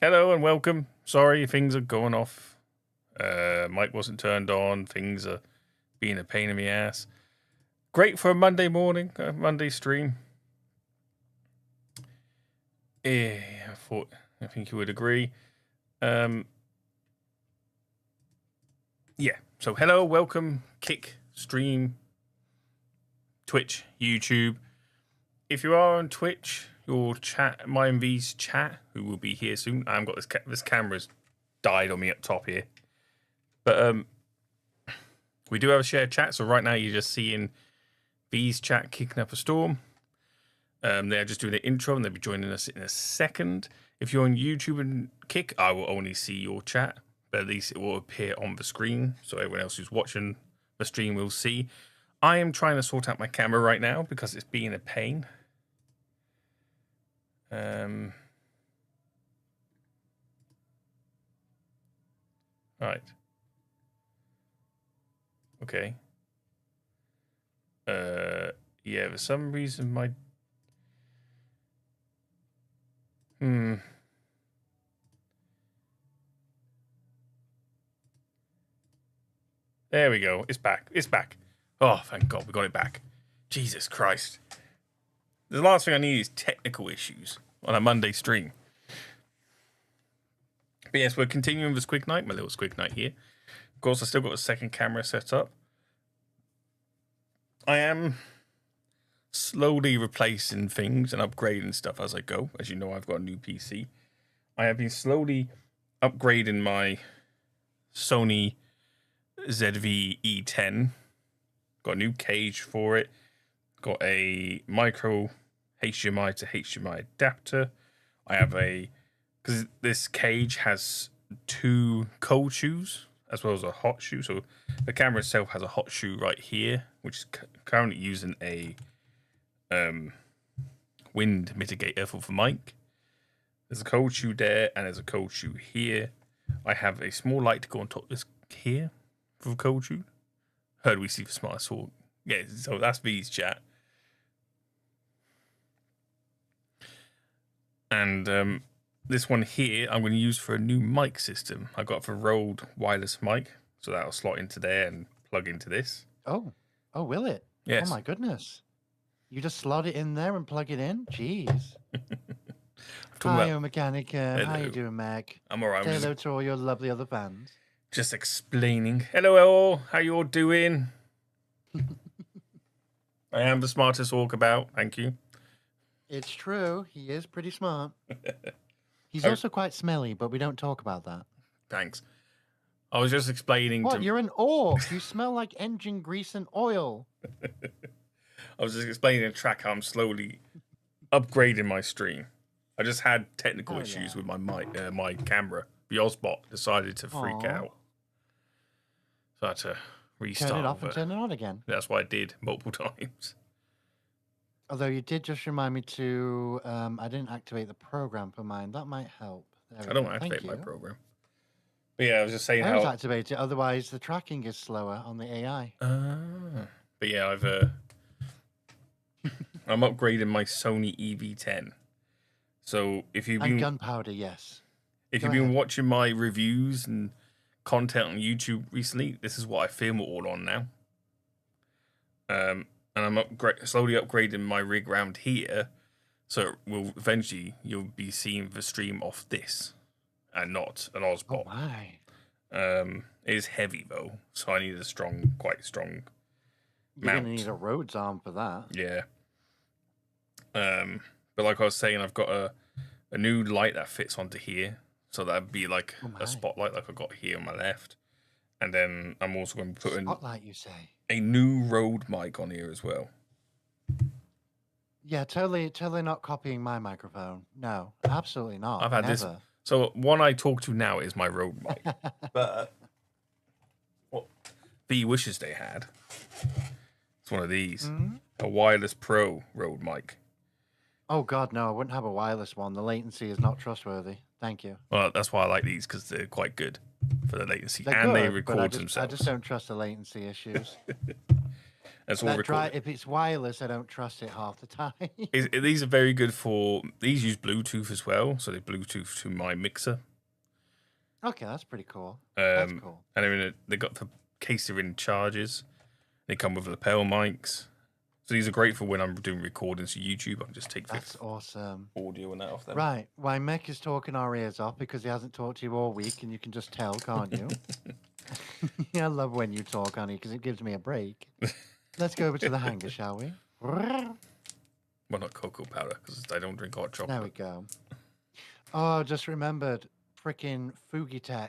Hello and welcome. Sorry, things are going off. Mic wasn't turned on. Things are being a pain in the ass. Great for a Monday morning, a Monday stream. Yeah, I think you would agree. Yeah. So hello, welcome, Kick, stream, Twitch, YouTube. If you are on Twitch, your chat, MyMV's chat, who will be here soon. I haven't got this camera's died on me up top here. But we do have a shared chat, so right now you're just seeing V's chat kicking up a storm. They're just doing the intro and they'll be joining us in a second. If you're on YouTube and Kick, I will only see your chat, but at least it will appear on the screen, so everyone else who's watching the stream will see. I am trying to sort out my camera right now because it's being a pain. Right. Okay. Yeah, for some reason my... There we go. It's back. It's back. Oh, thank God we got it back. Jesus Christ. The last thing I need is technical issues on a Monday stream. But yes, we're continuing with Squig Knight, my little Squig Knight here. Of course, I still got a second camera set up. I am slowly replacing things and upgrading stuff as I go. As you know, I've got a new PC. I have been slowly upgrading my Sony ZV-E10. Got a new cage for it. Got a micro HDMI to HDMI adapter. I have because this cage has 2 cold shoes as well as a hot shoe. So the camera itself has a hot shoe right here, which is currently using a wind mitigator for the mic. There's a cold shoe there, and there's a cold shoe here. I have a small light to go on top of this here for the cold shoe. Heard we see the smart sword. Yeah, so that's V's chat. And this one here, I'm going to use for a new mic system. I got the Rode wireless mic, so that'll slot into there and plug into this. Oh, will it? Yes. Oh my goodness! You just slot it in there and plug it in. Jeez. Hi, Mechanica. How you doing, Mac? I'm alright. Say hello to all your lovely other fans. Just explaining. Hello, all. How you all doing? I am the smartest walkabout. Thank you. It's true. He is pretty smart. He's also quite smelly, but we don't talk about that. Thanks. I was just explaining. What? You're an orc. You smell like engine grease and oil. I was just explaining in track how I'm slowly upgrading my stream. I just had technical issues with my mic, my camera. The Ozbot decided to freak out. So I had to restart. Turn it off and turn it on again. That's what I did multiple times. Although you did just remind me to, I didn't activate the program for mine. That might help. I don't activate my program. But yeah, I was just saying how... I don't activate it, otherwise the tracking is slower on the AI. But yeah, I'm upgrading my Sony EV10. So if you've been... And gunpowder, yes. If you've been watching my reviews and content on YouTube recently, this is what I film it all on now. And I'm slowly upgrading my rig around here, so eventually you'll be seeing the stream off this, and not an Ozbot. Oh my! It is heavy though, so I need a quite strong You're mount. gonna need a Rhodes arm for that. Yeah. But like I was saying, I've got a new light that fits onto here, so that'd be like a spotlight, like I got here on my left, and then I'm also going to put spotlight. You say. A new Rode mic on here as well. Yeah, totally not copying my microphone. No, absolutely not. I've had this. So one I talk to now is my Rode mic. But what V wishes they had. It's one of these. A wireless pro Rode mic. Oh God, no! I wouldn't have a wireless one. The latency is not trustworthy. Thank you. Well, that's why I like these, because they're quite good for the latency, and they record themselves. I just don't trust the latency issues. That's all recorded. If it's wireless, I don't trust it half the time. These are very good for... These use Bluetooth as well, so they Bluetooth to my mixer. Okay, that's pretty cool. That's cool. And they got the case they're in charges. They come with lapel mics. So these are great for when I'm doing recordings for YouTube. I can just take that's awesome audio and that off them. Right. Why Mech is talking our ears off because he hasn't talked to you all week, and you can just tell, can't you? Yeah, I love when you talk, honey, because it gives me a break. Let's go over to the hangar, shall we? Well, not cocoa powder, because I don't drink hot chocolate. There we go. Oh, just remembered, frickin' Fugitech.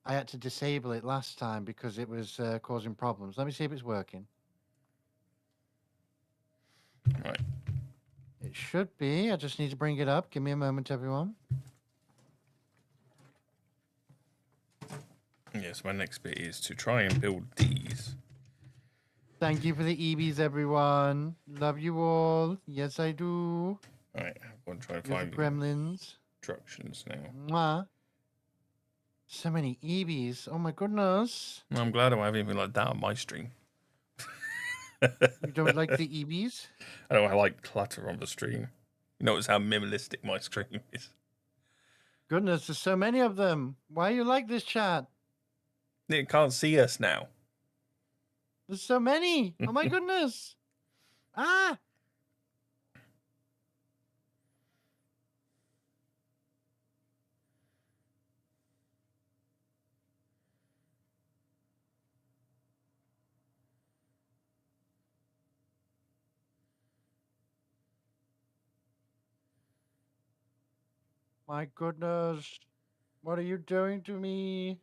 I had to disable it last time because it was causing problems. Let me see if it's working. Right. It should be. I just need to bring it up. Give me a moment, everyone. Yes, my next bit is to try and build these. Thank you for the EBs, everyone. Love you all. Yes, I do. All right, I'm going to try and find gremlins. Instructions now. Mwah. So many EBs. Oh my goodness. I'm glad I don't have anything like that on my stream. You don't like the EBs? I don't like clutter on the stream. You notice how minimalistic my stream is. Goodness, there's so many of them. Why you like this chat? They can't see us now. There's so many. Oh my goodness. Ah. My goodness. What are you doing to me?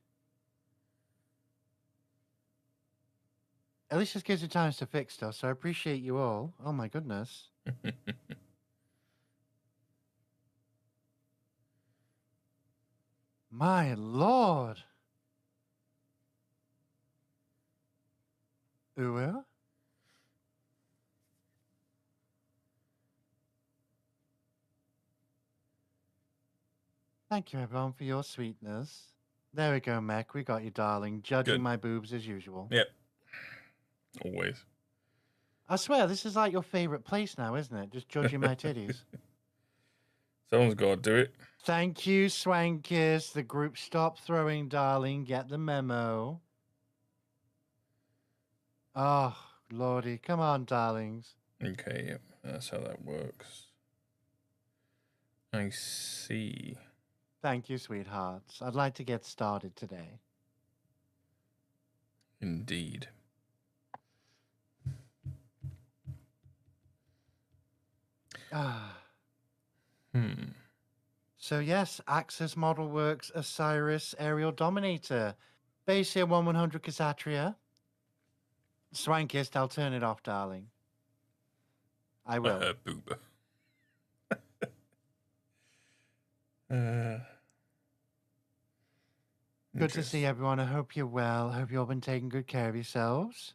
At least this gives you time to fix stuff, so I appreciate you all. Oh my goodness. My lord. Ooh. Thank you, everyone, for your sweetness. There we go, Mech. We got you, darling. Judging Good. my boobs as usual. Yep. Always. I swear, this is like your favorite place now, isn't it? Just judging my titties. Someone's got to do it. Thank you, Swankies. The group stop throwing, darling. Get the memo. Oh, lordy. Come on, darlings. Okay, yep. That's how that works. I see. Thank you, sweethearts. I'd like to get started today. Indeed. Ah. Hmm. So yes, Axis Model Works Osiris Aerial Dominator. Base here 1100 Ksatria. Swankist, I'll turn it off, darling. I will. Boober. uh, Good to see everyone. I hope you're well. I hope you've all been taking good care of yourselves.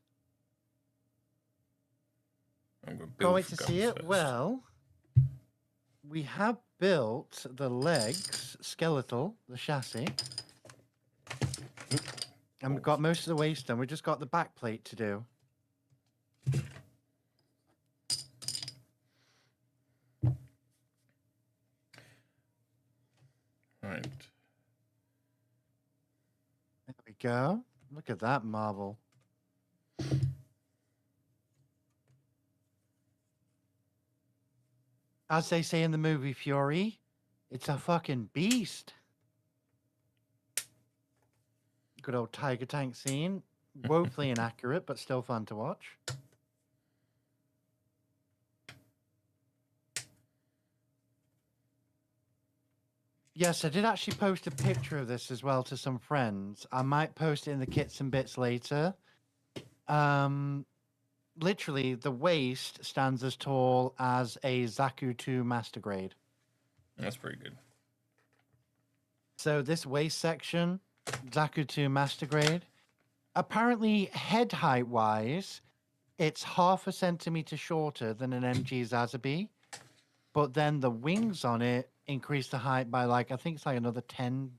I'm going Can't wait to see it. First. Well, we have built the legs, skeletal, the chassis. And we've got most of the waist done. We've just got the back plate to do. Right. There we go. Look at that marvel. As they say in the movie Fury, it's a fucking beast. Good old tiger tank scene. Woefully inaccurate, but still fun to watch. Yes, I did actually post a picture of this as well to some friends. I might post it in the kits and bits later. Literally, the waist stands as tall as a Zaku 2 Master Grade. That's pretty good. So this waist section, Zaku 2 Master Grade, apparently head height wise, it's 0.5 centimeter shorter than an MG Zazabi, but then the wings on it increase the height by like, I think it's like another 10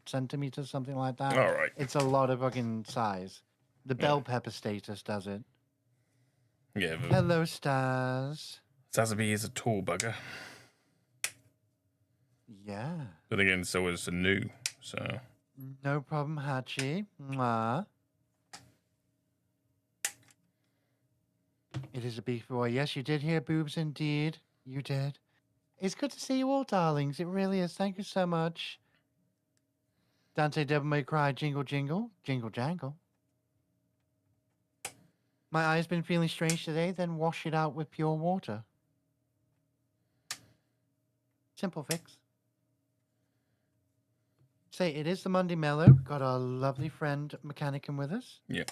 centimeters, something like that. All right. It's a lot of fucking size. The bell pepper status does it. Yeah. Hello, stars. Zazabi is a tall bugger. Yeah. But again, so is the new. So. No problem, Hachi. Mwah. It is a beef boy. Yes, you did hear boobs indeed. You did. It's good to see you all, darlings. It really is. Thank you so much. Dante Devil May Cry, jingle, jingle, jingle, jangle. My eye's been feeling strange today, then wash it out with pure water. Simple fix. Say, it is the Monday Mellow. Got our lovely friend Mechanicum with us. Yeah.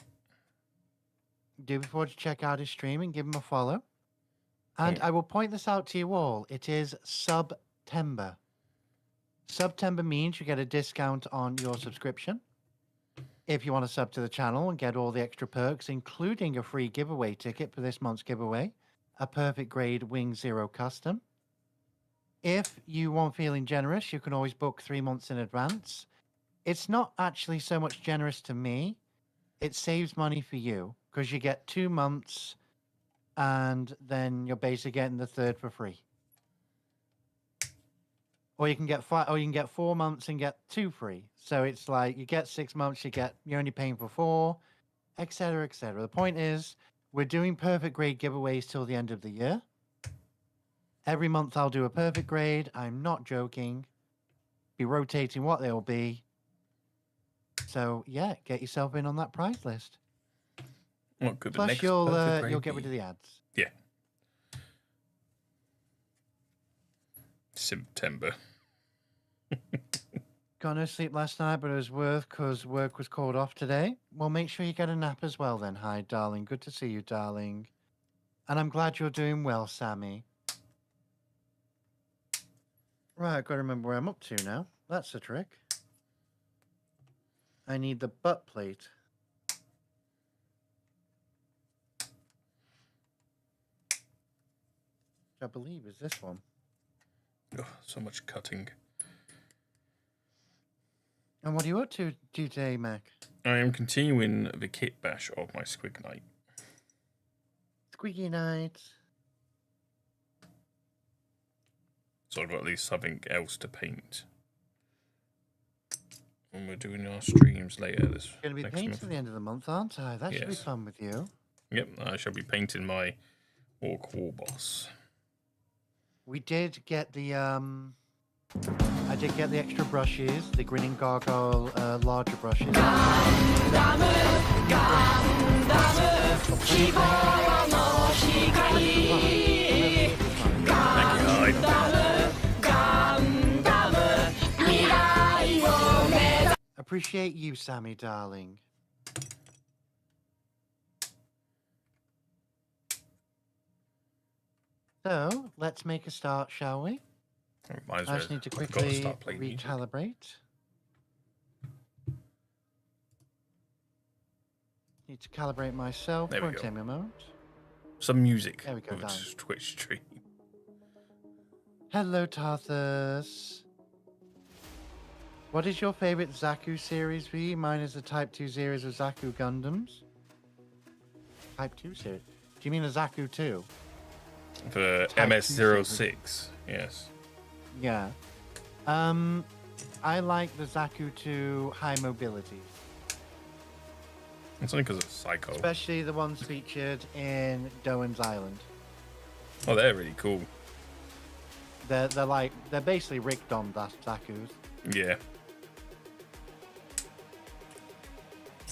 Do be forward to check out his stream and give him a follow. And I will point this out to you all. It is September. September means you get a discount on your subscription. If you want to sub to the channel and get all the extra perks, including a free giveaway ticket for this month's giveaway, a perfect grade Wing Zero custom. If you want feeling generous, you can always book 3 months in advance. It's not actually so much generous to me. It saves money for you because you get 2 months and then you're basically getting the third for free. Or you can get 4 months and get 2 free. So it's like you get 6 months, you're only paying for 4, etc., etc. The point is, we're doing perfect grade giveaways till the end of the year. Every month I'll do a perfect grade. I'm not joking. Be rotating what they'll be. So yeah, get yourself in on that prize list. What could the Plus next you'll get rid of the ads. Yeah. September. Got no sleep last night, but it was worth because work was called off today. Well, make sure you get a nap as well then. Hi, darling. Good to see you, darling. And I'm glad you're doing well, Sammy. Right, I've got to remember where I'm up to now. That's a trick. I need the butt plate. Which I believe is this one. Oh, so much cutting. And what are you up to today, Mac? I am continuing the kitbash of my Squig Knight. Squig Knight. So I've got at least something else to paint. And we're doing our streams later this Going to be painting at the end of the month, aren't I? That should be fun with you. Yep, I shall be painting my Orc War Boss. We did get the I did get the extra brushes, the Grinning Gargoyle larger brushes. Appreciate you, Sammy, darling. So, let's make a start, shall we? I just need to quickly recalibrate. Need to calibrate myself. There we Won't go. take me a moment. Some music. There we go, darling. Twitch stream. Hello, Tarthus. What is your favorite Zaku series for you? Mine is the Type 2 series of Zaku Gundams. Type 2 series? Do you mean the Zaku 2? For Type 2 MS-06, yes. Yeah. I like the Zaku 2 High Mobility. It's only because it's Psycho. Especially the ones featured in Doan's Island. Oh, they're really cool. They're basically Rick Dom Zakus. Yeah.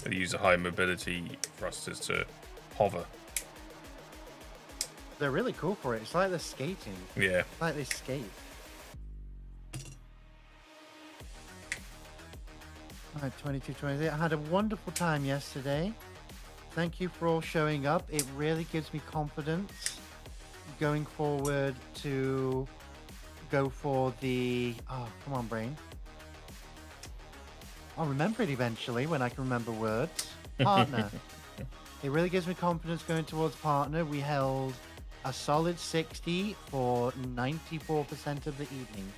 They use a high mobility thrusters to hover. They're really cool for it. It's like they're skating. Yeah. It's like they skate. Alright, 22:28. I had a wonderful time yesterday. Thank you for all showing up. It really gives me confidence going forward to go for the... Oh, come on, brain. I'll remember it eventually when I can remember words. Partner. It really gives me confidence going towards partner. We held a solid 60 for 94% of the evening.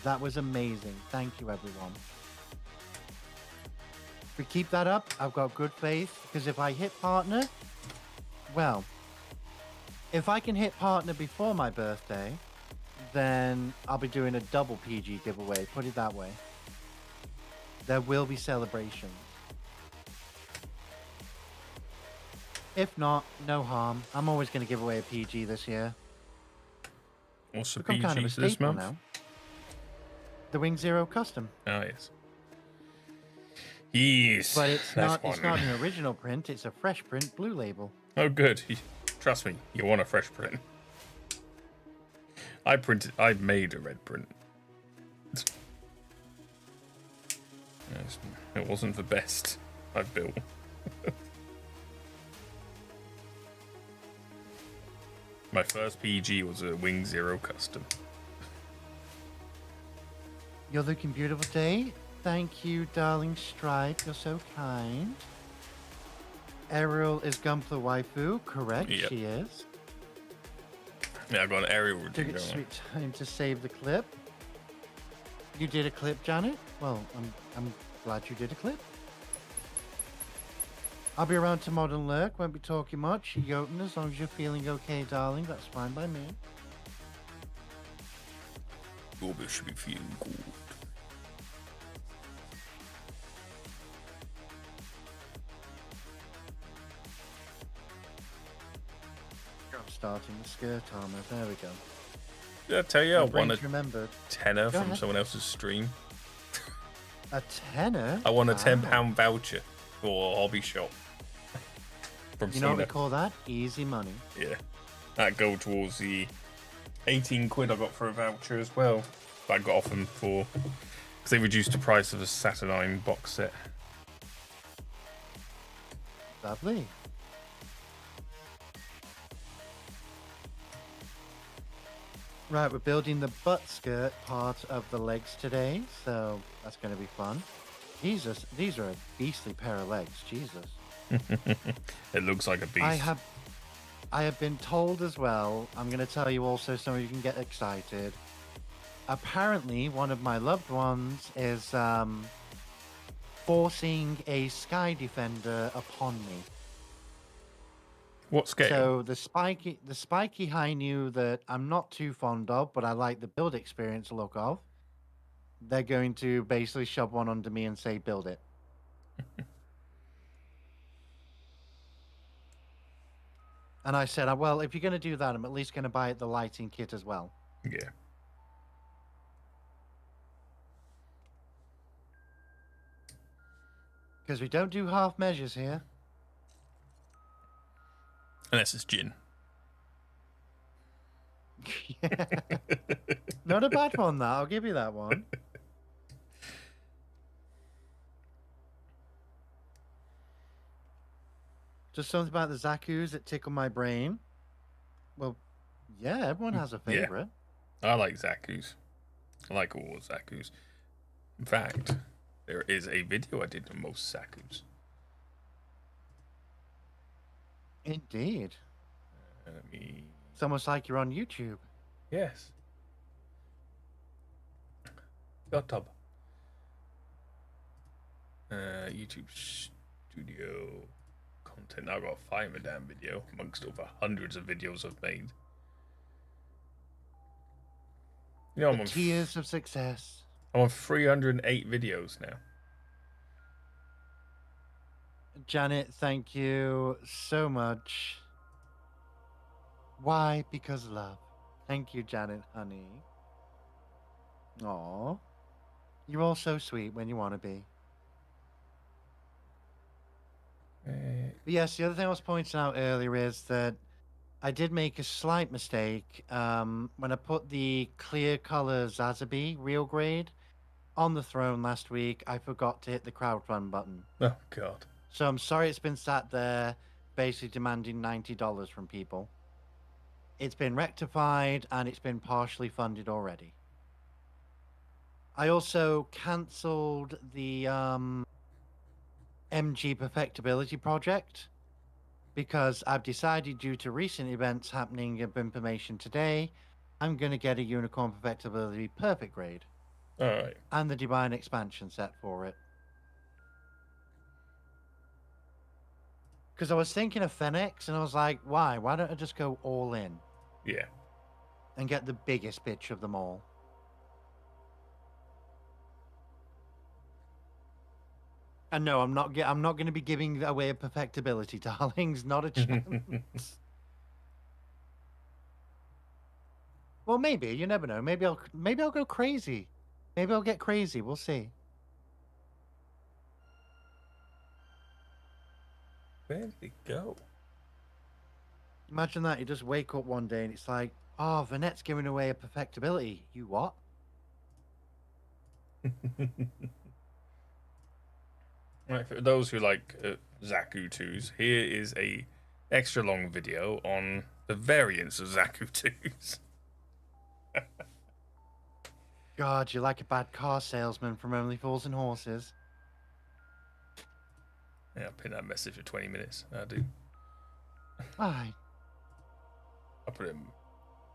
That was amazing. Thank you, everyone. If we keep that up, I've got good faith, because if I hit partner, well, if I can hit partner before my birthday, then I'll be doing a double PG giveaway, put it that way. There will be celebrations. If not, no harm. I'm always going to give away a PG this year. What's the Become PG kind of a for this staple month? now. The Wing Zero Custom. Oh, yes. Yes. But it's that's not. It's one. not an original print. It's a fresh print blue label. Oh, good. Trust me, you want a fresh print. I made a red print. Yes, it wasn't the best I've built. My first PG was a Wing Zero Custom. You're looking beautiful today. Thank you, darling Stripe. You're so kind. Ariel is Gumpler waifu. Correct, Yep. she is. Yeah, I got an aerial Took routine it going. sweet time to save the clip. You did a clip, Janet? Well, I'm glad you did a clip. I'll be around to Modern Lurk. Won't be talking much. Jotun, as long as you're feeling okay, darling, that's fine by me. Your bitch should be feeling good. I'm starting the skirt armor. There we go. Did I tell you I My won a brain's remembered. tenner Go from ahead. someone else's stream? A tenner? I won a Wow. £10 voucher for a hobby shop. From You know what someone we else. call that? Easy money. Yeah. That go towards the 18 quid I got for a voucher as well. that I got off them for because they reduced the price of a Saturnine box set. Lovely. Right, we're building the butt skirt part of the legs today, so that's going to be fun. Jesus, these are a beastly pair of legs. Jesus. It looks like a beast. I have been told as well. I'm going to tell you also, so you can get excited. Apparently, one of my loved ones is forcing a Sky Defender upon me. What scale? So the spiky high new that I'm not too fond of, but I like the build experience look of. They're going to basically shove one under me and say, build it. And I said, well, if you're going to do that, I'm at least going to buy the lighting kit as well. Yeah. Because we don't do half measures here. Unless it's gin. Yeah. Not a bad one, that. I'll give you that one. Just something about the Zakus that tickle my brain. Well, yeah, everyone has a favorite. Yeah. I like Zakus. I like all Zakus. In fact, there is a video I did on most Zakus. Indeed. Let me... It's almost like you're on YouTube. Yes. YouTube. YouTube Studio content. I've got to find my damn video amongst over hundreds of videos I've made. You know, Tears of success. I'm on 308 videos now. Janet, thank you so much. Why? Because love. Thank you, Janet, honey. Aw. You're all so sweet when you want to be. But yes, the other thing I was pointing out earlier is that I did make a slight mistake when I put the clear color Zazabi real grade on the throne last week. I forgot to hit the crowdfund button. Oh, God. So I'm sorry it's been sat there basically demanding $90 from people. It's been rectified and it's been partially funded already. I also cancelled the MG Perfectibility project because I've decided, due to recent events happening of information today, I'm going to get a Unicorn Perfectibility perfect grade. All right. And the Divine expansion set for it. Because I was thinking of Fenix, and I was like, why? Why don't I just go all in? Yeah. And get the biggest bitch of them all. And no, I'm not going to be giving away a perfectibility, darlings. Not a chance. Well, maybe. You never know. Maybe I'll go crazy. Maybe I'll get crazy. We'll see. Where did it go? Imagine that. You just wake up one day and it's like, oh, Vanette's giving away a perfectibility. You what? Right, for those who like Zaku 2s, here is a extra long video on the variants of Zaku 2s. God, you're like a bad car salesman from Only Fools and Horses. Yeah, I'll pin that message for 20 minutes. I do. Aye. I'll put it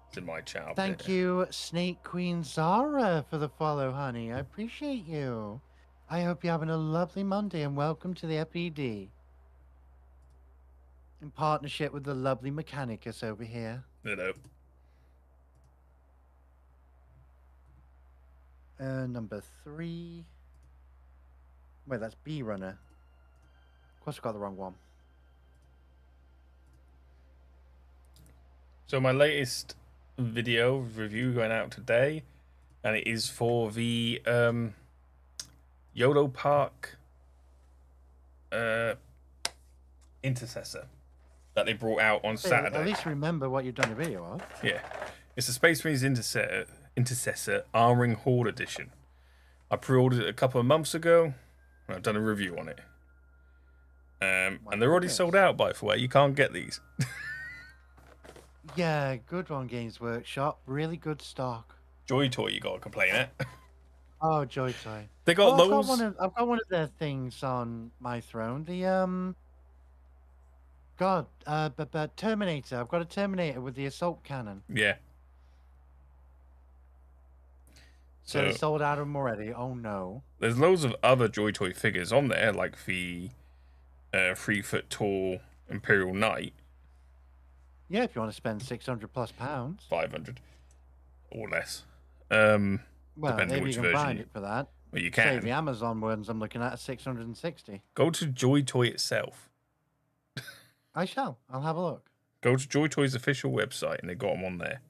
it's in my chat. Thank you, Snake Queen Zara, for the follow, honey. I appreciate you. I hope you're having a lovely Monday and welcome to the FED. In partnership with the lovely Mechanicus over here. Hello. Number 3. Wait, that's B Runner. Of course, I got the wrong one. So my latest video review going out today, and it is for the Yodo Park Intercessor that they brought out on Saturday. At least remember what you've done a video of. Yeah, it's a Space Marines Intercessor Armoring Horde Edition. I pre-ordered it a couple of months ago, and I've done a review on it. And they're already sold out, by the way. You can't get these. Yeah, good one, Games Workshop. Really good stock. Joy Toy, you got to complain at. Oh, Joy Toy. They got I've those. got one of their things on my throne. The but Terminator. I've got a Terminator with the assault cannon. Yeah. So they sold out of them already. Oh no. There's loads of other Joy Toy figures on there, like the 3-foot tall Imperial Knight. Yeah, if you want to spend £600+ pounds. 500 or less. Well, depending maybe which you can version find it for that. Well, you Say can. the Amazon ones I'm looking at are 660. Go to Joy Toy itself. I shall. I'll have a look. Go to Joy Toy's official website, and they got them on there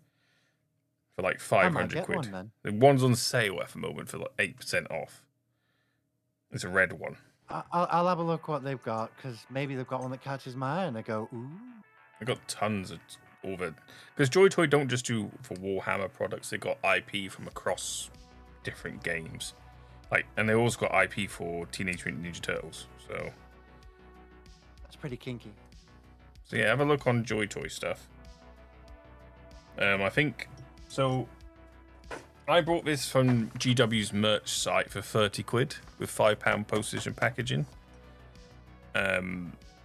for like 500 quid. One, then. The one's on sale at the moment for like 8% off. It's a red one. I'll have a look what they've got, because maybe they've got one that catches my eye, and I go, ooh. They got tons of all the, because Joy Toy don't just do for Warhammer products. They got IP from across different games, like, and they also got IP for Teenage Mutant Ninja Turtles. So that's pretty kinky. So yeah, have a look on Joy Toy stuff. I think so. I bought this from GW's merch site for 30 quid with £5 postage and packaging.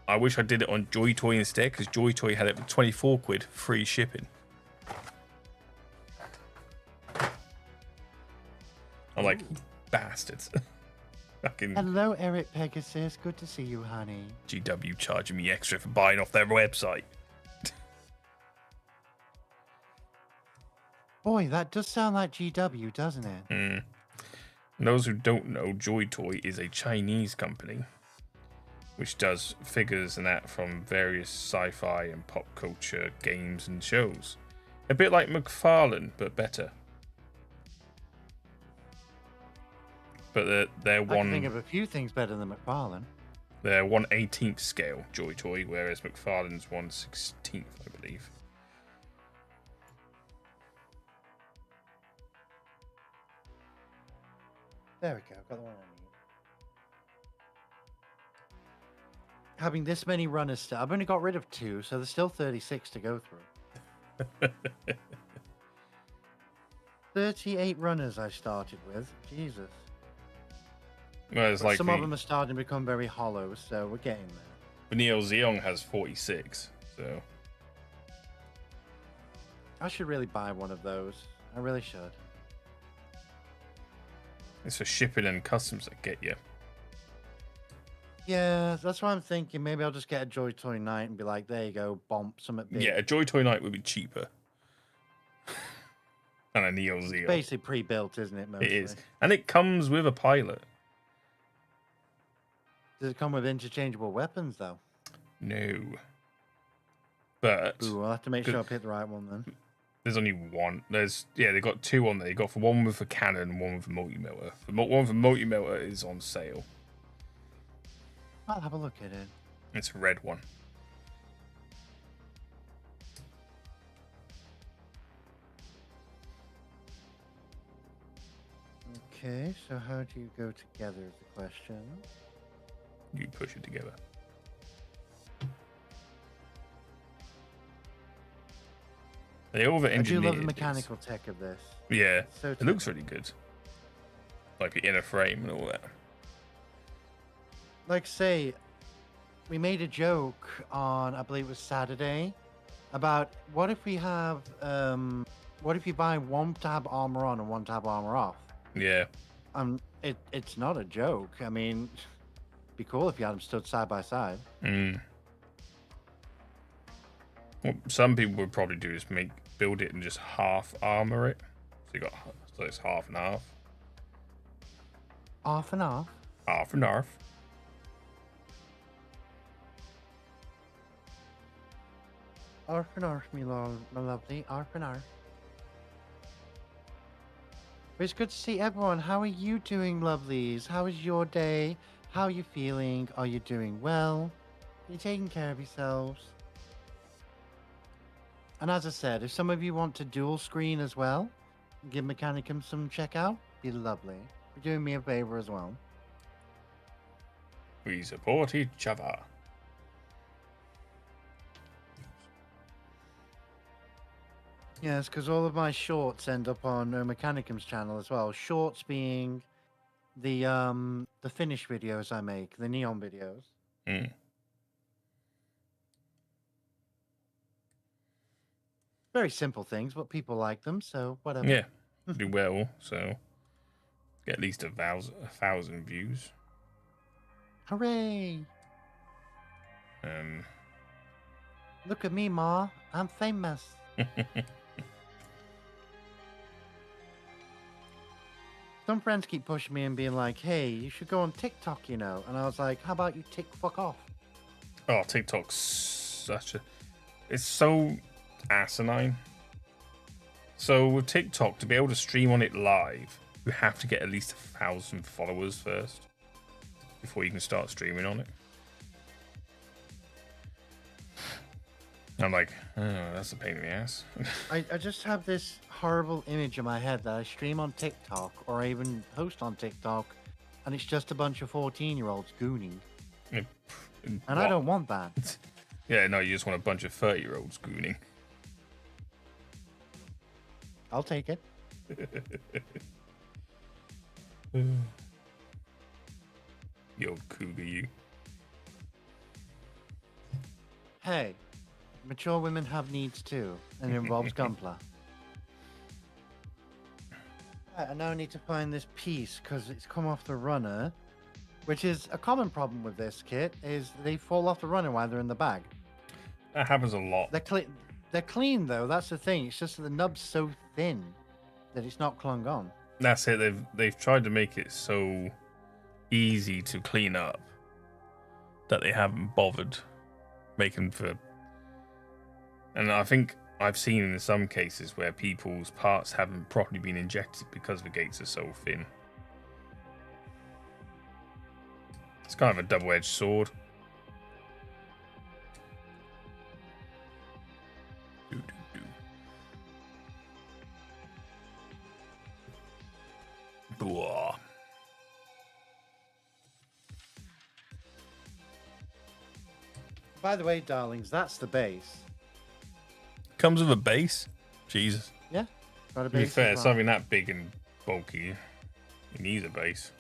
I wish I did it on Joy Toy instead, because Joy Toy had it for 24 quid free shipping. I'm like, bastards. Fucking Hello, Eric Pegasus. Good to see you, honey. GW charging me extra for buying off their website. Boy, that does sound like GW, doesn't it? And those who don't know, Joy Toy is a Chinese company which does figures and that from various sci-fi and pop culture games and shows. A bit like McFarlane, but better. But they're I one. can think of a few things better than McFarlane. They're 1/18th scale Joy Toy, whereas McFarlane's 1/16th, I believe. There we go. I've got the one I need. Having this many runners still, I've only got rid of 2, so there's still 36 to go through. 38 runners I started with. Jesus. Well, it's like some of them are starting to become very hollow, so we're getting there. Neo Zeong has 46, so I should really buy one of those. I really should. it's for shipping and customs that get you. Yeah, that's what I'm thinking. Maybe I'll just get a Joy Toy Knight and be like, there you go, bomb, something big. Yeah, a Joy Toy Knight would be cheaper than a Neo Zeong. It's basically pre-built, isn't it? Mostly? It is, and it comes with a pilot. Does it come with interchangeable weapons, though? No. But Ooh, I'll have to make sure I pick the right one then. there's only one. They got 2 on there. You got for one with a cannon and one with a multi-melter. The one with a multi-melter is on sale. I'll have a look at it. It's a red one. Okay, so how do you go together is the question. You push it together. They over-engineered. I do love the mechanical tech of this. Yeah, So it looks really good. Like the inner frame and all that. like say, we made a joke on, I believe it was Saturday, about what if we have, what if you buy one tab armor on and one tab armor off? Yeah. It's not a joke. I mean, it'd be cool if you had them stood side by side. What some people would probably do is build it and just half armor it. So it's half and half. Off and off. Half and half. Arf and arf, my lovely. Arf and arf. But it's good to see everyone. How are you doing, lovelies? How is your day? How are you feeling? Are you doing well? Are you taking care of yourselves? And as I said, if some of you want to dual screen as well, give Mechanicum some checkout. Be lovely. You're doing me a favor as well. We support each other. Yes, because all of my shorts end up on Mechanicum's channel as well. Shorts being the finish videos I make, the neon videos. Mm. Very simple things, but people like them, so whatever. Yeah, do well. So get at least 1,000 views. Hooray! Look at me, Ma. I'm famous. Some friends keep pushing me and being like, hey, you should go on TikTok, you know. And I was like, how about you fuck off? Oh, TikTok's such a... It's so asinine. So with TikTok, to be able to stream on it live, you have to get at least 1,000 followers first before you can start streaming on it. I'm like, oh, that's a pain in the ass. I just have this horrible image in my head that I stream on TikTok or I even post on TikTok and it's just a bunch of 14-year-olds gooning. And I don't want that. Yeah, no, you just want a bunch of 30-year-olds gooning. I'll take it. You old cougar, you. Hey, mature women have needs too, and it involves gunpla. Right, I now need to find this piece because it's come off the runner, which is a common problem with this kit, is they fall off the runner while they're in the bag. That happens a lot. They're clean though, that's the thing. It's just that the nub's so thin that it's not clung on. That's it. They've tried to make it so easy to clean up that they haven't bothered making for. And I think I've seen in some cases where people's parts haven't properly been injected because the gates are so thin. It's kind of a double-edged sword. Blah. By the way, darlings, that's the base. Comes with a base? Jesus. Yeah. Got a To be base fair, as well. something that big and bulky, you need a base.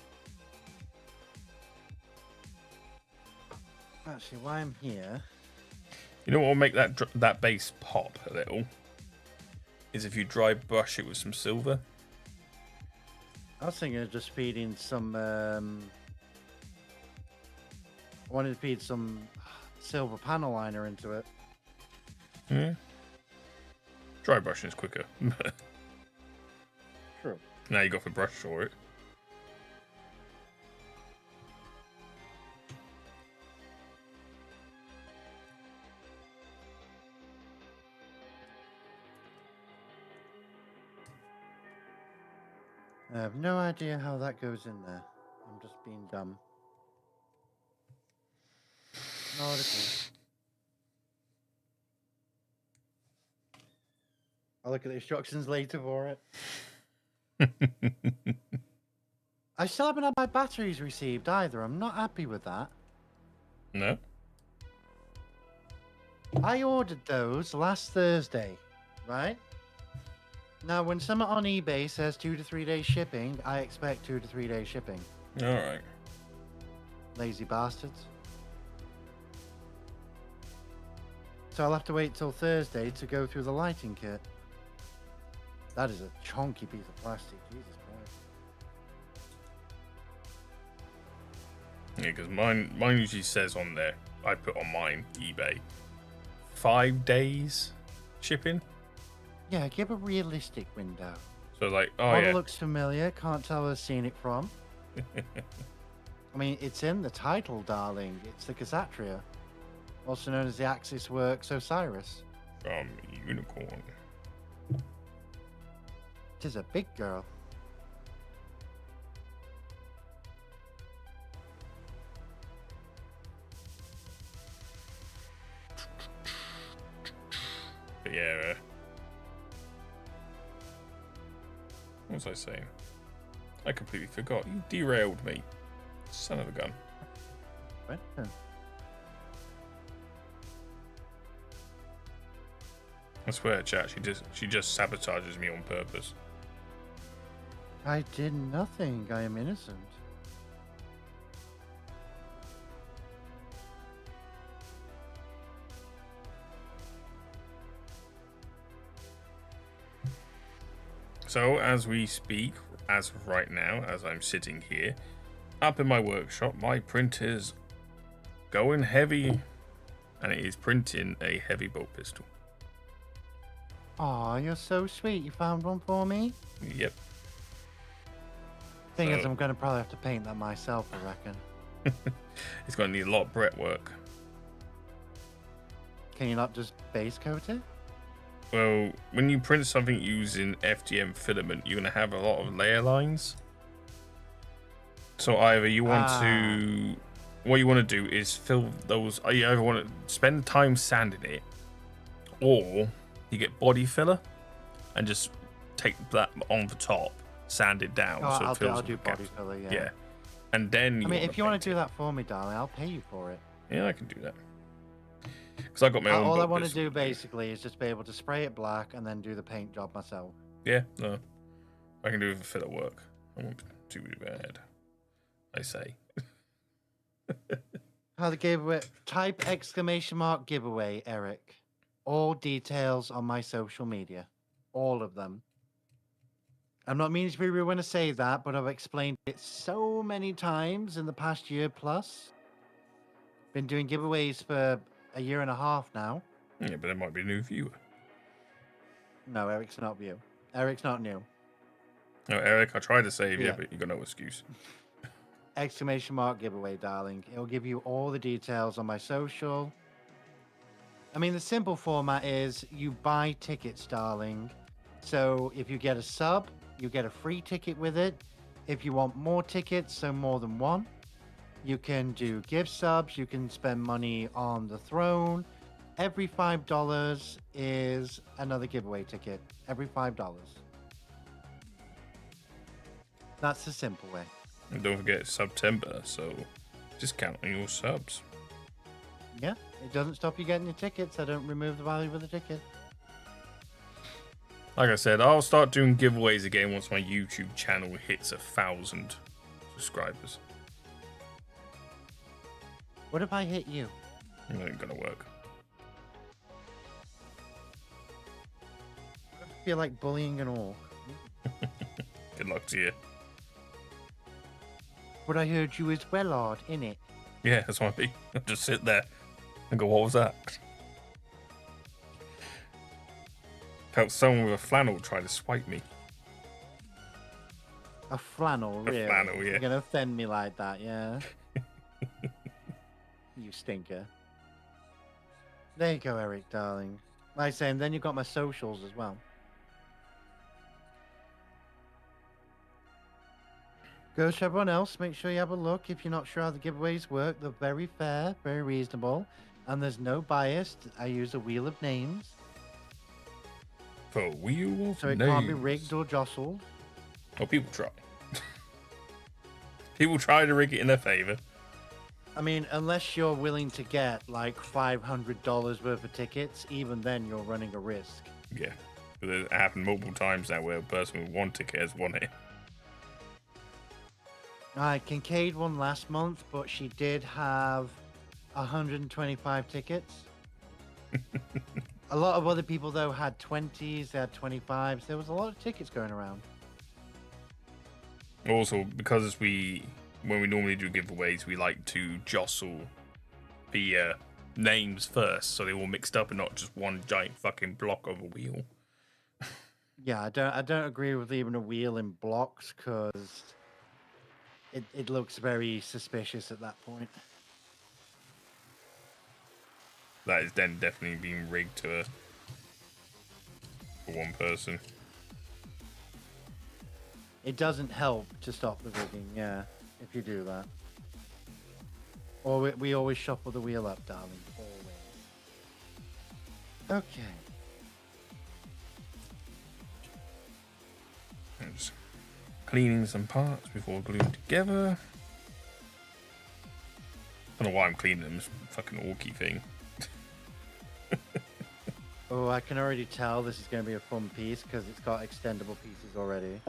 Actually, while I'm here... You know what will make that base pop a little? Is if you dry brush it with some silver. I was thinking of just feeding some... I wanted to feed some silver panel liner into it. Yeah. Dry brushing is quicker. True. Now you got the brush for it. I have no idea how that goes in there. I'm just being dumb. Not a clue. I'll look at the instructions later for it. I still haven't had my batteries received either. I'm not happy with that. No? I ordered those last Thursday, right? Now, when someone on eBay says 2 to 3 days shipping, I expect 2 to 3 days shipping. Alright. Lazy bastards. So I'll have to wait till Thursday to go through the lighting kit. That is a chunky piece of plastic. Jesus Christ. Yeah, because mine usually says on there, I put on mine, eBay, 5 days shipping. Yeah, give a realistic window. So like, oh Model yeah. looks familiar. Can't tell where I've seen it from. I mean, it's in the title, darling. It's the Kshatriya, also known as the Axis Works Osiris. From Unicorn. It is a big girl. But yeah, What was I saying? I completely forgot. You derailed me. Son of a gun. What? I swear, chat, she just sabotages me on purpose. I did nothing. I am innocent. So, as we speak, as of right now, as I'm sitting here, up in my workshop, my printer's going heavy, and it is printing a heavy bolt pistol. Aw, you're so sweet. You found one for me? Yep. Thing is, I'm going to probably have to paint that myself, I reckon. It's going to need a lot of Brett work. Can you not just base coat it? Well, when you print something using FDM filament, you're going to have a lot of layer lines. So either you want to... What you want to do is fill those... You either want to spend time sanding it, or you get body filler and just take that on the top, sand it down. Oh, so it I'll do body filler, yeah. Yeah. And then I mean, if you want to do that for me, darling, I'll pay you for it. Yeah, I can do that. Because I got my own. All I want to do basically is just be able to spray it black and then do the paint job myself. Yeah, no. I can do the filler work. I won't be too bad. I say. How the giveaway? Type ! Giveaway, Eric. All details on my social media. All of them. I'm not meaning to be rude when I say that, but I've explained it so many times in the past year plus. Been doing giveaways for a year and a half now. Yeah, but there might be a new viewer. No, Eric's not new. Eric's not new. No, Eric, I tried to save you, but you got no excuse. ! Giveaway, darling. It'll give you all the details on my social. I mean, the simple format is you buy tickets, darling. So if you get a sub, you get a free ticket with it. If you want more tickets, so more than one, you can do gift subs. You can spend money on the throne. Every $5 is another giveaway ticket. Every $5. That's the simple way. And don't forget it's September, so discount on your subs. Yeah, it doesn't stop you getting your tickets. I don't remove the value of the ticket. Like I said, I'll start doing giveaways again once my YouTube channel hits 1,000 subscribers. What if I hit you? It ain't gonna work. I feel like bullying and all. Good luck to you. But I heard you as well, Ard, innit? Yeah, that's what I mean. I'll just sit there and go, what was that? Felt someone with a flannel try to swipe me. A flannel, really? A flannel, yeah. You're gonna offend me like that, yeah? You stinker. There you go, Eric, darling. Like I say, and then you've got my socials as well. Go to everyone else. Make sure you have a look. If you're not sure how the giveaways work, they're very fair, very reasonable, and there's no bias. I use a wheel of names. For a wheel of So it names. can't be rigged or jostled. Oh, people try. People try to rig it in their favor. I mean, unless you're willing to get like $500 worth of tickets, even then you're running a risk. Yeah. But it happened multiple times now where a person with one ticket has won it. Kincaid won last month, but she did have 125 tickets. A lot of other people, though, had 20s, they had 25s. There was a lot of tickets going around. Also, because when we normally do giveaways, we like to jostle the names first, so they're all mixed up and not just one giant fucking block of a wheel. Yeah, I don't agree with leaving a wheel in blocks, because it looks very suspicious at that point. That is then definitely being rigged for one person. It doesn't help to stop the rigging, yeah, if you do that. Or we always shuffle the wheel up, darling. Always. Okay. cleaning some parts before gluing together. Don't know why I'm cleaning them. It's a fucking orky thing. Oh, I can already tell this is going to be a fun piece because it's got extendable pieces already.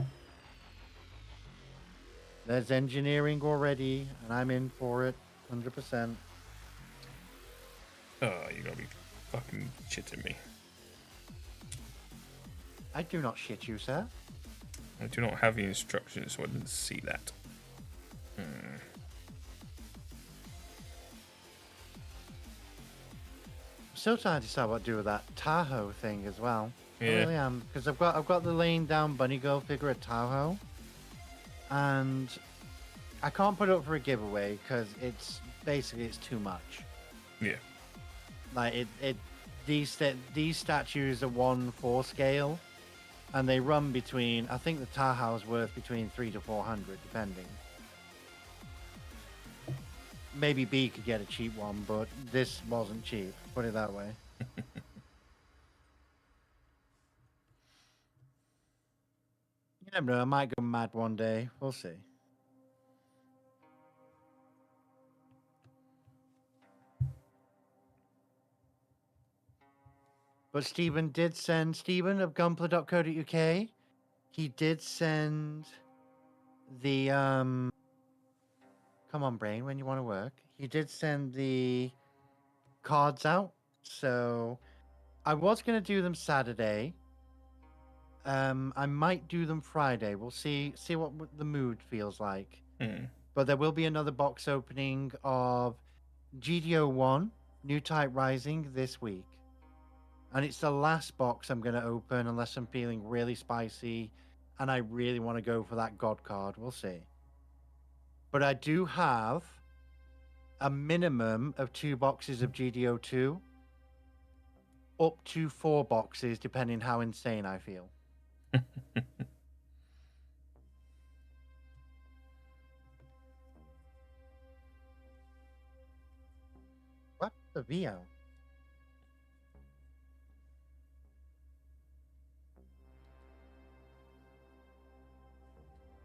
There's engineering already, and I'm in for it, 100%. Oh, you gotta be fucking shitting me. I do not shit you, sir. I do not have the instructions, so I didn't see that. Still trying to decide what to do with that Tahoe thing as well. Yeah. I really am, because I've got the laying down bunny girl figure at Tahoe, and I can't put it up for a giveaway because it's too much. Yeah. Like these statues are 1/4 scale, and they run between. I think the Tahoe's worth between 300 to 400, depending. Maybe B could get a cheap one, but this wasn't cheap. Put it that way. You never know. I might go mad one day. We'll see. But Stephen did send, Stephen of gunpla.co.uk, he did send the, come on, brain, when you want to work. He did send the cards out. So I was going to do them Saturday. I might do them Friday. We'll see what the mood feels like. But there will be another box opening of GDO 1, New Type Rising, this week. And it's the last box I'm going to open unless I'm feeling really spicy and I really want to go for that God card. We'll see. But I do have a minimum of 2 boxes of GDO 2, up to 4 boxes, depending how insane I feel. What the VO?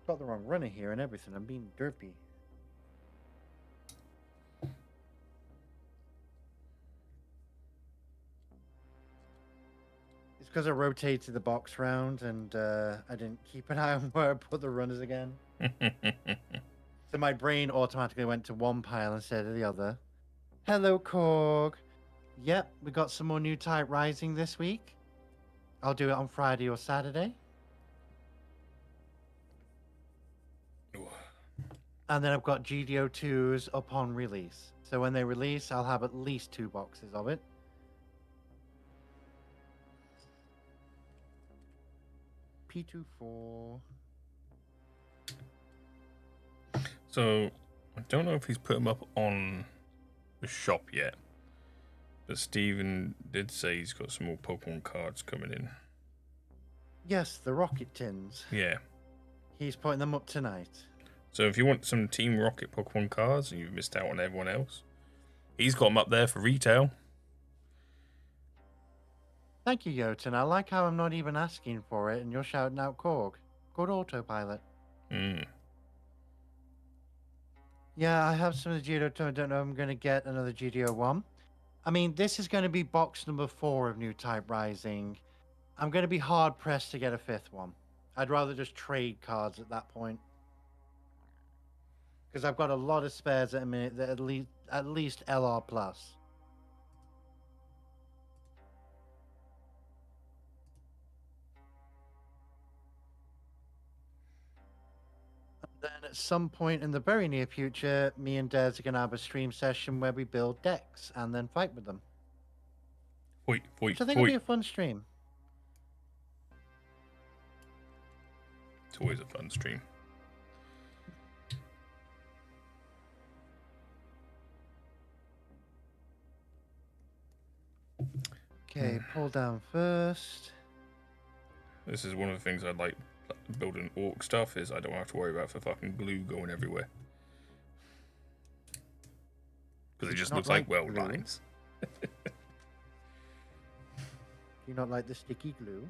Got the wrong runner here and everything. I'm being derpy. It's because I rotated the box round and I didn't keep an eye on where I put the runners again. So my brain automatically went to one pile instead of the other. Hello, Korg. Yep, we got some more New Type Rising this week. I'll do it on Friday or Saturday. And then I've got GDO2s upon release. So when they release, I'll have at least 2 boxes of it. P24. So, I don't know if he's put them up on the shop yet. But Steven did say he's got some more Pokemon cards coming in. Yes, the Rocket Tins. Yeah. He's putting them up tonight. So if you want some Team Rocket Pokemon cards and you've missed out on everyone else, he's got them up there for retail. Thank you, Jotun. I like how I'm not even asking for it and you're shouting out Korg. Good autopilot. Yeah, I have some of the GDO 2. I don't know if I'm going to get another GDO 1. I mean, this is going to be box number 4 of New Type Rising. I'm going to be hard-pressed to get a 5th one. I'd rather just trade cards at that point. Because I've got a lot of spares at a minute that at least LR+. Then at some point in the very near future, me and Des are going to have a stream session where we build decks and then fight with them. Which I think will be a fun stream. It's always a fun stream. Okay, pull down first. This is one of the things I like building orc stuff is I don't have to worry about the fucking glue going everywhere. Because it just looks like weld lines. Do you not like the sticky glue?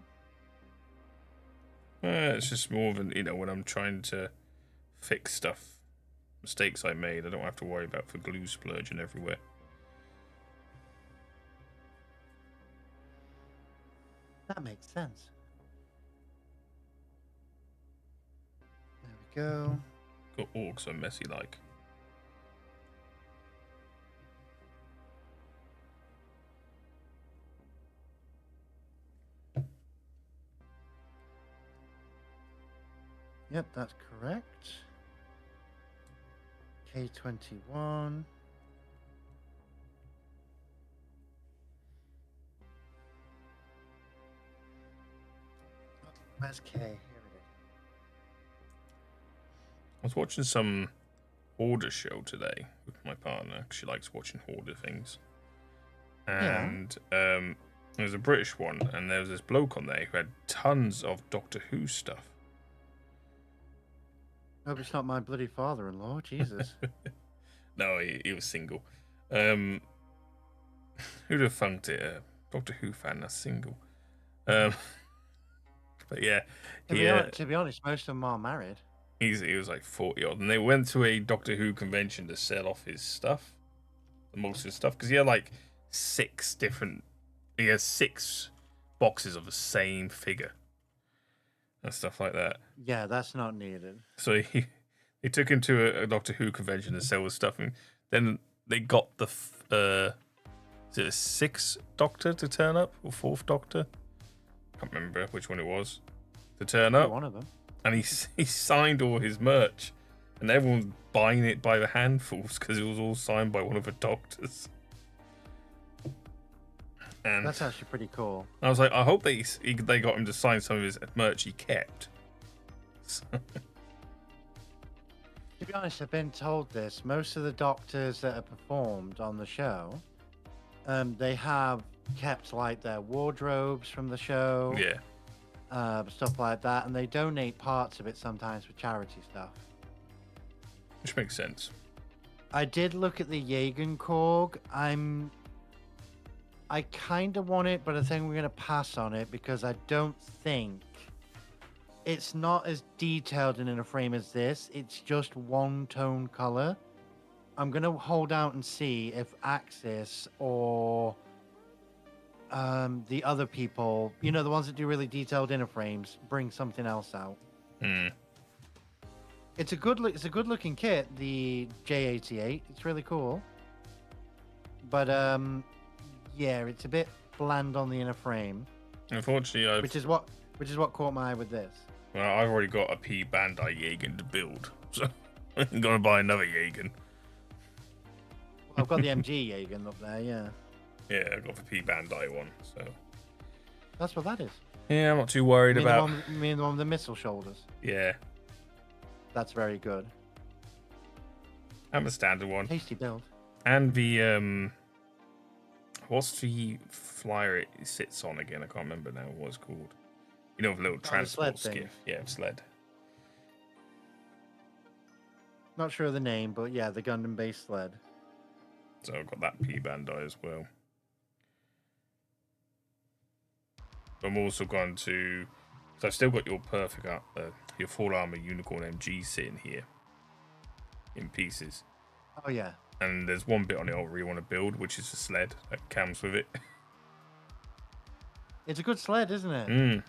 It's just more than, when I'm trying to fix stuff, mistakes I made, I don't have to worry about for glue splurging everywhere. That makes sense. There we go. Got orcs are messy like. Yep, that's correct. K21. Where's K? Here it is. I was watching some Hoarder show today with my partner. She likes watching Hoarder things. And there's a British one, and there was this bloke on there who had tons of Doctor Who stuff. Hope it's not my bloody father-in-law. Jesus. No, he was single. Who'd have funked it? A Doctor Who fan that's single. But yeah. To be honest, most of them are married. He was like 40 odd, and they went to a Doctor Who convention to sell off his stuff, most of his stuff, because he had like 6 boxes of the same figure and stuff like that. Yeah, that's not needed. So he took him to a Doctor Who convention to sell his stuff, and then they got the is it a 6th Doctor to turn up, or 4th Doctor? Can't remember which one it was to turn up. One of them. And he signed all his merch, and everyone's buying it by the handfuls because it was all signed by one of the doctors. And that's actually pretty cool. I was like, I hope they got him to sign some of his merch he kept. To be honest, I've been told this. Most of the doctors that have performed on the show, they have kept like their wardrobes from the show. Yeah. Stuff like that, and they donate parts of it sometimes for charity stuff. Which makes sense. I did look at the Jaeger Korg. I kind of want it, but I think we're going to pass on it because I don't think it's not as detailed in a frame as this. It's just one tone color. I'm going to hold out and see if Axis or the other people, the ones that do really detailed inner frames, bring something else out. It's a good looking kit, the J88. It's really cool, but yeah, it's a bit bland on the inner frame. Unfortunately, which is what caught my eye with this. Well, I've already got a P-bandai Jaeger to build, so I'm gonna buy another Jaeger. I've got the MG Jaeger up there, yeah. Yeah, I got the P-bandai one, so that's what that is. Yeah, I'm not too worried about. You mean the one with the missile shoulders? Yeah, that's very good. And the standard one. Tasty build. And the what's the flyer it sits on again? I can't remember now what it's called. The little transport skiff. Yeah, sled. Not sure of the name, but yeah, the Gundam-based sled. So I've got that P-bandai as well. I'm also going to, because I've still got your your full armor unicorn MG sitting here in pieces. Oh yeah. And there's one bit on it I really want to build, which is a sled that comes with it. It's a good sled, isn't it?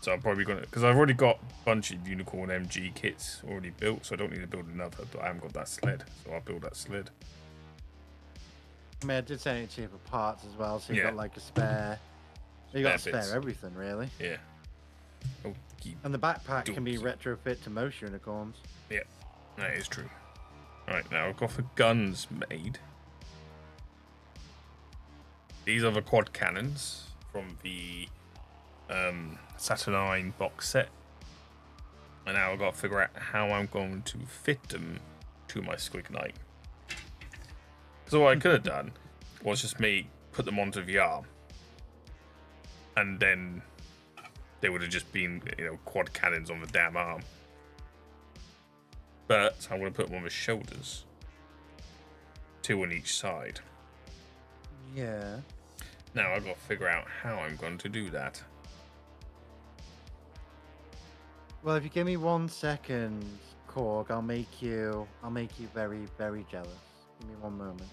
So I'm probably gonna, because I've already got a bunch of unicorn MG kits already built, so I don't need to build another. But I haven't got that sled, so I'll build that sled. I mean, I did send it to you for parts as well, so you got like a spare. You got a spare everything, really. Yeah. And the backpack can be retrofit to most unicorns. Yeah, that is true. Right, now I've got the guns made. These are the quad cannons from the Saturnine box set. And now I've got to figure out how I'm going to fit them to my Squig Knight. So what I could have done was just put them onto the arm. And then they would have just been, quad cannons on the damn arm. But I'm going to put them on the shoulders. 2 on each side. Yeah. Now I've got to figure out how I'm going to do that. Well, if you give me 1 second, Korg, I'll make you very, very jealous. Give me one moment.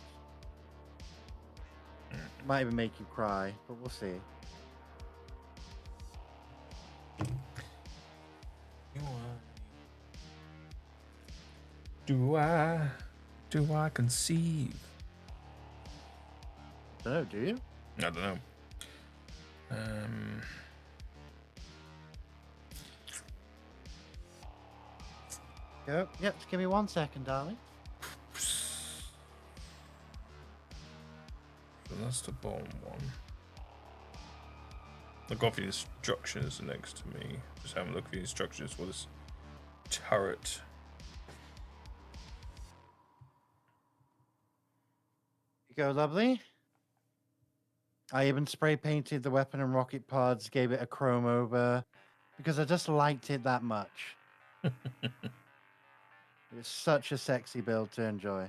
Might even make you cry, but we'll see. Do I conceive? I don't know, do you? I don't know. Yep, just give me 1 second, darling. So that's the bottom one. Look off the instructions next to me. Just have a look at the instructions for this turret. You go, lovely. I even spray painted the weapon and rocket pods, gave it a chrome over, because I just liked it that much. It's such a sexy build to enjoy.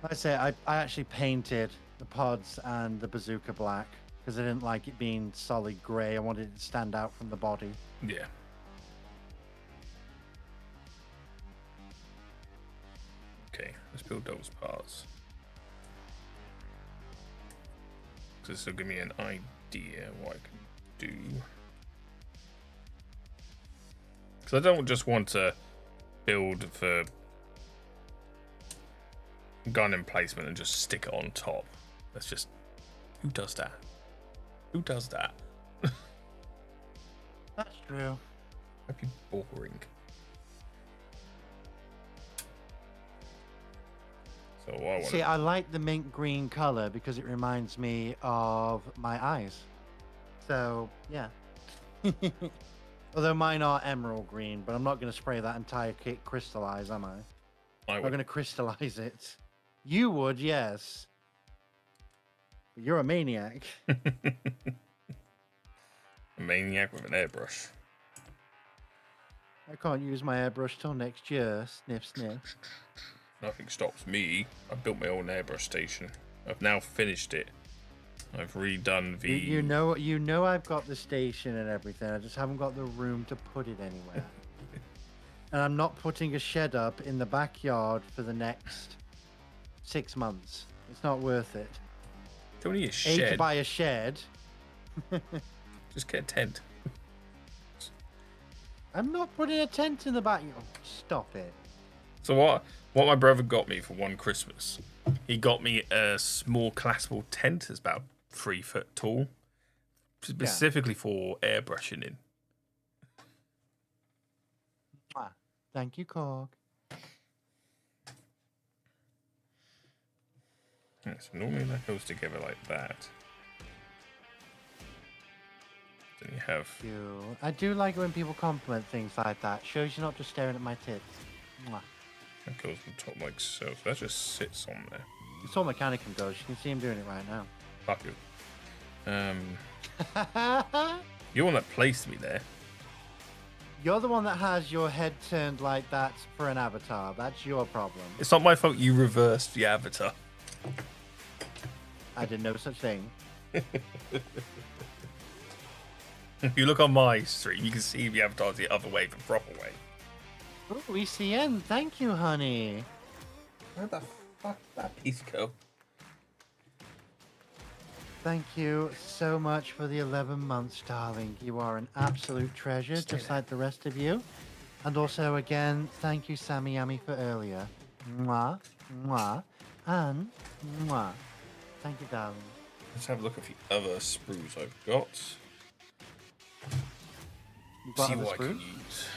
Like I say, I actually painted the pods and the bazooka black because I didn't like it being solid grey. I wanted it to stand out from the body. Yeah. Okay, let's build those parts. So this will give me an idea what I can do. Because I don't just want to build for gun emplacement and just stick it on top. That's just... Who does that? Who does that? That's true. That'd be boring. So I want. See, I like the mint green color because it reminds me of my eyes. So, yeah. Although mine are emerald green, but I'm not going to spray that entire kit crystallize, am I? I'm not going to crystallize it. You would, yes. But you're a maniac. A maniac with an airbrush. I can't use my airbrush till next year. Sniff, sniff. Nothing stops me. I built my own airbrush station. I've now finished it. I've redone the... You know I've got the station and everything. I just haven't got the room to put it anywhere. And I'm not putting a shed up in the backyard for the next 6 months. It's not worth it. Don't need a shed. To buy a shed. Just get a tent. I'm not putting a tent in the backyard. Oh, stop it. So what my brother got me for one Christmas, he got me a small collapsible tent. It's about 3 foot tall, specifically for airbrushing in. Thank you, Korg. Yeah, so normally that goes together like that. Then you have... I do like it when people compliment things like that. Shows you're not just staring at my tits. Mwah. That goes on top like so. So that just sits on there. It's all Mechanicum goes. You can see him doing it right now. Fuck you. You're the one that placed me there. You're the one that has your head turned like that for an avatar. That's your problem. It's not my fault you reversed the avatar. I did no such thing. If you look on my stream, you can see the avatar the other way, the proper way. Oh, ECN. Thank you, honey. Where the fuck did that piece go? Thank you so much for the 11 months, darling. You are an absolute treasure, just like the rest of you. And also, again, thank you, Sammy Yummy, for earlier. Mwah, mwah, and mwah. Thank you, darling. Let's have a look at the other sprues I've got. See what I can use.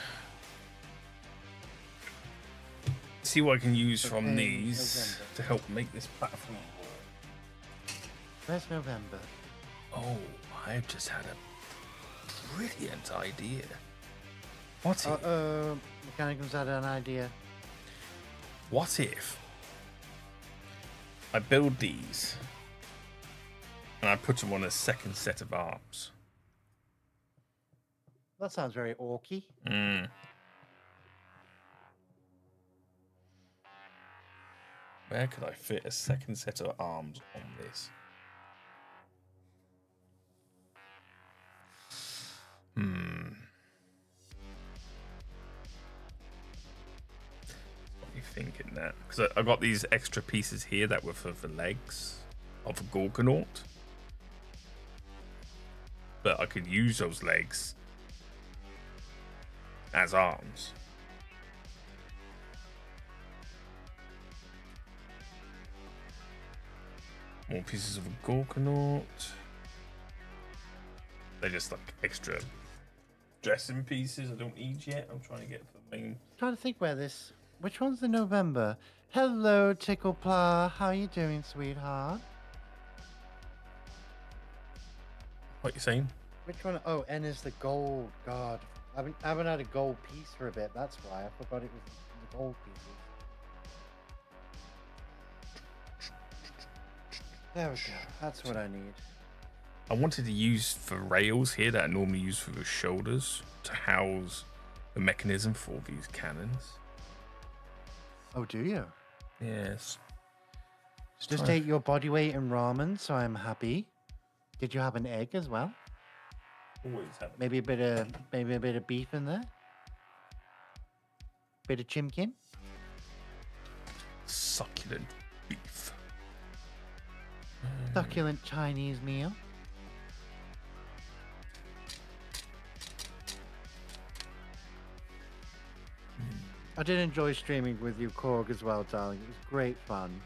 See what I can use from these to help make this platform. Where's November? Oh, I've just had a brilliant idea. What if? Mechanicum's had an idea. What if I build these and I put them on a second set of arms? That sounds very orky. Where could I fit a second set of arms on this? What are you thinking that? Because I got these extra pieces here that were for the legs of a Gorgonaut. But I could use those legs as arms. More pieces of a Gorgonaut. They're just like extra dressing pieces I don't need yet. I'm trying to get the main. Trying to think which one's the November? Hello, Ticklepla. How you doing, sweetheart? What you saying? Which one? Oh, N is the gold. God, I haven't had a gold piece for a bit. That's why I forgot it was the gold pieces. There we go. That's what I need. I wanted to use the rails here that I normally use for the shoulders to house the mechanism for these cannons. Oh, do you? Yes. Just ate your body weight in ramen, so I'm happy. Did you have an egg as well? Always have. Maybe a bit of beef in there. Bit of chimkin. Succulent beef. Succulent Chinese meal. I did enjoy streaming with you, Korg, as well, darling. It was great fun.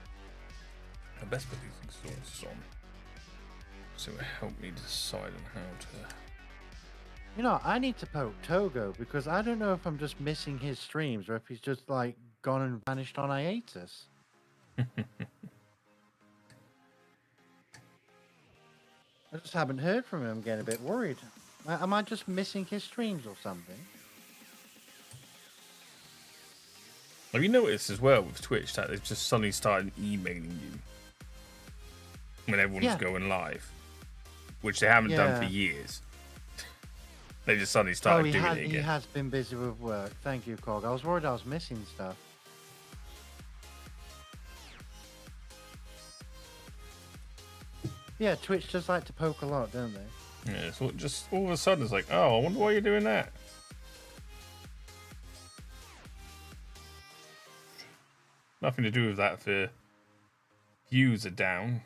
I best put these exhausts on, so it helped me decide on how to. You know, I need to poke Togo because I don't know if I'm just missing his streams or if he's just like gone and vanished on hiatus. I just haven't heard from him. I'm getting a bit worried. Am I just missing his streams or something? Have you noticed as well with Twitch that they've just suddenly started emailing you when everyone's going live, which they haven't done for years? They just suddenly started doing it again. He has been busy with work. Thank you, Cog. I was worried I was missing stuff. Yeah, Twitch does like to poke a lot, don't they? Yeah, so just all of a sudden it's like, oh, I wonder why you're doing that. Nothing to do with that. The views are down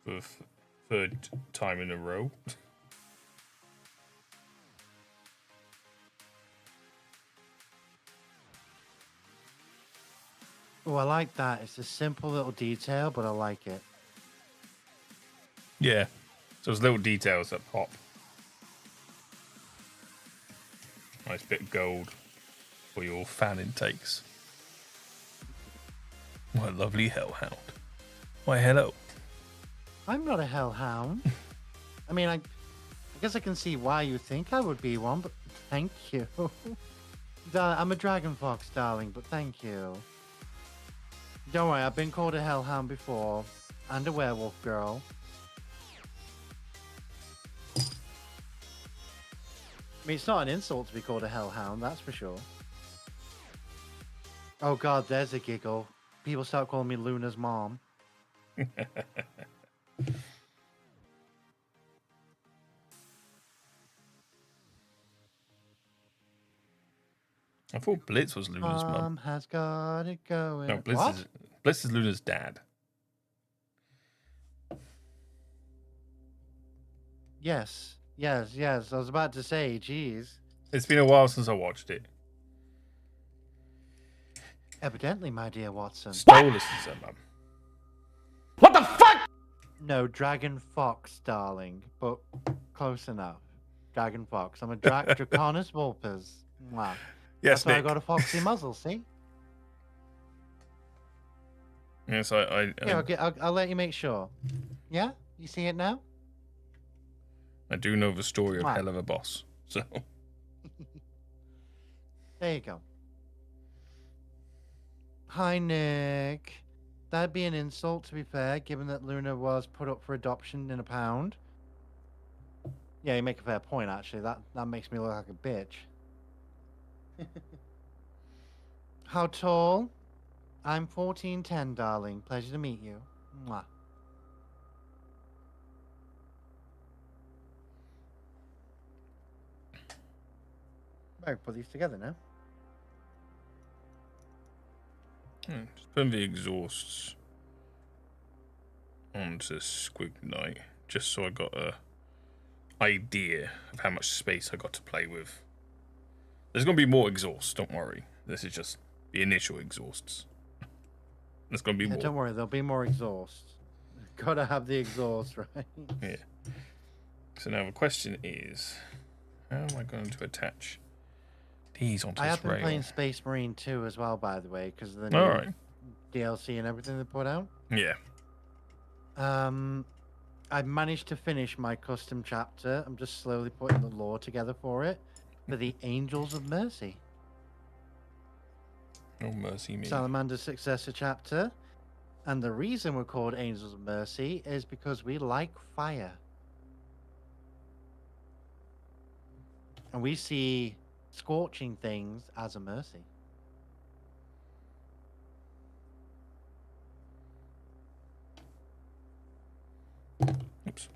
for third time in a row. Oh, I like that. It's a simple little detail, but I like it. Yeah, so those little details that pop. Nice bit of gold for your fan intakes. My lovely hellhound. Why, hello. I'm not a hellhound. I mean, I guess I can see why you think I would be one, but thank you. I'm a dragon fox, darling, but thank you. Don't worry, I've been called a hellhound before, and a werewolf girl. I mean, it's not an insult to be called a hellhound, that's for sure. Oh god, there's a giggle. People start calling me Luna's mom. I thought Blitz was Luna's mum. Mom has got it going. No, Blitz is Luna's dad. Yes. I was about to say, jeez. It's been a while since I watched it. Evidently, my dear Watson. Stolas is her mum. What the fuck? No, Dragon Fox, darling, but close enough. Dragon Fox. I'm a Draconis Vulpes. Wow. Yes, That's why I Nick. got a foxy muzzle, see? Yes, Yeah, I'll let you make sure. Yeah? You see it now? I do know the story of Wow. Hell of a Boss. So There you go. Hi, Nick. That'd be an insult, to be fair, given that Luna was put up for adoption in a pound. Yeah, you make a fair point, actually. That makes me look like a bitch. How tall? I'm 1410, darling. Pleasure to meet you. Mwah. Right, put these together now. Just put the exhausts onto Squig Knight, just so I got a idea of how much space I got to play with. There's going to be more exhausts, don't worry. This is just the initial exhausts. There's going to be more. Don't worry, there'll be more exhaust. Gotta have the exhaust, right? Yeah. So now the question is, how am I going to attach these onto I this have been rail? playing Space Marine 2 as well, by the way, because of the new Alright. DLC and everything they put out. Yeah. I managed to finish my custom chapter. I'm just slowly putting the lore together for it. For the Angels of Mercy. Oh, mercy me. Salamander's successor chapter. And the reason we're called Angels of Mercy is because we like fire. And we see scorching things as a mercy. Oops.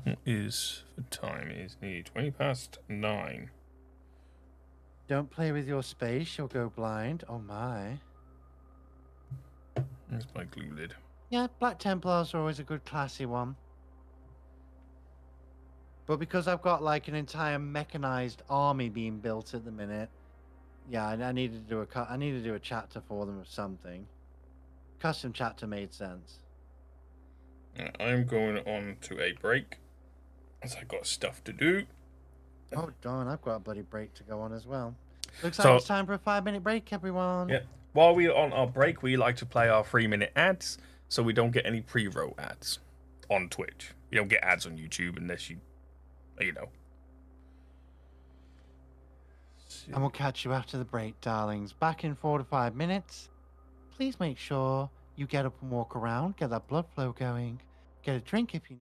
What is the time? It is nearly 20 past 9. Don't play with your space, you'll go blind. Oh my. There's my glue lid. Yeah, Black Templars are always a good classy one. But because I've got like an entire mechanized army being built at the minute, yeah, I needed to do I need to do a chapter for them of something. Custom chapter made sense. I'm going on to a break, as I got stuff to do. Oh darn, I've got a bloody break to go on as well. Looks So- like it's time for a 5-minute break, everyone. Yeah. While we're on our break, we like to play our 3-minute ads, so we don't get any pre-roll ads on Twitch. You don't get ads on YouTube unless you know. And we'll catch you after the break, darlings. Back in 4 to 5 minutes. Please make sure you get up and walk around, get that blood flow going, get a drink if you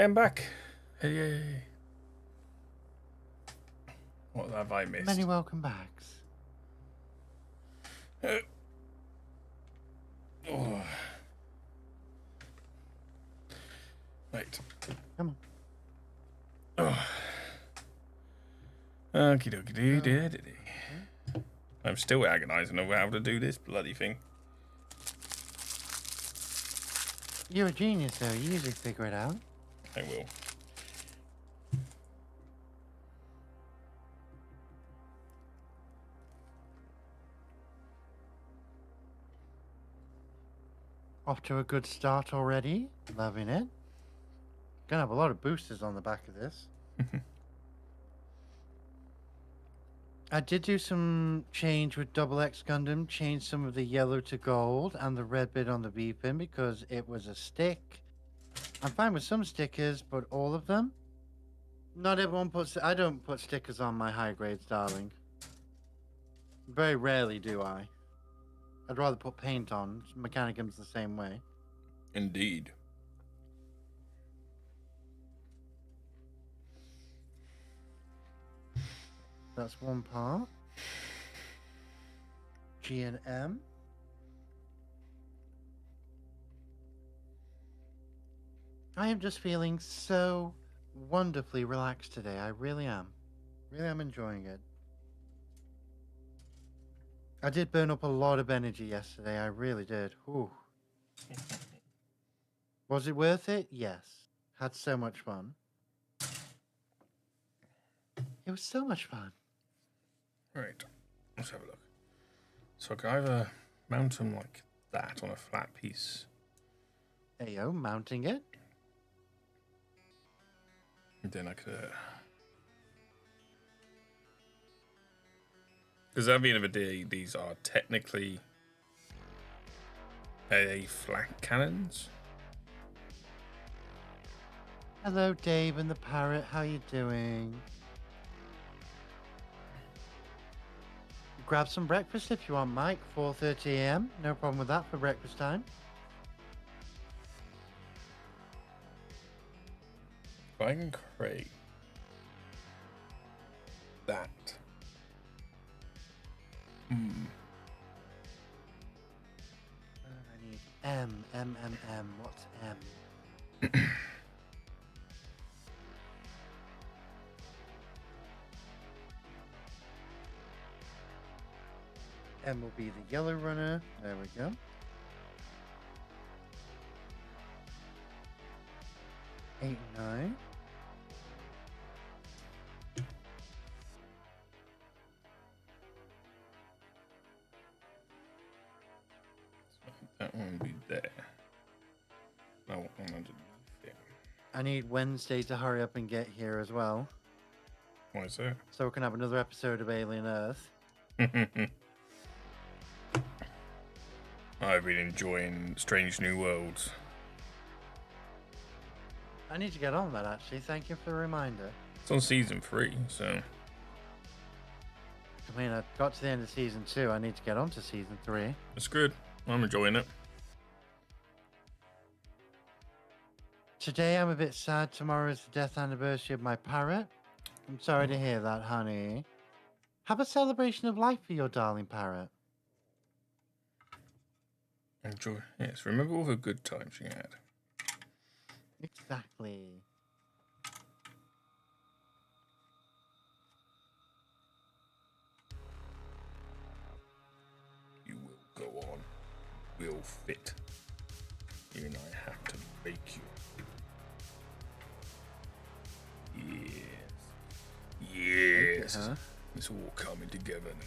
am back. Hey. What have I missed? Many welcome backs. Oh. Right. Come Oh. Okie dokie. I'm still agonising over how to do this bloody thing. You're a genius, though. You usually figure it out. I will. Off to a good start already. Loving it. Gonna have a lot of boosters on the back of this. I did do some change with Double X Gundam. Changed some of the yellow to gold and the red bit on the V-pin because it was a stick. I'm fine with some stickers, but all of them? Not everyone puts... I don't put stickers on my high grades, darling. Very rarely do I. I'd rather put paint on. Mechanicum's the same way. Indeed. That's one part. G and M. I am just feeling so wonderfully relaxed today. I really am. Really am enjoying it. I did burn up a lot of energy yesterday. I really did. Ooh. Was it worth it? Yes. Had so much fun. It was so much fun. Right. Let's have a look. So I can either mount them like that on a flat piece. Ayo, mounting it. And then I could... Because at the end of the day, these are technically AA flat cannons. Hello, Dave and the parrot. How you doing? Grab some breakfast if you want, Mike. 4:30 a.m. No problem with that for breakfast time. If I can create that. I need M. What's M? M will be the yellow runner. There we go. Eight, 9. That one will be there. No, one underneath it. I need Wednesday to hurry up and get here as well, Why is that? so we can have another episode of Alien Earth. I've been enjoying Strange New Worlds. I need to get on that, actually. Thank you for the reminder. It's on season 3, so I mean, I got to the end of season 2. I need to get on to season 3. it's good. I'm enjoying it. Today I'm a bit sad. Tomorrow is the death anniversary of my parrot. I'm sorry to hear that, honey. Have a celebration of life for your darling parrot. Enjoy. Yes, remember all the good times you had. Exactly. You will go on. Will fit. Even I have to make you. Yes. Huh? It's all coming together now.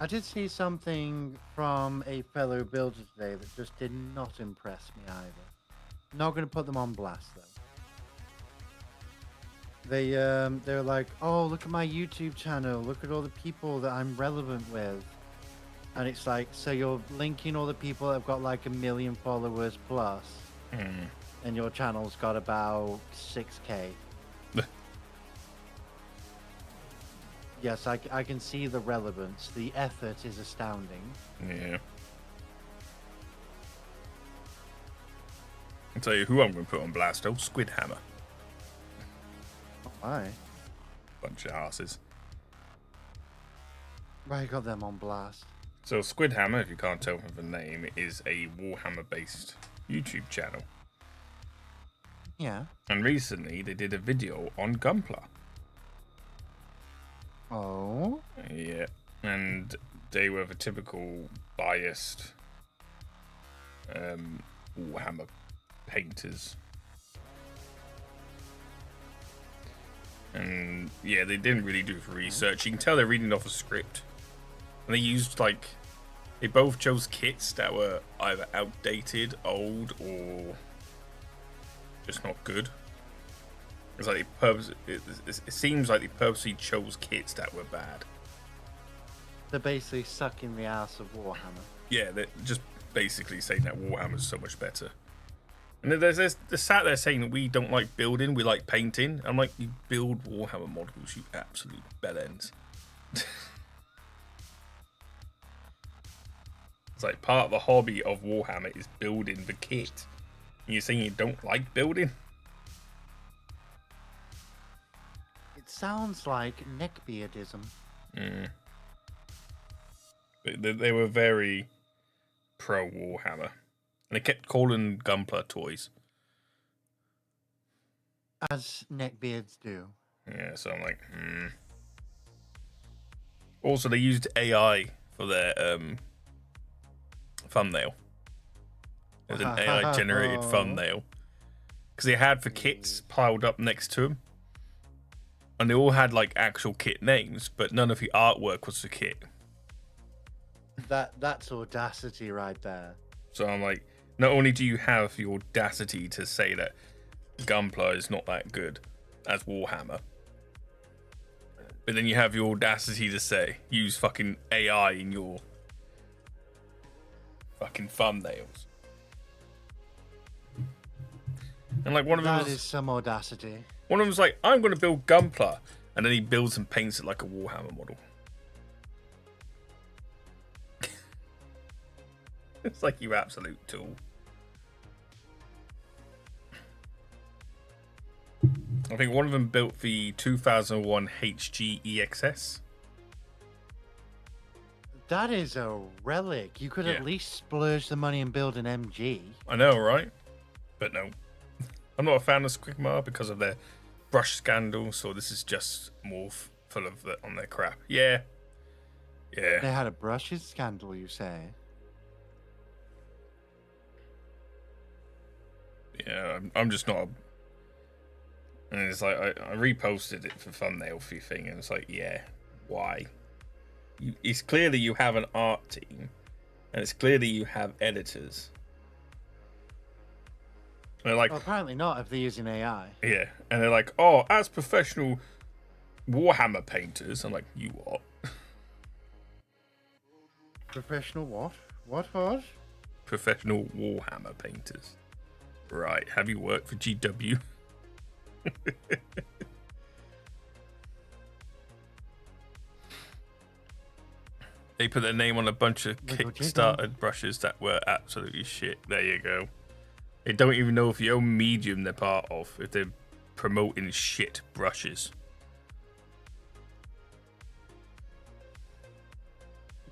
I did see something from a fellow builder today that just did not impress me either. Not going to put them on blast though. They're like, oh, look at my YouTube channel. Look at all the people that I'm relevant with. And it's like, so you're linking all the people that have got like 1 million followers plus, and your channel's got about 6K. Yes, I can see the relevance. The effort is astounding. Yeah. I'll tell you who I'm going to put on blast, though. Squid Hammer. Why? Bunch of asses. Why you got them on blast? So Squid Hammer, if you can't tell from the name, is a Warhammer-based YouTube channel. Yeah. And recently, they did a video on Gunpla. Oh? Yeah. And they were the typical biased Warhammer painters. And yeah, they didn't really do it for research. You can tell they're reading off a script. And they used they both chose kits that were either outdated, old, or just not good. It's like it seems like they purposely chose kits that were bad. They're basically sucking the ass of Warhammer. Yeah, they're just basically saying that Warhammer's so much better. And they're sat there saying that we don't like building, we like painting. I'm like, you build Warhammer models, you absolute bellends. It's like part of the hobby of Warhammer is building the kit. And you're saying you don't like building? It sounds like neckbeardism. They were very pro Warhammer. And they kept calling Gunpla toys. As neckbeards do. Yeah, so I'm like, Also, they used AI for their thumbnail. There's an AI-generated thumbnail. Because they had the kits piled up next to them. And they all had, actual kit names, but none of the artwork was the kit. That's audacity right there. So I'm like, not only do you have the audacity to say that Gunpla is not that good as Warhammer, but then you have the audacity to say, use fucking AI in your fucking thumbnails. And one of them That is some audacity. One of them was like, I'm going to build Gunpla. And then he builds and paints it like a Warhammer model. It's like, you absolute tool. I think one of them built the 2001 HG EXS. That is a relic. You could at least splurge the money and build an MG. I know, right? But no. I'm not a fan of Squig Knight because of their brush scandal, so this is just more full of on their crap. Yeah. Yeah. They had a brushes scandal, you say? Yeah, I'm just not a... And it's like, I reposted it for thumbnail fee thing, and it's like, yeah, why? It's clear that you have an art team, and it's clear that you have editors. And they're like, well, apparently not if they're using AI. Yeah, and they're like, oh, as professional Warhammer painters. I'm like, you what? Professional what? What? Professional Warhammer painters. Right, have you worked for GW? They put their name on a bunch of Kickstarter brushes that were absolutely shit. There you go. They don't even know if the own medium they're part of, if they're promoting shit brushes.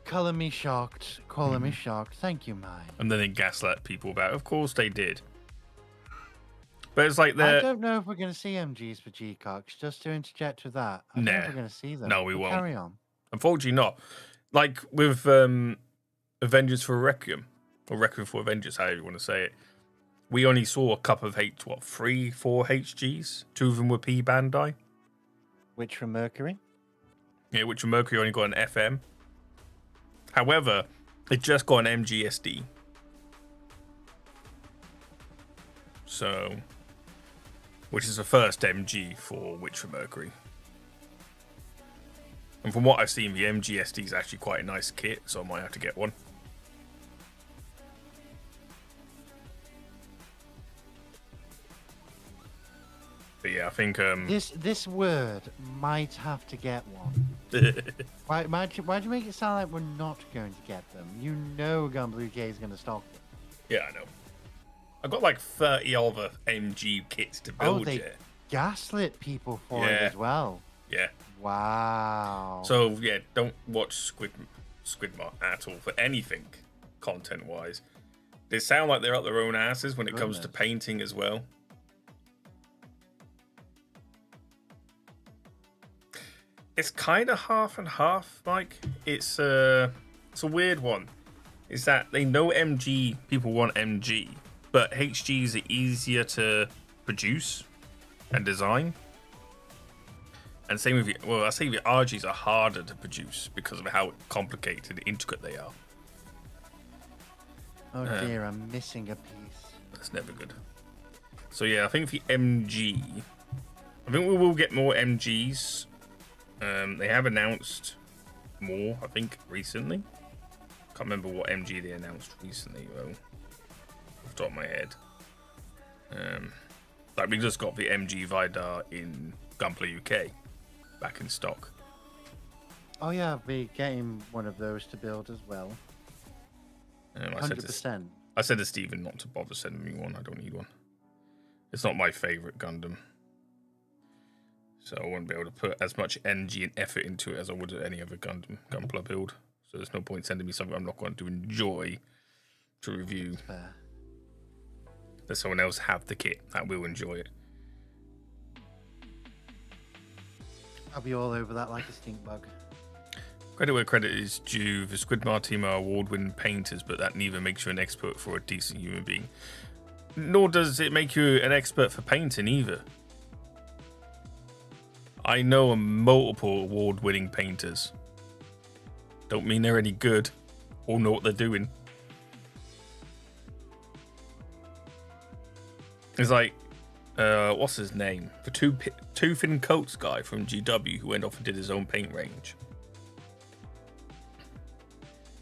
Color me shocked. Color me shocked. Thank you, Mike. And then they gaslight people about it. Of course they did. But it's like they're... I don't know if we're going to see MGs for G-Cox. Just to interject with that. I don't know if we're going to see them. No, we won't. Carry on. Unfortunately not. Like with Avengers for Requiem, or Requiem for Avengers, however you want to say it, we only saw a couple of 3, 4 HGs. 2 of them were P-bandai. Which from Mercury? Yeah, which from Mercury only got an FM. However, it just got an MGSD. So, which is the first MG for Witcher Mercury. And from what I've seen, the MGSD is actually quite a nice kit, so I might have to get one. But yeah, I think this word might have to get one. Why'd you make it sound like we're not going to get them? You know Gunblue J is going to stock them. Yeah, I know. I've got like 30 other MG kits to build they yet. Gaslit people for it as well. Yeah. Wow. So yeah, don't watch Squidmart at all for anything content-wise. They sound like they're up their own asses when it comes to painting as well. It's kind of half and half, Mike. It's a weird one. Is that they know MG, people want MG, but HGs are easier to produce and design. And same with I say the RGs are harder to produce because of how complicated and intricate they are. Oh dear, I'm missing a piece. That's never good. So yeah, I think the MG, I think we will get more MGs. They have announced more, I think, recently. Can't remember what MG they announced recently, though. Off the top of my head. Like we just got the MG Vidar in Gunpla UK back in stock. Oh yeah, I'll be getting one of those to build as well. 100%. I said to Stephen not to bother sending me one. I don't need one. It's not my favourite Gundam. So I won't be able to put as much energy and effort into it as I would at any other Gunpla build. So there's no point sending me something I'm not going to enjoy to review. Fair. Let someone else have the kit that will enjoy it. I'll be all over that like a stink bug. Credit where credit is due. The Squidmart team are award-winning painters, but that neither makes you an expert for a decent human being. Nor does it make you an expert for painting either. I know multiple award-winning painters. Don't mean they're any good or know what they're doing. It's like, what's his name? The Tooth and Coats guy from GW who went off and did his own paint range.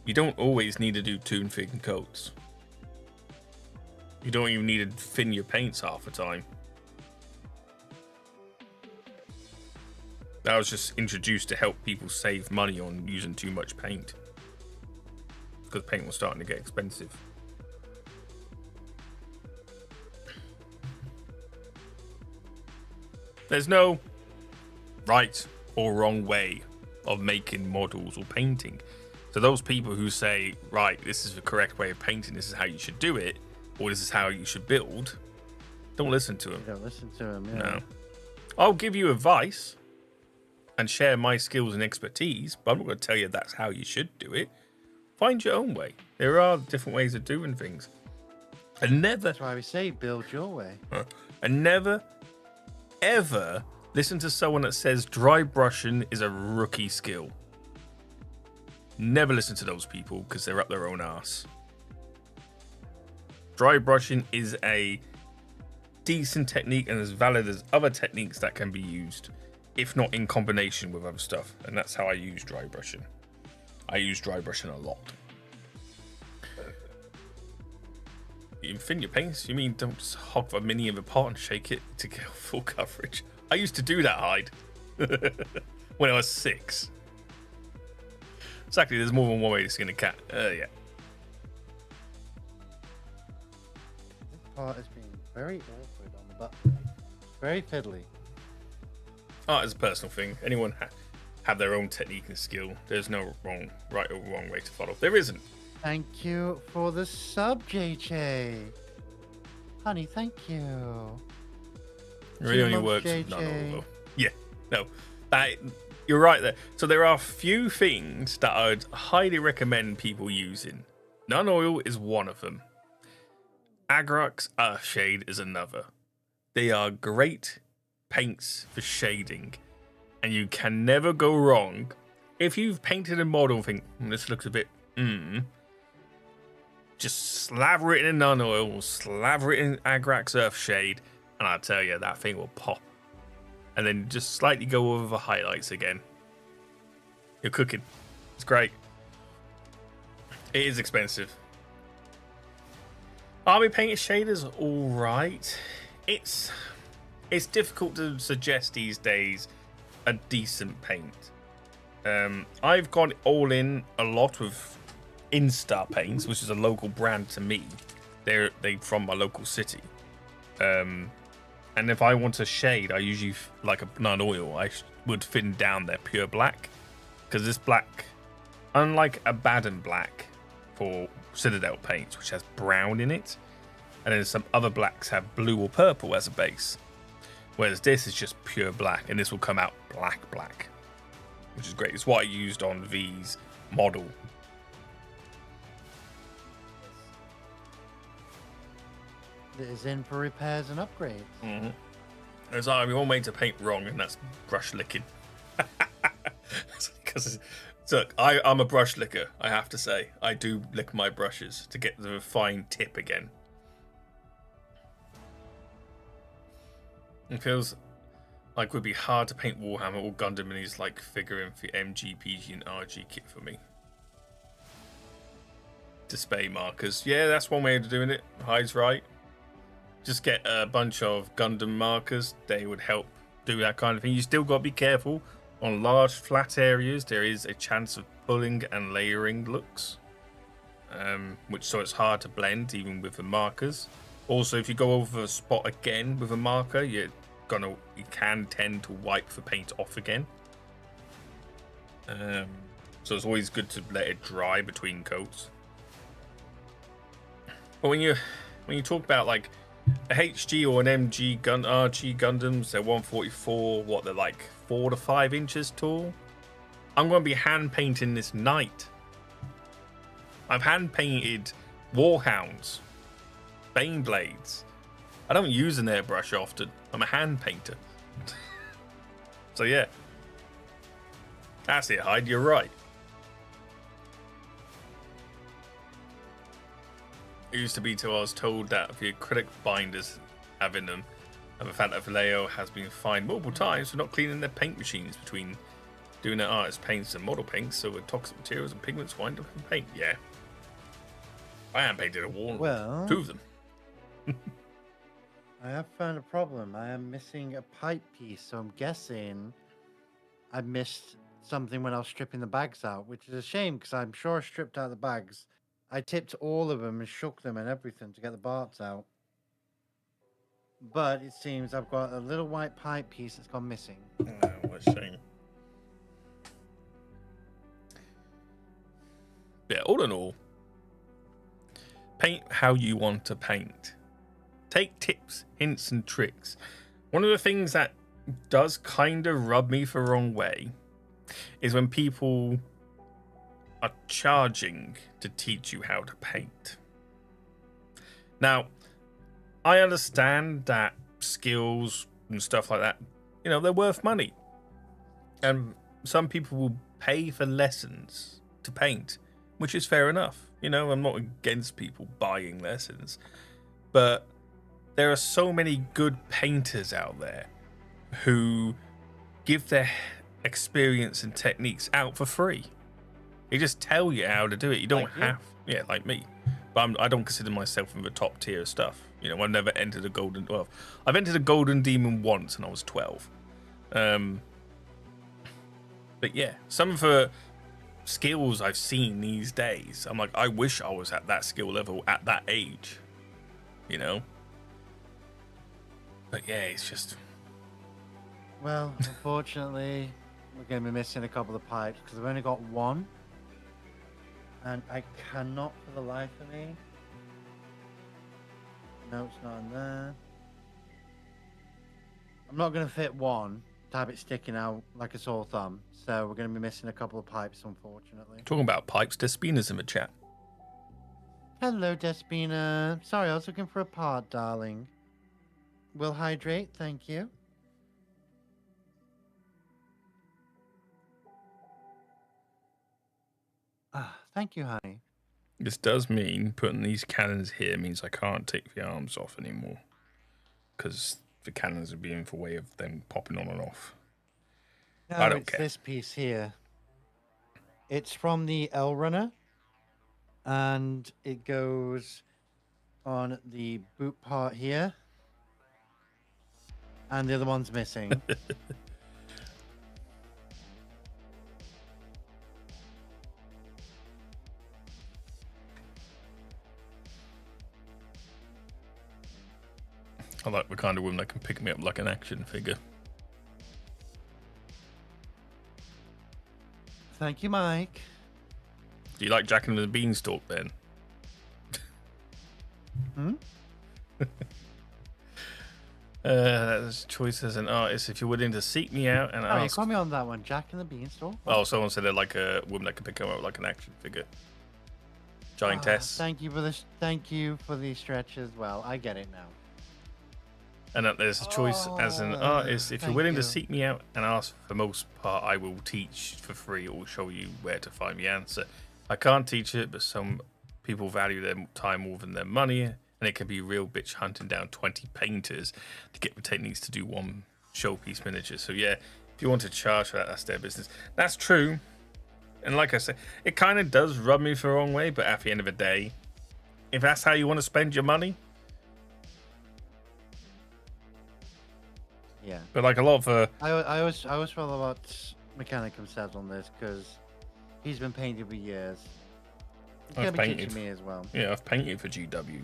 You don't always need to do tooth and coats. You don't even need to thin your paints half the time. That was just introduced to help people save money on using too much paint. Because paint was starting to get expensive. There's no right or wrong way of making models or painting. So those people who say, right, this is the correct way of painting, this is how you should do it, or this is how you should build, don't listen to them. Don't listen to them, yeah. No. I'll give you advice and share my skills and expertise, but I'm not going to tell you that's how you should do it. Find your own way. There are different ways of doing things. And never... That's why we say build your way. And never, ever listen to someone that says dry brushing is a rookie skill. Never listen to those people because they're up their own arse. Dry brushing is a decent technique and as valid as other techniques that can be used, if not in combination with other stuff. And that's how I use dry brushing. I use dry brushing a lot. You thin your paints? You mean don't just hog the mini in the pot and shake it to get full coverage? I used to do that, Hyde, when I was 6. Exactly, there's more than one way to skin a cat. Yeah. This part has been very awkward on the button. Very fiddly. Art is a personal thing. Anyone have their own technique and skill. There's no right or wrong way to follow. There isn't. Thank you for the sub, JJ. Honey, thank you. It really only works with none oil. Yeah, no. You're right there. So there are few things that I'd highly recommend people using. None oil is one of them. Agrax Earthshade is another. They are great paints for shading. And you can never go wrong. If you've painted a model and think, this looks a bit Just slather it in nun oil, slather it in Agrax Earthshade, and I tell you, that thing will pop. And then just slightly go over the highlights again. You're cooking. It's great. It is expensive. Army painted shaders, all right. It's difficult to suggest these days a decent paint. I've gone all in a lot with Instar Paints, which is a local brand to me. They from my local city. And if I want a shade, I usually like a nun oil. I would thin down their pure black, because this black, unlike a Baden black for Citadel paints, which has brown in it, and then some other blacks have blue or purple as a base, whereas this is just pure black, and this will come out black, which is great. It's what I used on V's model. It is in for repairs and upgrades. Mm-hmm. It's like we're all made to paint wrong, and that's brush licking. Because look, I'm a brush licker. I have to say, I do lick my brushes to get the fine tip again. It feels like it would be hard to paint Warhammer or Gundam in his like figure for MG, PG, and RG kit for me. Display markers, yeah, that's one way of doing it. Hyde's right. Just get a bunch of Gundam markers. They would help do that kind of thing. You still got to be careful. On large flat areas, there is a chance of pulling and layering looks. So it's hard to blend even with the markers. Also, if you go over a spot again with a marker, you can tend to wipe the paint off again. So it's always good to let it dry between coats. But when you talk about like a HG or an MG RG Gundams, they're 144, they're like 4 to 5 inches tall. I'm going to be hand painting this Knight. I've hand painted Warhounds, Bane Blades. I don't use an airbrush often. I'm a hand painter. So yeah. That's it, Hyde, you're right. It used to be till I was told that the acrylic binders having them, and the fact that Vallejo has been fined multiple times for not cleaning their paint machines between doing their artist paints and model paints, so with toxic materials and pigments wind up in paint. Yeah. I hand painted a wall. Well, 2 of them. I have found a problem. I am missing a pipe piece, so I'm guessing I missed something when I was stripping the bags out, which is a shame because I'm sure I stripped out the bags. I tipped all of them and shook them and everything to get the parts out. But it seems I've got a little white pipe piece that's gone missing. Oh, what a shame. Yeah, all in all, paint how you want to paint. Take tips, hints, and tricks. One of the things that does kind of rub me the wrong way is when people are charging to teach you how to paint. Now, I understand that skills and stuff like that, they're worth money. And some people will pay for lessons to paint, which is fair enough. I'm not against people buying lessons. But there are so many good painters out there who give their experience and techniques out for free. They just tell you how to do it. You don't have, like me. But I don't consider myself in the top tier of stuff. I've never entered a golden. Well, I've entered a golden demon once, and I was 12. But yeah, some of the skills I've seen these days, I'm like, I wish I was at that skill level at that age. But yeah, it's just. Well, unfortunately, we're going to be missing a couple of pipes because I've only got one. And I cannot for the life of me. No, it's not in there. I'm not going to fit one to have it sticking out like a sore thumb. So we're going to be missing a couple of pipes, unfortunately. Talking about pipes, Despina's in the chat. Hello, Despina. Sorry, I was looking for a part, darling. Will hydrate, thank you. Thank you, honey. This does mean putting these cannons here means I can't take the arms off anymore. Because the cannons are being for way of them popping on and off. No, I don't it's care. this piece here. It's from the L runner, and it goes on the boot part here, and the other one's missing. I like the kind of woman that can pick me up like an action figure. Thank you, Mike. Do you like Jack and the Beanstalk then? That's choice as an artist. If you're willing to seek me out and Oh, you ask. got me on that one, Jack and the Beanstalk. Oh, someone said they're like a woman that can pick them up like an action figure. Giantess. Thank you for this. Thank you for the stretch as well. I get it now. And that there's a choice as an artist. If you're thank willing to you. seek me out and ask, for the most part, I will teach for free or show you where to find the answer. I can't teach it, but some people value their time more than their money, and it can be real bitch hunting down 20 painters to get the techniques to do one showpiece miniature. So yeah, if you want to charge for that, that's their business. That's true. And like I said, it kind of does rub me the wrong way, but at the end of the day, if that's how you want to spend your money, Yeah. but like a lot of I always follow what Mechanicum says on this because he's been painting for years. He's I've gonna be painted. teaching me as well. yeah, I've painted for GW.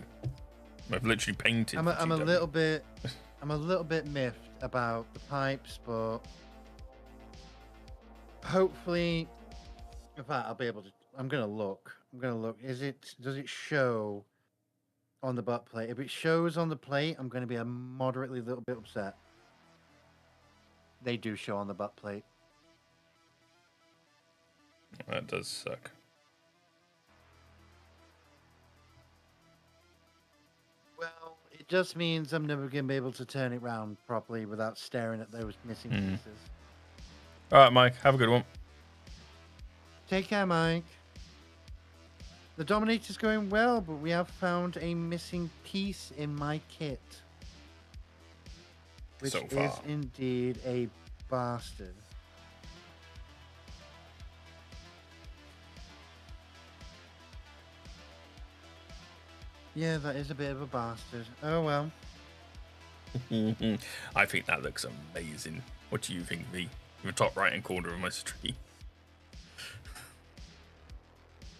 I've literally painted. I'm for a GW. little bit miffed about the pipes, but hopefully, in fact, I'll be able to. I'm gonna look. Does it show on the butt plate? If it shows on the plate, I'm gonna be a moderately little bit upset. They do show on the butt plate. That does suck. Well, it just means I'm never gonna be able to turn it round properly without staring at those missing pieces. All right, Mike. Have a good one. Take care, Mike. The Dominator's going well, but we have found a missing piece in my kit. Which So is far. indeed a bastard. Yeah, that is a bit of a bastard. Oh well. I think that looks amazing. What do you think, V? In the top right hand corner of my stream.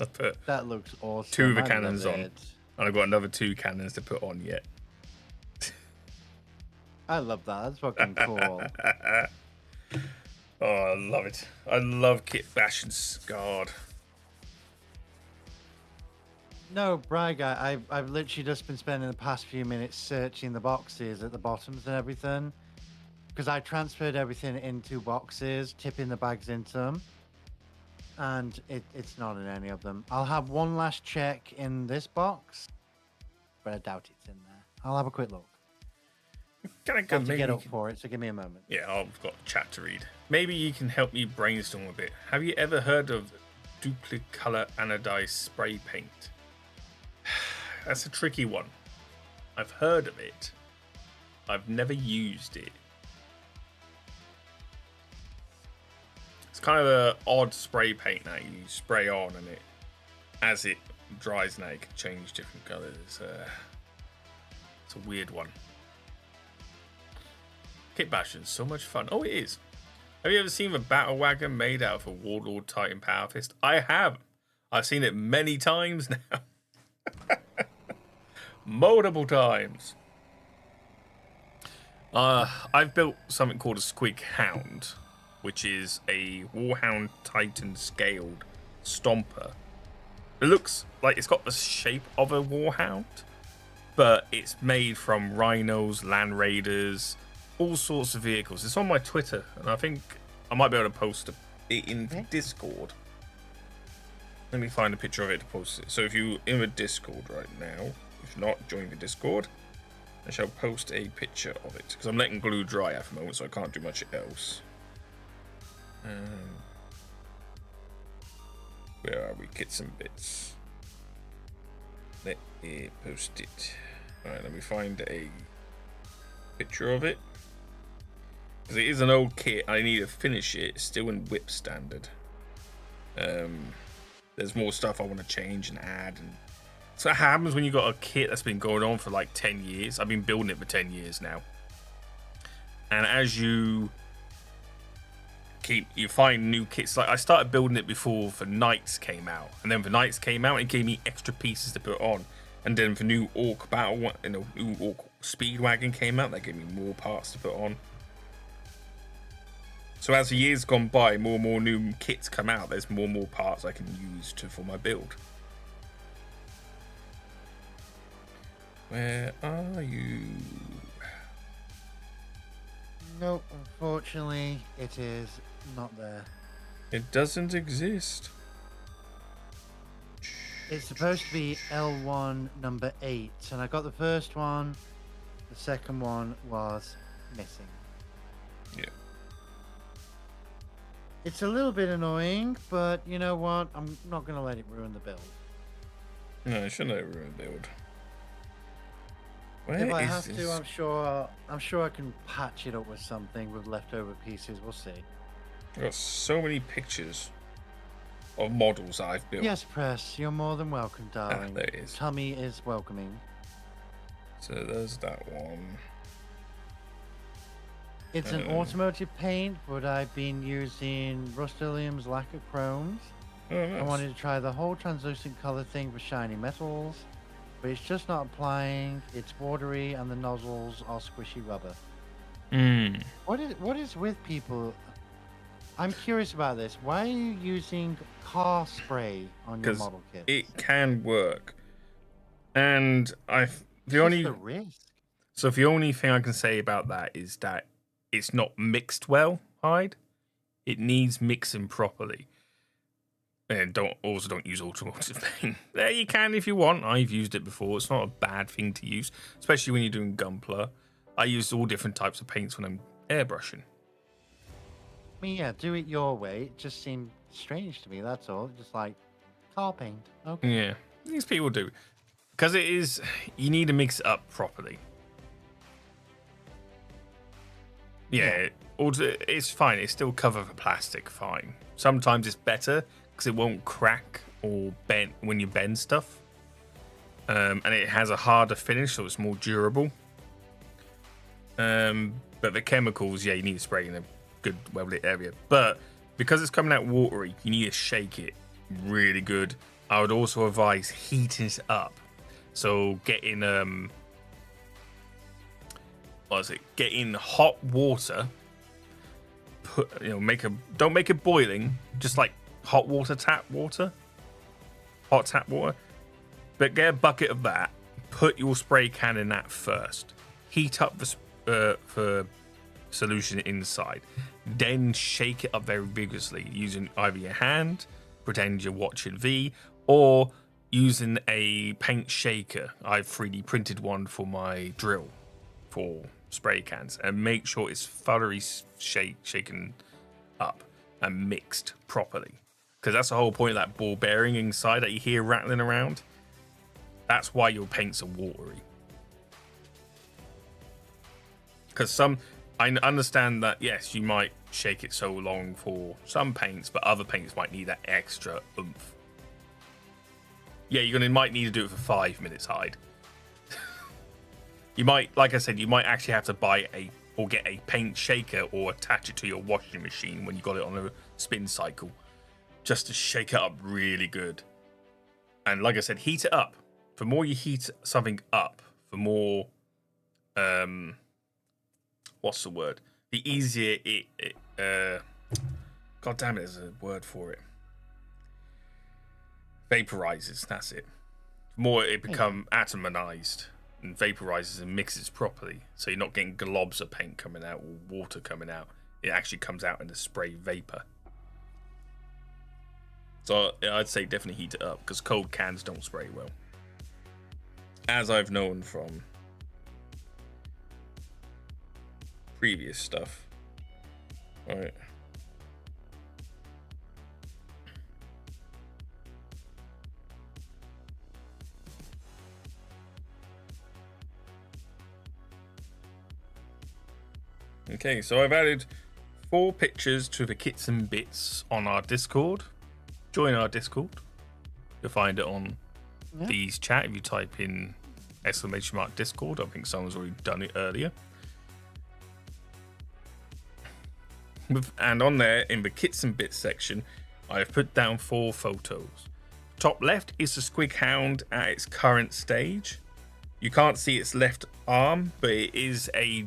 I put That looks awesome. two of the I cannons love on. it. And I've got another 2 cannons to put on yet. I love that. That's fucking cool. Oh, I love it. I love Kitbashing Scarred. No, brag. I've literally just been spending the past few minutes searching the boxes at the bottoms and everything. Because I transferred everything into boxes, tipping the bags into them. And it's not in any of them. I'll have one last check in this box. But I doubt it's in there. I'll have a quick look. Can I I go have to maybe? get up for it, so give me a moment. Yeah, I've got chat to read. Maybe you can help me brainstorm a bit. Have you ever heard of duplicolor anodized spray paint? That's a tricky one. I've heard of it. I've never used it. It's kind of an odd spray paint that you spray on, and it, as it dries now, it can change different colors. It's a weird one. Kitbashing, so much fun. Oh, it is. Have you ever seen a battle wagon made out of a Warlord Titan Power Fist? I have. I've seen it many times now. Multiple times. I've built something called a Squig Hound, which is a Warhound Titan scaled stomper. It looks like it's got the shape of a Warhound, but it's made from rhinos, land raiders, all sorts of vehicles. It's on my Twitter, and I think I might be able to post it in Discord. Let me find a picture of it to post it. So if you're in the Discord right now, if not, join the Discord. I shall post a picture of it, because I'm letting glue dry at the moment, so I can't do much else. Where are we? Kits and bits. Let me post it. Alright, let me find a picture of it. Because it is an old kit. I need to finish it. It's still in whip standard. There's more stuff I want to change and add. And so it happens when you got a kit that's been going on for like 10 years. I've been building it for 10 years now. And as you find new kits. Like I started building it before for Knights came out. And then for Knights came out, it gave me extra pieces to put on. And then for new Orc Battle, new Orc Speedwagon came out, that gave me more parts to put on. So as the years gone by, more and more new kits come out. There's more and more parts I can use for my build. Where are you? Nope, unfortunately, it is not there. It doesn't exist. It's supposed to be L1 number 8, and I got the first one. The second one was missing. Yeah. It's a little bit annoying, but you know what? I'm not going to let it ruin the build. No, it shouldn't have ruined the build. Where If I is have this? to, I'm sure I can patch it up with something with leftover pieces. We'll see. I've got so many pictures of models that I've built. Yes, Press, you're more than welcome, darling. there it is. Tummy is welcoming. So there's that one. It's an automotive paint, but I've been using Rust-Oleum's lacquer chromes. Oh, nice. I wanted to try the whole translucent color thing for shiny metals, but it's just not applying. It's watery and the nozzles are squishy rubber. Mm. What is with people? I'm curious about this. Why are you using car spray on your model kit? It can work. And the risk. So the only thing I can say about that is that it's not mixed well, Hyde. It needs mixing properly. And don't use automotive paint. There you can if you want. I've used it before. It's not a bad thing to use, especially when you're doing Gunpla. I use all different types of paints when I'm airbrushing. I mean, yeah, do it your way. It just seemed strange to me, that's all. Just like car paint. Okay. Yeah, these people do. Because you need to mix it up properly. Yeah, it's fine. It's still covered with plastic, fine. Sometimes it's better because it won't crack or bend when you bend stuff. And it has a harder finish, so it's more durable. But the chemicals, you need to spray in a good well-lit area. But because it's coming out watery, you need to shake it really good. I would also advise heating it up. So getting getting hot water. Don't make it boiling. Just like hot tap water. But get a bucket of that. Put your spray can in that first. Heat up the solution inside. Then shake it up very vigorously using either your hand, pretend you're watching V, or using a paint shaker. I've 3D printed one for my drill for spray cans, and make sure it's thoroughly shaken up and mixed properly. Because that's the whole point of that ball bearing inside that you hear rattling around. That's why your paints are watery. Because I understand that, yes, you might shake it so long for some paints, but other paints might need that extra oomph. Yeah, you might need to do it for 5 minutes, Hyde. You might, like I said, you might actually have to buy get a paint shaker or attach it to your washing machine when you got it on a spin cycle, just to shake it up really good. And like I said, heat it up. The more you heat something up, the more, what's the word? The easier God damn it, there's a word for it. Vaporizes, that's it. The more it become atomized and vaporizes and mixes properly, so you're not getting globs of paint coming out or water coming out. It actually comes out in the spray vapor. So I'd say definitely heat it up, because cold cans don't spray well, as I've known from previous stuff. All right. Okay, so I've added 4 pictures to the kits and bits on our Discord. Join our Discord. You'll find it on these chat if you type in !Discord. I think someone's already done it earlier. And on there, in the kits and bits section, I have put down 4 photos. Top left is the Squig Hound at its current stage. You can't see its left arm, but it is a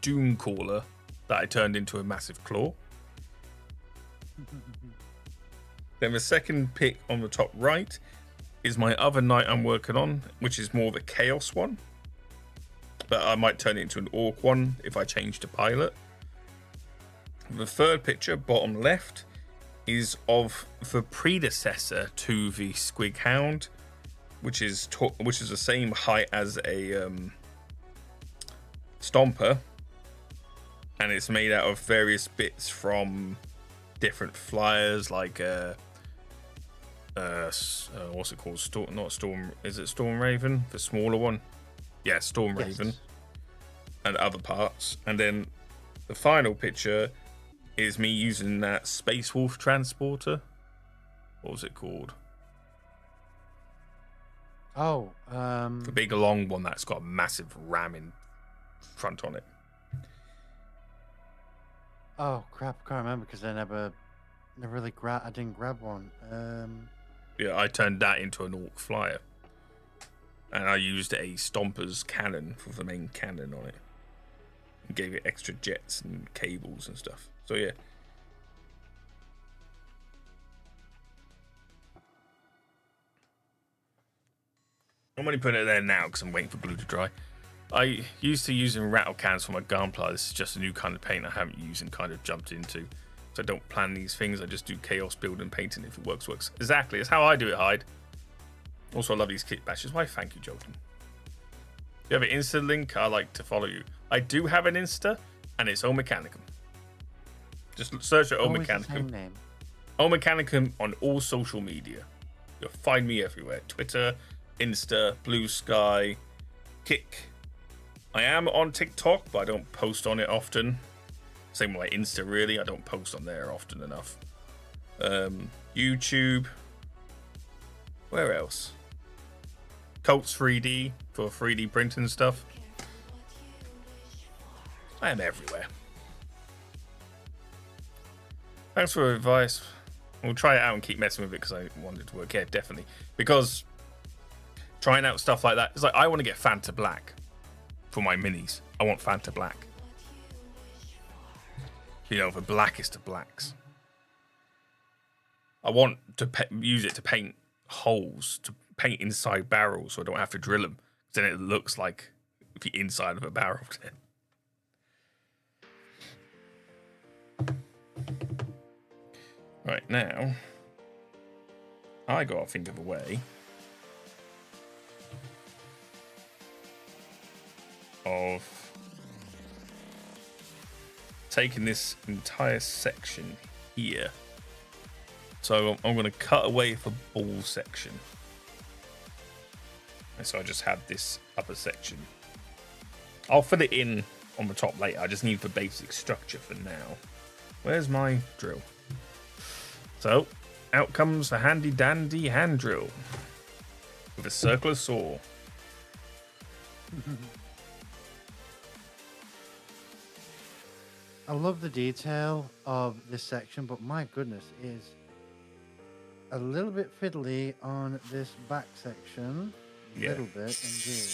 Doom Caller that I turned into a massive claw. Then the second pic on the top right is my other knight I'm working on, which is more of a chaos one. But I might turn it into an orc one if I change to pilot. The third picture, bottom left, is of the predecessor to the Squig Hound, which is the same height as a Stomper, and it's made out of various bits from different flyers, like what's it called? Not Storm. Is it Storm Raven? The smaller one? Yeah, Storm Raven, and other parts. And then the final picture is me using that Space Wolf transporter. What was it called? Oh, the big long one that's got a massive ram in front on it. Oh crap! I can't remember because I never really I didn't grab one. Yeah, I turned that into an orc flyer, and I used a Stomper's cannon for the main cannon on it, and gave it extra jets and cables and stuff. So yeah. I'm only putting it there now because I'm waiting for glue to dry. I used to using rattle cans for my gunpla. This is just a new kind of paint I haven't used and kind of jumped into. So I don't plan these things. I just do chaos build and painting. If it works, works. Exactly. It's how I do it, Hyde. Also, I love these kit bashes. Why, thank you, Jolton. If you have an Insta link, I like to follow you. I do have an Insta, and it's O Mechanicum. Just search at O Mechanicum. O Mechanicum on all social media. You'll find me everywhere. Twitter, Insta, Blue Sky, Kick. I am on TikTok, but I don't post on it often. Same with my Insta, really. I don't post on there often enough. YouTube. Where else? Colts 3D for 3D printing stuff. I am everywhere. Thanks for the advice. We'll try it out and keep messing with it because I want it to work. Yeah, definitely. Because trying out stuff like that, it's like I want to get Fanta Black for my minis. I want Fanta Black. You know, the blackest of blacks. I want to use it to paint holes, to paint inside barrels so I don't have to drill them. Then it looks like the inside of a barrel. Right, now I gotta think of a way of taking this entire section here. So I'm going to cut away the ball section. And so I just have this upper section. I'll fill it in on the top later. I just need the basic structure for now. Where's my drill? So out comes the handy dandy hand drill with a circular saw. I love the detail of this section, but my goodness, it is a little bit fiddly on this back section. A little bit, indeed.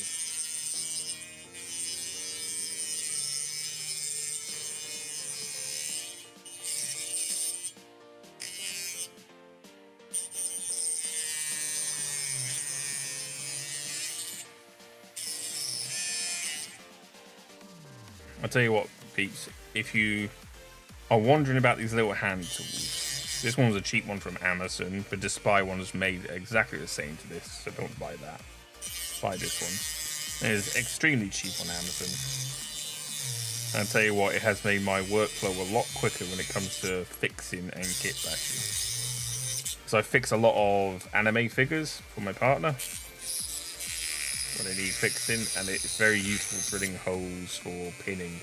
I'll tell you what, Pete, if you are wondering about these little hand tools, this one was a cheap one from Amazon. The Despy one was made exactly the same to this, so don't buy that. Buy this one. It is extremely cheap on Amazon. And I'll tell you what, it has made my workflow a lot quicker when it comes to fixing and kit bashing. So I fix a lot of anime figures for my partner when they need fixing, and it's very useful drilling holes for pinning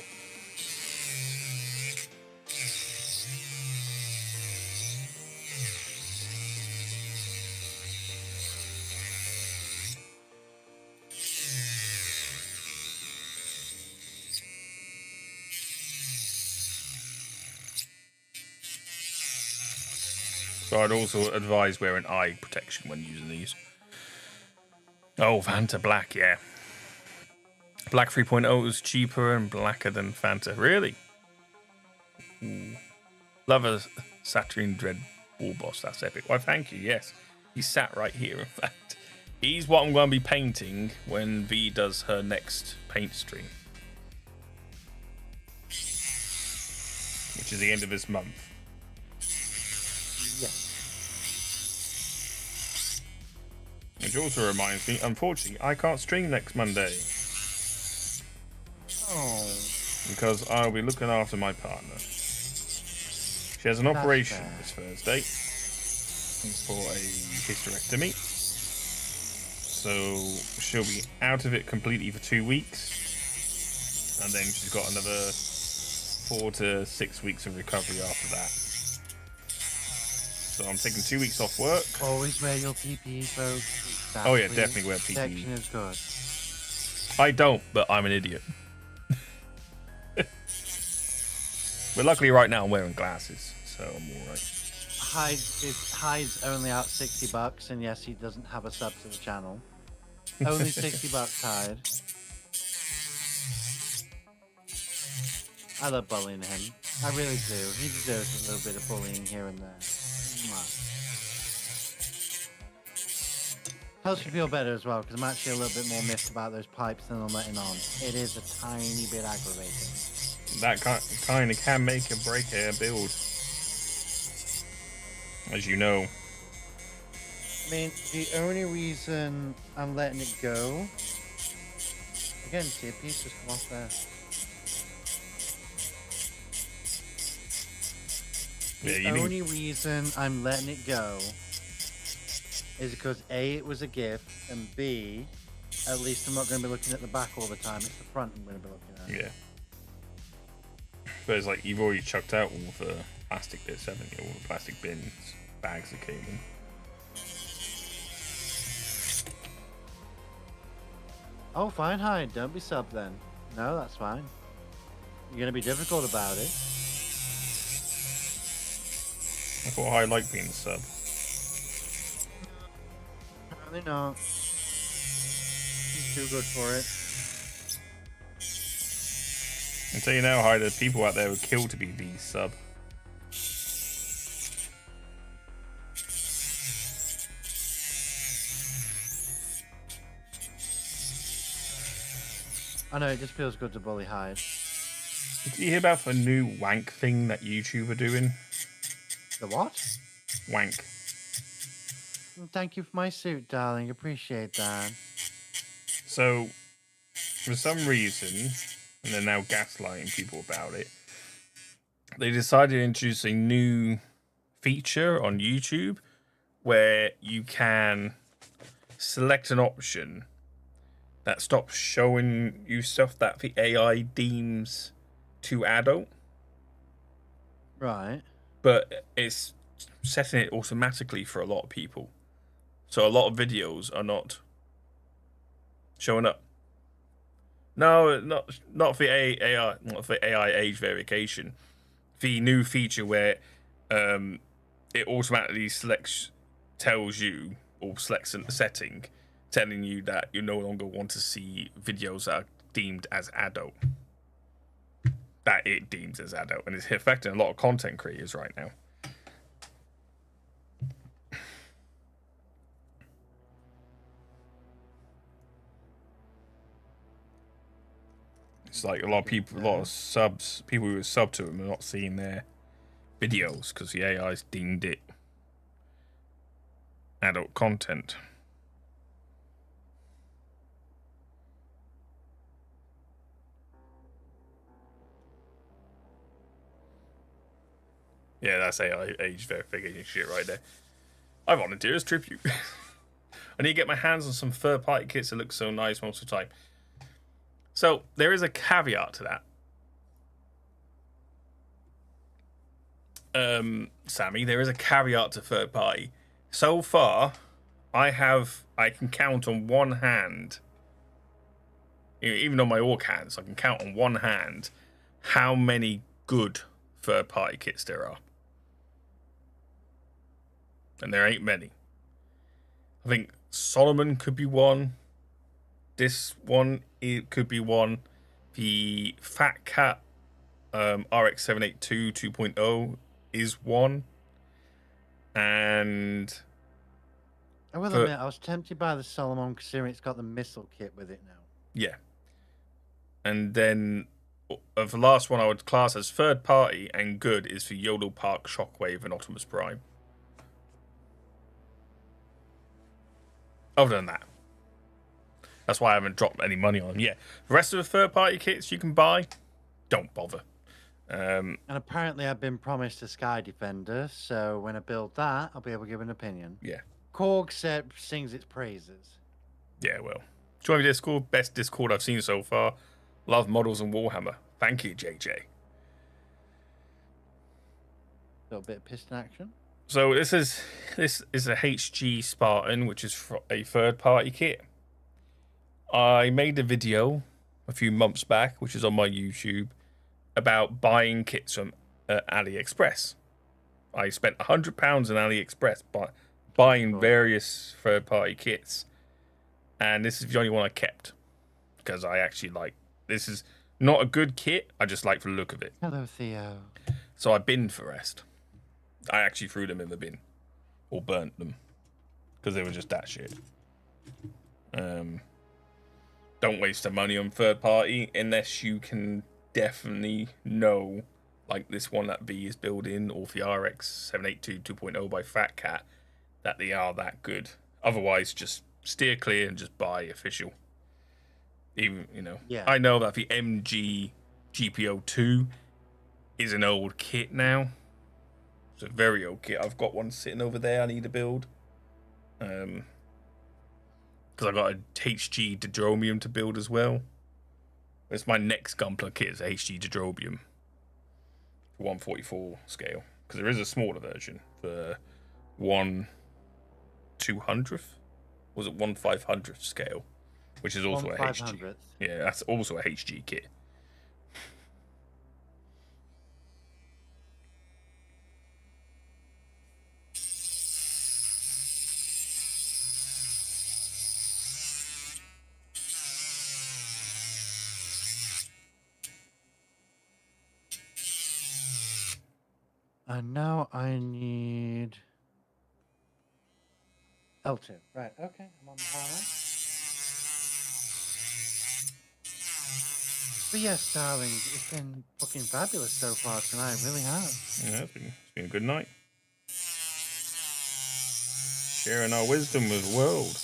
So I'd also advise wearing eye protection when using these. Oh, Fanta Black, yeah. Black 3.0 is cheaper and blacker than Fanta. Really? Ooh. Love a Saturn Dread Ball Boss. That's epic. Why, thank you. Yes. He's sat right here, in fact. He's what I'm going to be painting when V does her next paint stream. Which is the end of this month. Yes. Which also reminds me, unfortunately, I can't stream next Monday. Oh. Because I'll be looking after my partner. She has an operation this Thursday for a hysterectomy. So she'll be out of it completely for 2 weeks. And then she's got another 4 to 6 weeks of recovery after that. So I'm taking 2 weeks off work. Always wear your PPE, folks. Oh yeah, definitely wear Protection PPE. is good. I don't, but I'm an idiot. But luckily right now I'm wearing glasses, so I'm alright. Hyde's only out $60, and yes, he doesn't have a sub to the channel. Only $60, Hyde. I love bullying him. I really do. He deserves a little bit of bullying here and there. Mwah. Helps me feel better as well, because I'm actually a little bit more miffed about those pipes than I'm letting on. It is a tiny bit aggravating. That kind of can make or break a build, as you know. I mean, the only reason I'm letting it go... Again, see a piece just come off there. The only reason I'm letting it go is because A, it was a gift, and B, at least I'm not going to be looking at the back all the time. It's the front I'm going to be looking at. Yeah. But it's like you've already chucked out all the plastic bits, haven't you? All the plastic bins, bags that came in. Oh, fine, Hyde. Don't be sub then. No, that's fine. You're going to be difficult about it. I thought I liked being a sub. Apparently not. He's too good for it. I tell you now, Hyde, there's people out there who kill to be the sub. I know, it just feels good to bully Hyde. Did you hear about the new wank thing that YouTube are doing? The what? Wank. Thank you for my suit, darling. Appreciate that. So, for some reason, and they're now gaslighting people about it, they decided to introduce a new feature on YouTube where you can select an option that stops showing you stuff that the AI deems too adult. Right. But it's setting it automatically for a lot of people. So a lot of videos are not showing up. No, not for AI, not for AI age verification. The new feature where it automatically tells you, or selects a setting, telling you that you no longer want to see videos that are deemed as adult. That it deems as adult, and it's affecting a lot of content creators right now. It's like a lot of people, a lot of subs, people who are sub to them are not seeing their videos because the AI's deemed it adult content. Yeah, that's AI age verification shit right there. I volunteer as tribute. I need to get my hands on some third-party kits that look so nice most of the time. So, there is a caveat to that. Sammy, there is a caveat to third-party. So far, I can count on one hand, even on my orc hands, I can count on one hand how many good third-party kits there are. and there ain't many. I think Solomon could be one. This one, it could be one. The Fat Cat RX 782 2.0 is one. And I will admit, I was tempted by the Solomon considering it's got the missile kit with it now. yeah. And then the last one I would class as third party and good is for Yodel Park, Shockwave, and Optimus Prime. Other than that, that's why I haven't dropped any money on them. Yeah, the rest of the third party kits you can buy, don't bother. And apparently I've been promised a Sky Defender, so when I build that, I'll be able to give an opinion. Yeah. Korg sings its praises. Yeah, well. Join me Discord. Best Discord I've seen so far. Love models and Warhammer. Thank you, JJ. A little bit of piston action. So this is a HG Spartan, which is a third party kit. I made a video a few months back, which is on my YouTube, about buying kits from AliExpress. I spent £100 on AliExpress buying various third party kits, and this is the only one I kept because I actually like. This is not a good kit. I just like the look of it. Hello, Theo. So I binned the rest. I actually threw them in the bin or burnt them because they were just that shit. Don't waste the money on third party unless you can definitely know, like this one that V is building, or the RX 782 2.0 by Fat Cat, that they are that good. Otherwise, just steer clear and just buy official. Even, Yeah. I know that the MG GPO2 is an old kit now. It's a very old kit. I've got one sitting over there I need to build. Because I got a HG Dendrobium to build as well. It's my next Gunpla kit is a HG Dendrobium. 144 scale. Because there is a smaller version for 1/200th? Was it 1/500th scale? Which is also a HG. Yeah, that's also a HG kit. And now I need L2. Right, okay, I'm on the highway. But yes, darling, it's been fucking fabulous so far tonight. It really has. Yeah, it's been a good night. Sharing our wisdom with the world.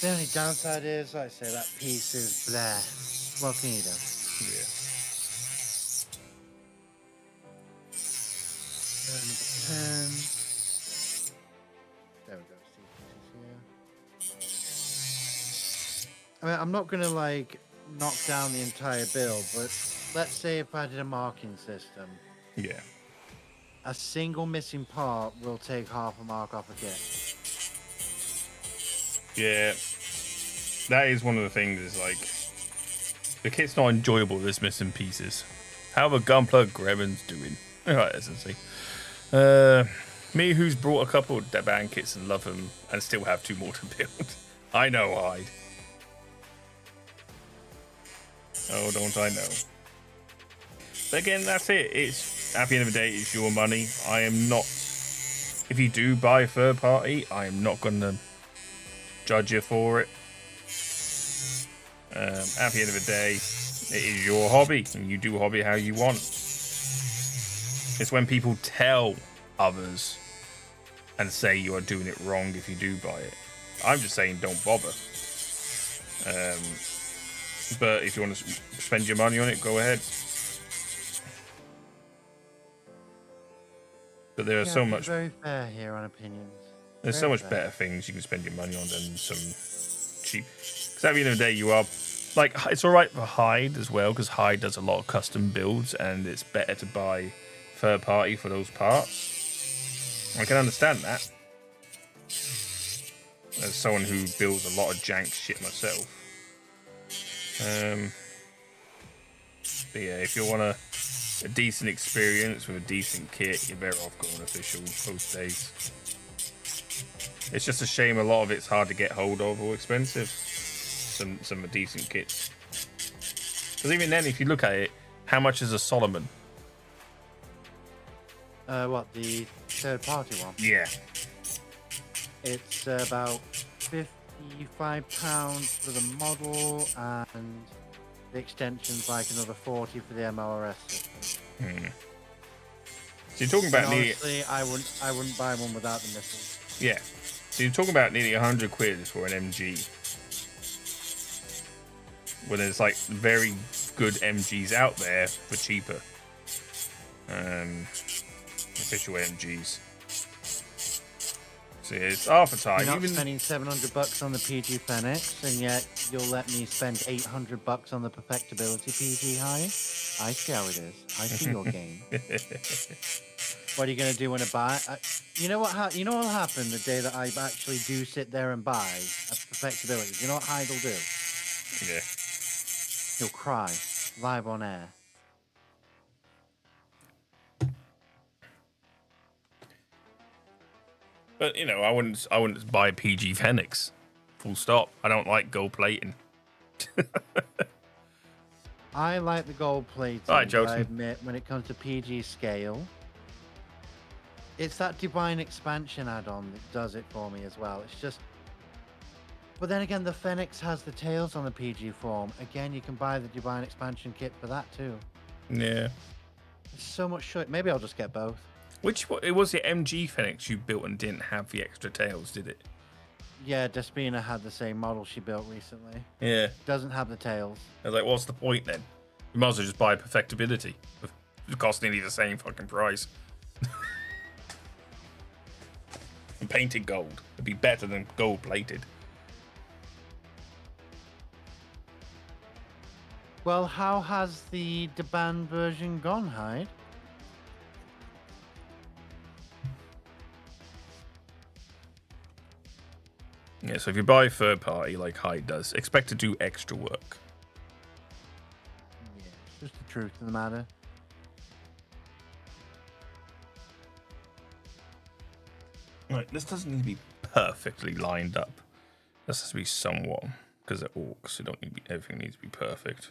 The only downside is, like I say, that piece is blah. What can you do? Yeah. Number 10. There we go. I mean, I'm not going to, like, knock down the entire build, but let's say if I did a marking system. Yeah. A single missing part will take half a mark off a kit. Yeah. That is one of the things, is like, the kit's not enjoyable, there's missing pieces. How the Gunpla Gremlin's doing? Alright, essentially. Me, who's brought a couple of band kits and love them, and still have 2 more to build. I know, Hyde. Oh, don't I know. But again, that's it. It's, at the end of the day, it's your money. I am not, if you do buy third party, I am not going to judge you for it. At the end of the day, it is your hobby, and you do hobby how you want. It's when people tell others and say you are doing it wrong if you do buy it. I'm just saying don't bother. But if you want to spend your money on it, go ahead. But there are so much. Very fair here on opinions. There's so much better things you can spend your money on than some cheap. Because at the end of the day, you are like, it's all right for Hyde as well, because Hyde does a lot of custom builds, and it's better to buy third party for those parts. I can understand that. As someone who builds a lot of jank shit myself. But yeah, if you want a decent experience with a decent kit, you're better off going official most days. It's just a shame a lot of it's hard to get hold of or expensive. Some decent kits. Because even then, if you look at it, how much is a Solomon? What, the third-party one? Yeah. It's about £55 for the model, and the extension's like another 40 for the MRS system. So you're talking about honestly, I wouldn't buy one without the missiles. Yeah. So you're talking about nearly 100 quid for an MG. When there's like very good MGs out there for cheaper. Official MGs. So yeah, it's half a time. You're not spending $700 on the PG Phoenix, and yet you'll let me spend $800 on the perfectibility PG High? I see how it is. I see your game. What are you going to do when I buy? You know what? You know what'll happen the day that I actually do sit there and buy a perfectibility? You know what Hyde will do? Yeah. He'll cry live on air. But you know, I wouldn't buy PG Phoenix. Full stop. I don't like gold plating. I like the gold plating. All right, but Joseph. I admit, when it comes to PG scale, it's that Divine Expansion add-on that does it for me as well. It's just. But then again, the Phoenix has the tails on the PG form. Again, you can buy the Divine Expansion kit for that too. Yeah. There's so much shit. Maybe I'll just get both. It was the MG Phoenix you built and didn't have the extra tails, did it? Yeah, Despina had the same model she built recently. Yeah. Doesn't have the tails. I was like, what's the point then? You might as well just buy perfectibility. It costs nearly the same fucking price. And painted gold. It'd be better than gold plated. Well, how has the Deban version gone, Hyde? Yeah, so if you buy third party like Hyde does, expect to do extra work. Yeah, just the truth of the matter. Right, this doesn't need to be perfectly lined up. This has to be somewhat, because they're orcs, so don't need to be, everything needs to be perfect.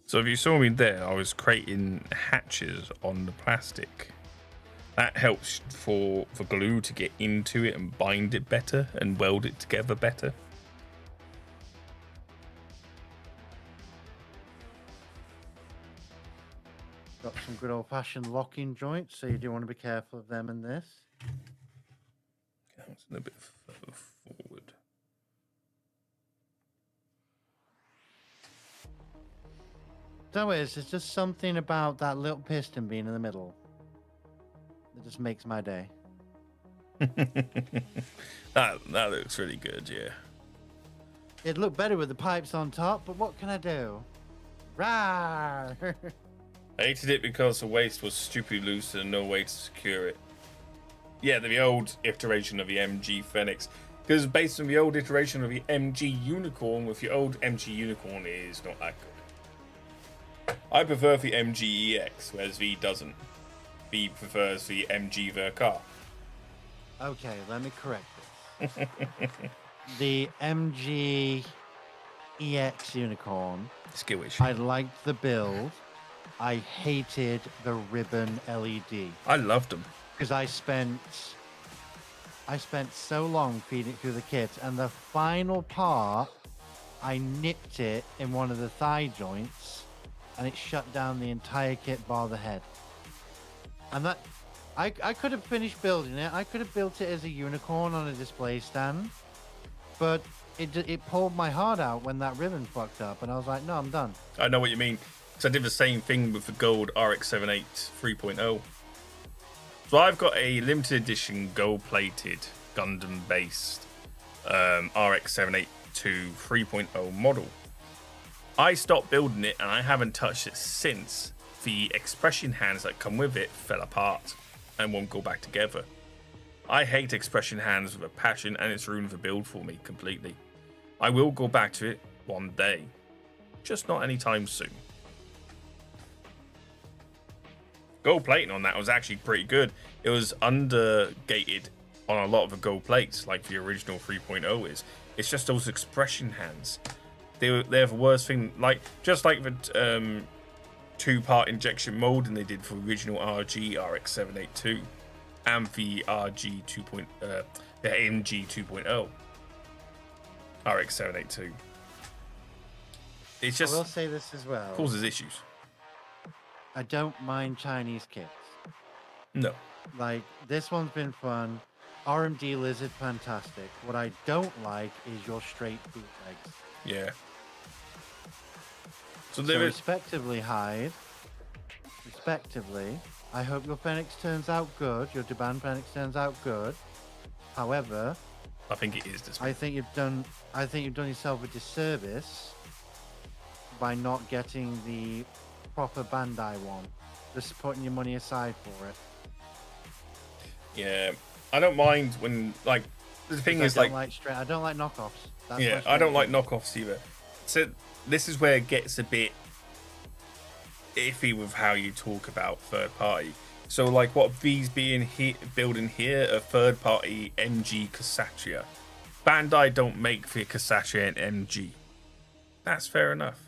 So if you saw me there, I was creating hatches on the plastic. That helps for glue to get into it and bind it better and weld it together better. Got some good old-fashioned locking joints, so you do want to be careful of them in this. It's a little bit further forward. So there's just something about that little piston being in the middle that just makes my day. That looks really good, yeah. It'd look better with the pipes on top, but what can I do? Rawr! I hated it because the waist was stupidly loose and no way to secure it. Yeah, the old iteration of the MG Phoenix. Because based on the old iteration of the MG Unicorn, with your old MG Unicorn is not that good. I prefer the MG EX, whereas V doesn't. V prefers the MG Vercar. Okay, let me correct this. The MG EX Unicorn. Skillish. I liked the build. I hated the ribbon LED. I loved them. Because I spent so long feeding it through the kit, and the final part, I nipped it in one of the thigh joints, and it shut down the entire kit bar the head. And that, I could have finished building it. I could have built it as a unicorn on a display stand, but it pulled my heart out when that ribbon fucked up, and I was like, no, I'm done. I know what you mean. So I did the same thing with the gold RX-78 3.0. So I've got a limited edition gold-plated Gundam-based RX-782 3.0 model. I stopped building it and I haven't touched it since the expression hands that come with it fell apart and won't go back together. I hate expression hands with a passion, and it's ruined the build for me completely. I will go back to it one day, just not anytime soon. Gold plating on that was actually pretty good. It was undergated on a lot of the gold plates, like the original 3.0 is. It's just those expression hands. They're the worst thing. Like just like the 2-part injection molding they did for original RG RX-782 and the RG 2. The MG 2.0 RX-782. It's just I will say this as well. causes issues. I don't mind Chinese kits. No. Like, this one's been fun. RMD Lizard, fantastic. What I don't like is your straight bootlegs. Yeah. So So there is. respectively, Hyde. Respectively, I hope your Phoenix turns out good. Your Duban Phoenix turns out good. However, I think it is this. I think you've done yourself a disservice by not getting the proper Bandai one. Just putting your money aside for it. Yeah, I don't mind when like the thing is like I don't like knockoffs. That's yeah, I don't like knockoffs either. So this is where it gets a bit iffy with how you talk about third party. So like what V's building here, a third party MG Kshatriya. Bandai don't make the Kshatriya and MG. That's fair enough.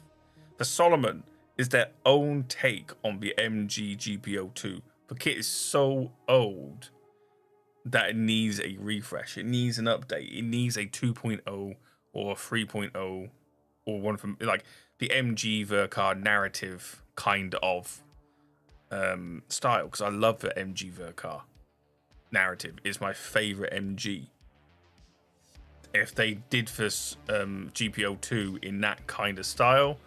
The Solomon is their own take on the MG GPO2. The kit is so old that it needs a refresh. It needs an update. It needs a 2.0 or a 3.0 or one from like the MG Verkar narrative kind of style, because I love the MG Verkar narrative. It's my favorite MG. If they did this GPO2 in that kind of style,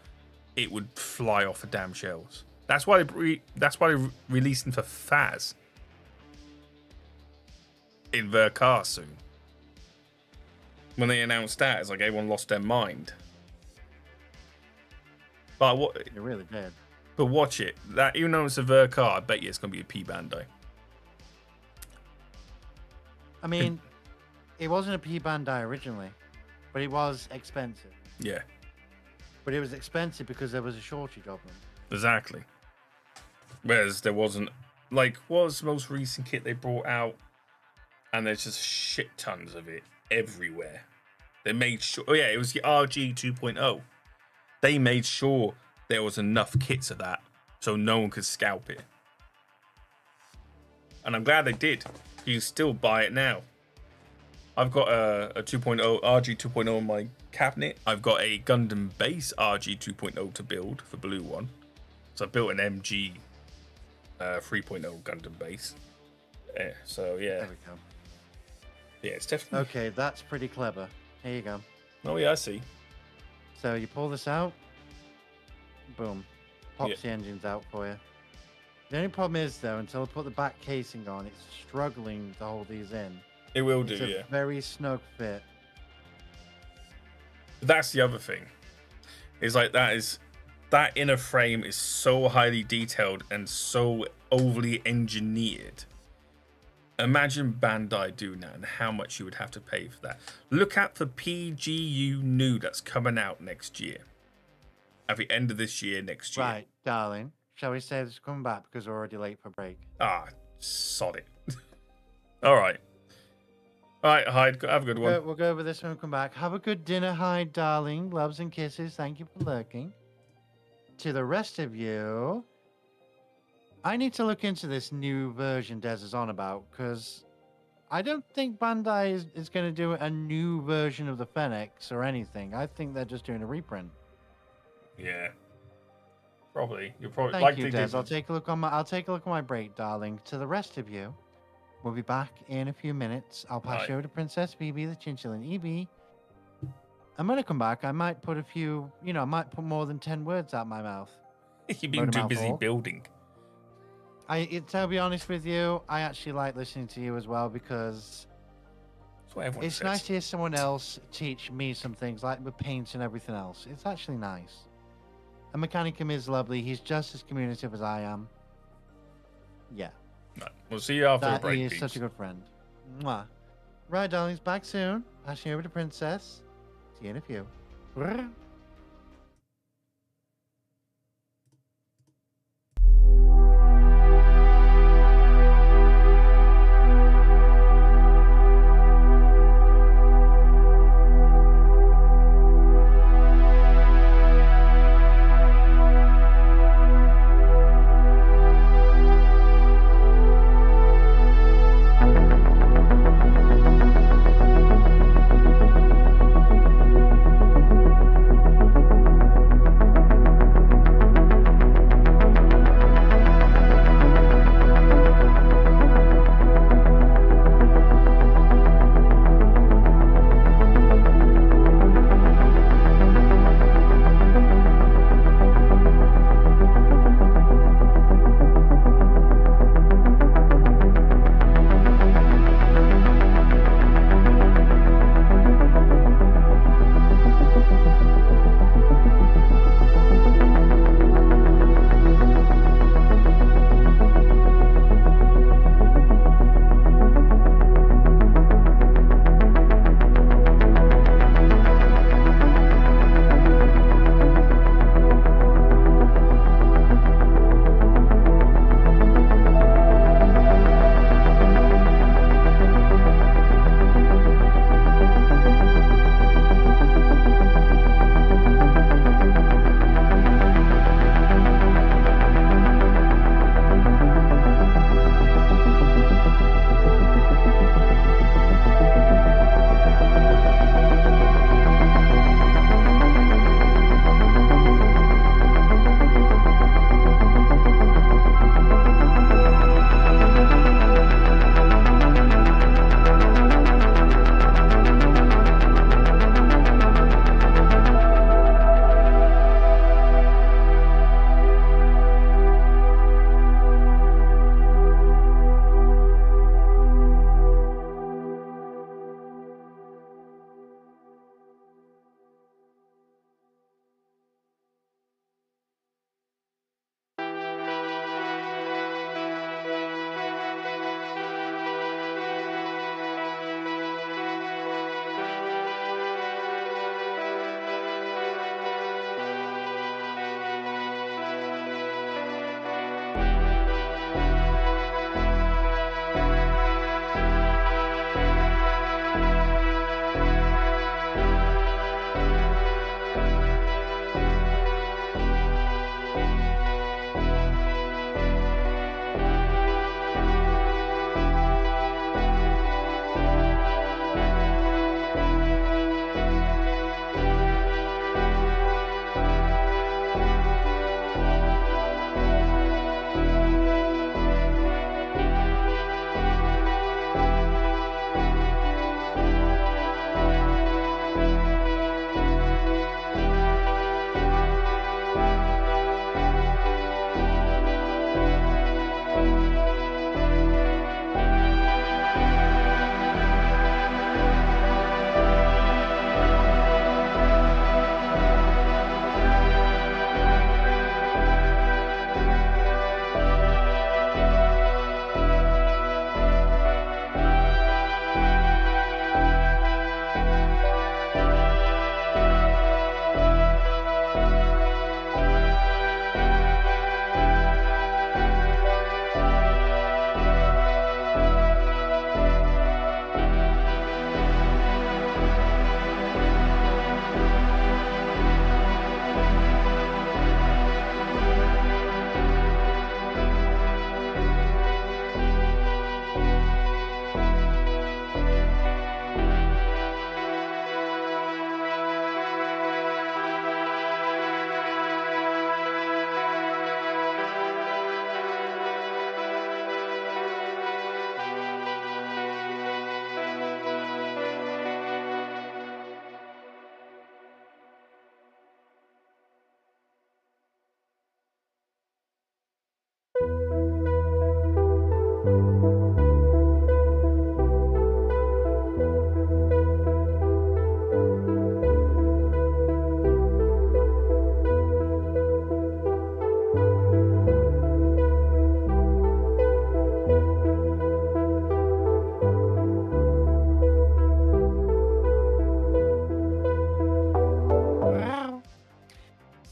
it would fly off the damn shelves. That's why they're releasing for Faz in Verkar soon. When they announced that, it's like everyone lost their mind. But what? You really did. But watch it. That even though it's a Verkar, I bet you it's gonna be a P-bandai. I mean, it wasn't a P-bandai originally, but it was expensive. Yeah, But it was expensive because there was a shortage of them. exactly. Whereas there wasn't, like, what was the most recent kit they brought out? And there's just shit tons of it everywhere. They made sure, oh yeah, it was the RG 2.0. They made sure there was enough kits of that so no one could scalp it. And I'm glad they did. You can still buy it now. I've got a 2.0 RG 2.0 in my cabinet. I've got a Gundam base RG 2.0 to build for Blue One. So I built an MG 3.0 Gundam base. Yeah, so yeah. There we go. Yeah, it's definitely. Okay, that's pretty clever. Here you go. Oh yeah, I see. So you pull this out. Boom. Pops Yeah. the engines out for you. The only problem is, though, until I put the back casing on, it's struggling to hold these in. It will do, It's a yeah. very snug fit. That's the other thing. Is like that inner frame is so highly detailed and so overly engineered. Imagine Bandai doing that and how much you would have to pay for that. Look at the PGU new that's coming out next year. At the end of this year, next year. Right, darling. Shall we say this coming back because we're already late for break? Ah, sod it. All right. All right, Hyde, have a good one. We'll go over this when we come back. Have a good dinner, Hyde, darling. Loves and kisses. Thank you for lurking. To the rest of you, I need to look into this new version Des is on about, because I don't think Bandai is going to do a new version of the Fenix or anything. I think they're just doing a reprint. Yeah. Probably. You're probably Thank like you, they Des. did. I'll take a look on my break, darling. To the rest of you, we'll be back in a few minutes. I'll pass Right. you over to Princess Phoebe, the Chinchilla, and Evie. I'm gonna come back. I might put a few, I might put more than 10 words out my mouth. You've been too Motormouth busy Hall. building. To be honest with you, I actually like listening to you as well, because That's what everyone it's says. nice to hear someone else teach me some things, like with paint and everything else. It's actually nice. And Mechanicum is lovely. He's just as communicative as I am. Yeah. Right. We'll see you after the That break, is peeps. such a good friend. Mwah. Right, darlings, back soon. Passing over to Princess. See you in a few. Brrr.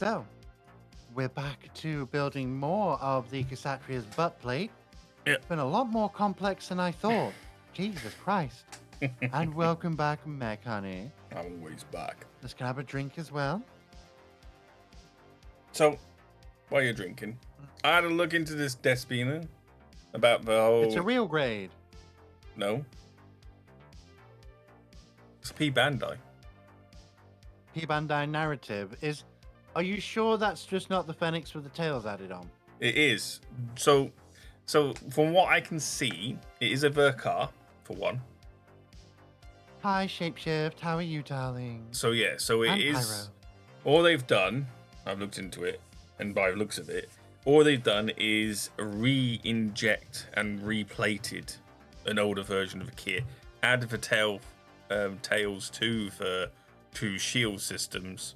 So, we're back to building more of the Casatria's butt plate. Yep. It's been a lot more complex than I thought. Jesus Christ. And welcome back, Meg, honey. I'm always back. Let's grab a drink as well. So, while you're drinking, I had a look into this Despina about the whole... It's a real grade. No. It's P-bandai. P-bandai narrative is... Are you sure that's just not the Phoenix with the tails added on? It is. So from what I can see, it is a Verkar, for one. Hi, Shapeshift. How are you, darling? So yeah, so it And is... Pyro. All they've done, I've looked into it, and by the looks of it, all they've done is re-inject and replated an older version of the kit, added the tails too for 2 shield systems,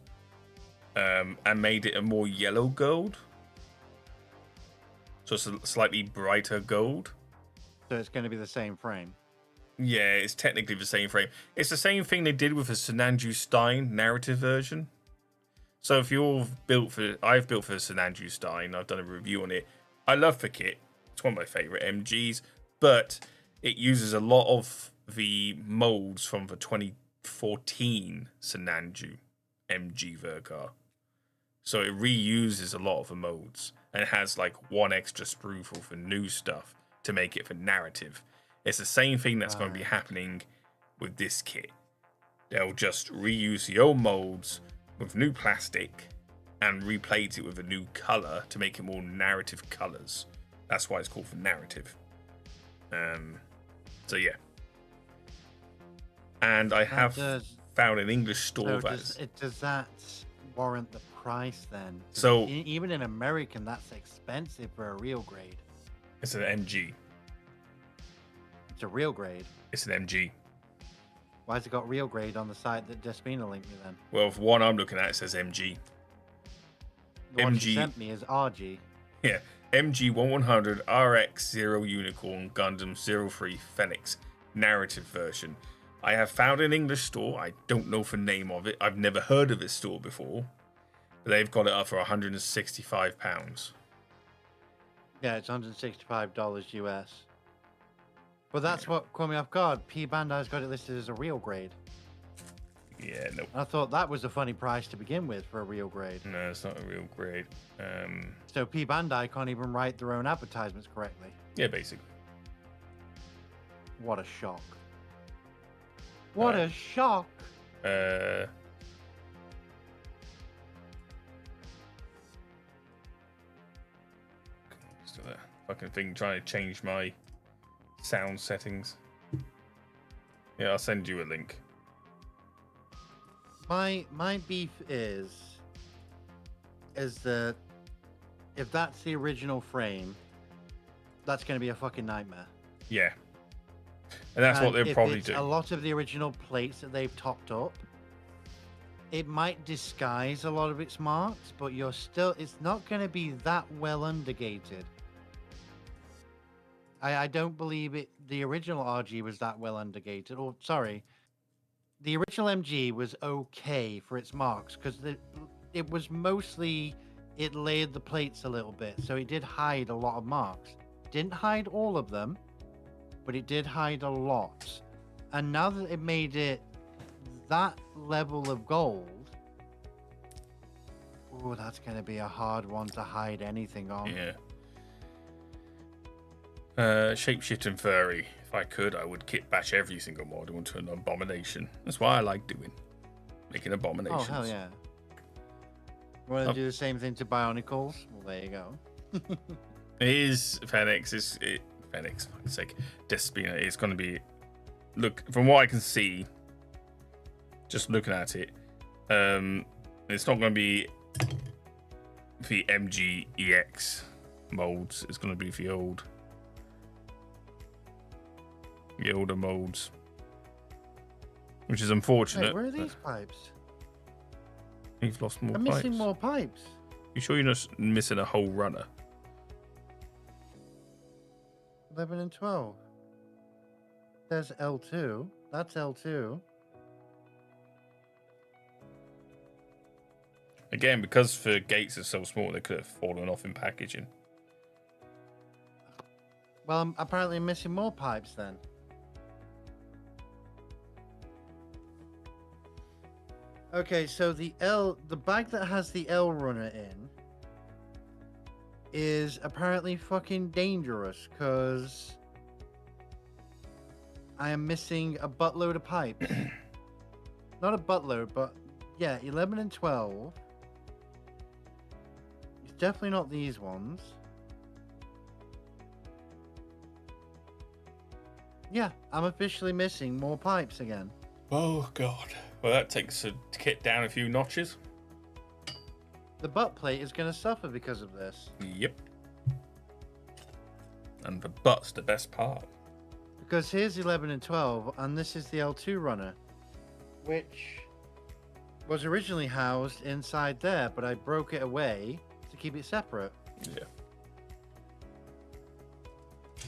and made it a more yellow gold. So it's a slightly brighter gold. So it's going to be the same frame. Yeah, it's technically the same frame. It's the same thing they did with the Sinanju Stein narrative version. So if I've built for the Sinanju Stein, I've done a review on it. I love the kit. It's one of my favorite MGs, but it uses a lot of the molds from the 2014 Sinanju MG Verkar. So it reuses a lot of the molds, and it has like 1 extra sprue for new stuff to make it for narrative. It's the same thing that's going to be happening with this kit. They'll just reuse the old molds with new plastic and replate it with a new color to make it more narrative colors. That's why it's called for narrative. So yeah. And I have found an English store Does that warrant the price then? So even in American, that's expensive for a real grade. It's an MG. It's a real grade. It's an MG. Why has it got real grade on the site that Despina linked me then? Well, for one I'm looking at, it says MG. The one MG she sent me is RG. Yeah, MG 1100 RX 0 Unicorn Gundam 03 Phoenix narrative version. I have found an English store. I don't know the name of it. I've never heard of this store before. But they've got it up for £165. Yeah, it's $165 US. But that's what caught me off guard. P-bandai's got it listed as a real grade. Yeah, no. I thought that was a funny price to begin with for a real grade. No, it's not a real grade. So P-bandai can't even write their own advertisements correctly. Yeah, basically. What a shock. What a shock. Still that fucking thing trying to change my sound settings. Yeah, I'll send you a link. My beef is that if that's the original frame, that's going to be a fucking nightmare. Yeah. And that's what they'll probably do. A lot of the original plates that they've topped up, it might disguise a lot of its marks, but it's not going to be that well undergated. I don't believe the original RG was that well undergated. Or, sorry, the original MG was okay for its marks because it was mostly, it layered the plates a little bit. So it did hide a lot of marks. Didn't hide all of them, but it did hide a lot. And now that it made it that level of gold, oh, that's going to be a hard one to hide anything on. Yeah. Shapeshift and Furry. If I could, I would kitbash every single model into an abomination. That's what I like doing. Making abominations. Oh, hell yeah. Want to do the same thing to Bionicles? Well, there you go. It is Phoenix. Phoenix, for fuck's sake. Despina. It's going to be... Look, from what I can see, just looking at it, it's not going to be the MG EX molds. It's going to be the older molds, which is unfortunate. Wait, where are these pipes? You've lost more I'm pipes. missing more pipes. You sure you're not missing a whole runner? 11 and 12. There's L2. That's L2. Again, because the gates are so small, they could have fallen off in packaging. Well, I'm apparently missing more pipes then. Okay, so the bag that has the L runner in is apparently fucking dangerous because I am missing a buttload of pipes. Not a buttload, but yeah, 11 and 12. It's definitely not these ones. Yeah, I'm officially missing more pipes again. Oh, God. Well, that takes a kit down a few notches. The butt plate is going to suffer because of this. Yep. And the butt's the best part. Because here's 11 and 12, and this is the L2 runner, which was originally housed inside there, but I broke it away to keep it separate. Yeah.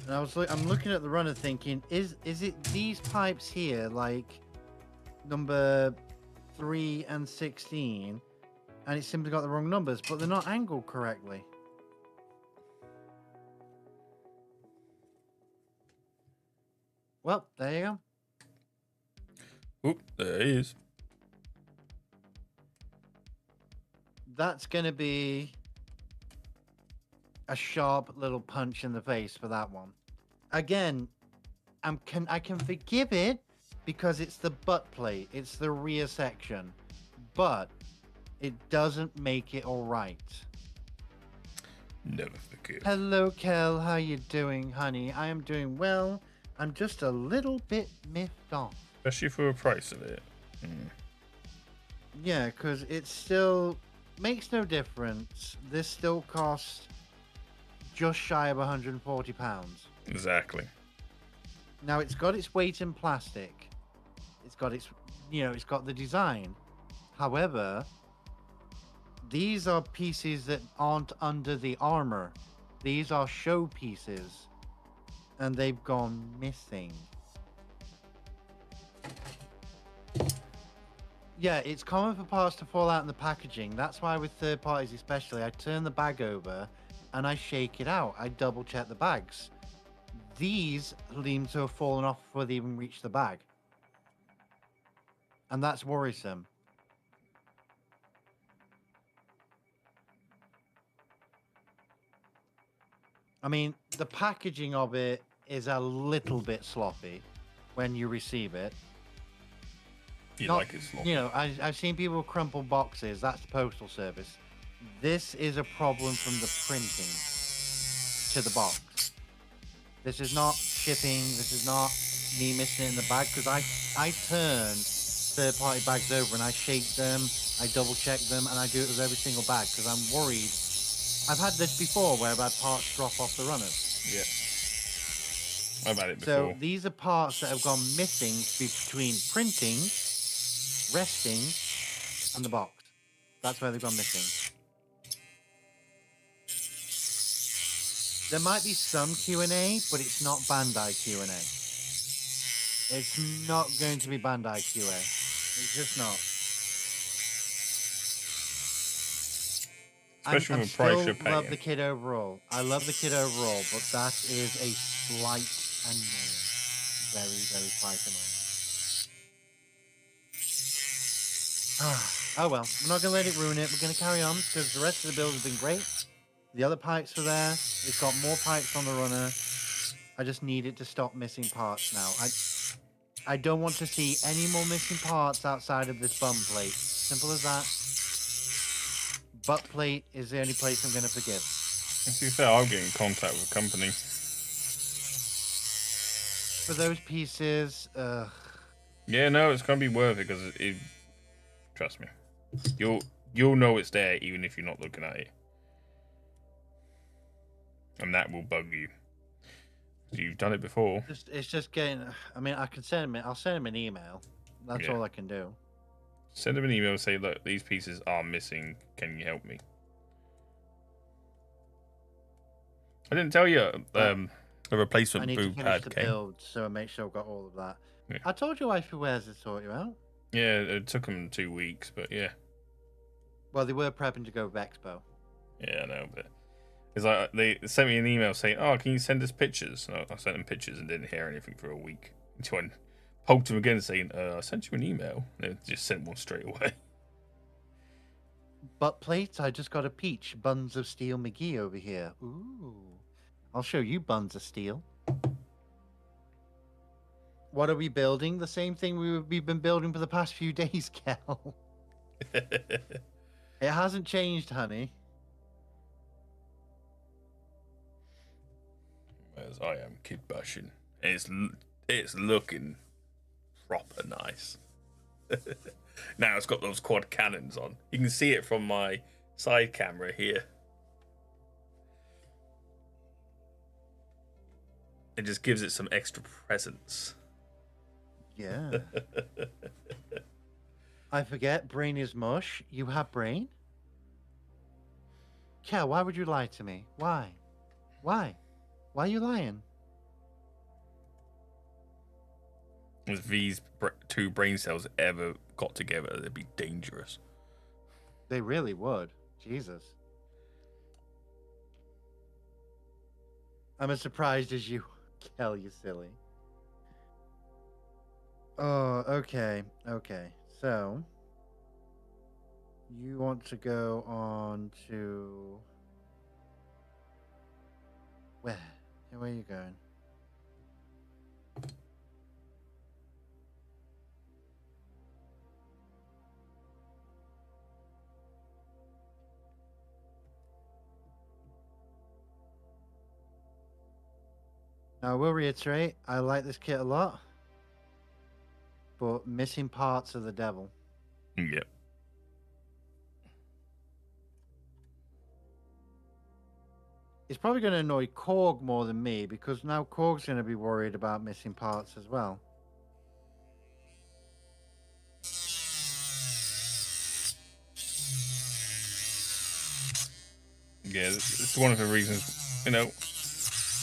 And I'm looking at the runner thinking, is it these pipes here, like number 3 and 16, and it's simply got the wrong numbers, but they're not angled correctly. Well, there you go. Oop, there he is. That's going to be a sharp little punch in the face for that one. Again, I can forgive it because it's the butt plate, it's the rear section, but it doesn't make it all right. Never forgive. Hello, Kel. How you doing, honey? I am doing well. I'm just a little bit miffed off. Especially for the price of it. Yeah, because it still makes no difference. This still costs just shy of £140. Exactly. Now, it's got its weight in plastic. It's got its, it's got the design. However, these are pieces that aren't under the armor. These are show pieces. And they've gone missing. Yeah, it's common for parts to fall out in the packaging. That's why with third parties especially, I turn the bag over and I shake it out. I double check the bags. These seem to have fallen off before they even reach the bag. And that's worrisome. I mean, the packaging of it is a little bit sloppy when you receive it. Like it sloppy. I've seen people crumple boxes. That's the postal service. This is a problem from the printing to the box. This is not shipping. This is not me missing it in the bag because I turned third-party bags over and I shake them, I double-check them, and I do it with every single bag because I'm worried. I've had this before where I've had parts drop off the runners. Yeah. I've had it before. So these are parts that have gone missing between printing, resting, and the box. That's where they've gone missing. There might be some Q&A, but it's not Bandai Q&A. It's not going to be Bandai QA. It's just not. Especially I with the price you're still paying. love the kit overall. I love the kit overall, but that is a slight annoyance. Very, very slight annoyance. Oh well, we're not going to let it ruin it. We're going to carry on because the rest of the build has been great. The other pipes are there. It's got more pipes on the runner. I just need it to stop missing parts now. I don't want to see any more missing parts outside of this bum plate. Simple as that. Butt plate is the only place I'm going to forgive. To be fair, I'll get in contact with the company. For those pieces, Yeah, no, it's going to be worth it because trust me, you'll know it's there even if you're not looking at it, and that will bug you. You've done it before. it's just getting. I mean, I can send him. I'll send him an email. That's Yeah. all I can do. Send them an email and say, look, these pieces are missing. Can you help me? I didn't tell you the I replacement need to boot finish pad the came. build, so I make sure I've got all of that. Yeah. I told you Wifey Wares to sort you out. Yeah, it took them 2 weeks, but yeah. Well, they were prepping to go with Expo. Yeah, I know, but it's like they sent me an email saying, "Oh, can you send us pictures?" And I sent them pictures and didn't hear anything for a week. Until I poked them again saying, "I sent you an email," and they just sent one straight away. Butt plates, I just got a peach. Buns of Steel McGee over here. Ooh. I'll show you Buns of Steel. What are we building? The same thing we've been building for the past few days, Kel. It hasn't changed, honey. As I am kitbashing. It's looking proper nice. Now it's got those quad cannons on. You can see it from my side camera here. It just gives it some extra presence. Yeah. I forget, brain is mush. You have brain? Kel, why would you lie to me? Why? Why? Why are you lying? If these two brain cells ever got together, they'd be dangerous. They really would. Jesus. I'm as surprised as you, Kel, you silly. Oh, okay. Okay. So, you want to go on to... Where? Where are you going? Now, I will reiterate, I like this kit a lot, but missing parts are the devil. Yep. It's probably going to annoy Korg more than me, because now Korg's going to be worried about missing parts as well. Yeah, it's one of the reasons, you know,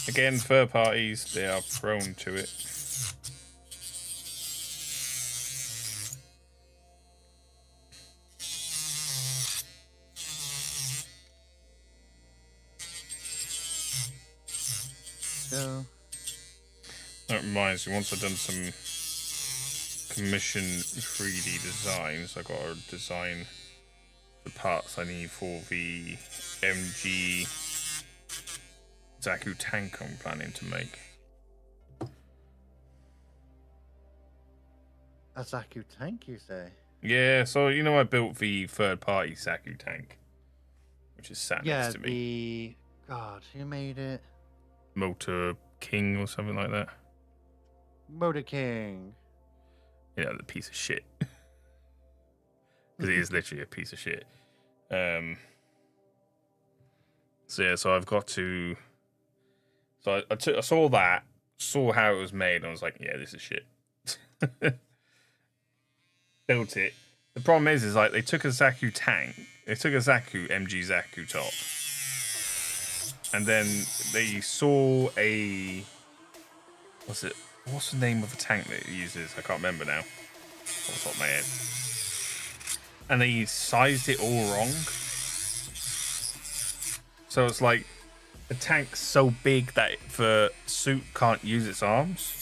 again, third parties, they are prone to it. So, That reminds me, once I've done some commission 3D designs, I've got to design the parts I need for the MG Zaku tank I'm planning to make. a Zaku tank, you say? Yeah, so you know I built the third-party Zaku tank, which is sat Yeah, next to me. God, who made it? Motor King or something like that. Motor King. Yeah, the piece of shit. Because it is literally a piece of shit. So yeah, so I've got to. So I saw that, saw how it was made, and I was like, yeah, this is shit. Built it. The problem is like they took a Zaku tank, they took a Zaku MG Zaku top, and then they saw a what's the name of the tank that it uses? I can't remember now. Off the top of my head. And they sized it all wrong. So it's like the tank's so big that the suit can't use its arms.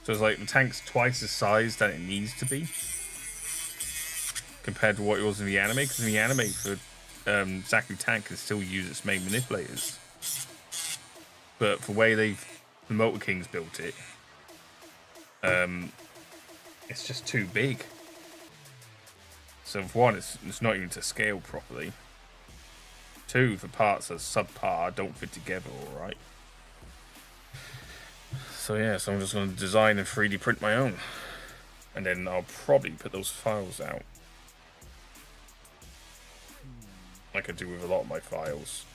So it's like the tank's twice the size that it needs to be compared to what it was in the anime. Because in the anime, the Zaku tank can still use its main manipulators. But the way the Motor Kings built it, it's just too big. So for one, it's not even to scale properly. Two, the parts are subpar, don't fit together all right. So yeah, so I'm just going to design and 3D print my own. And then I'll probably put those files out. Like I do with a lot of my files.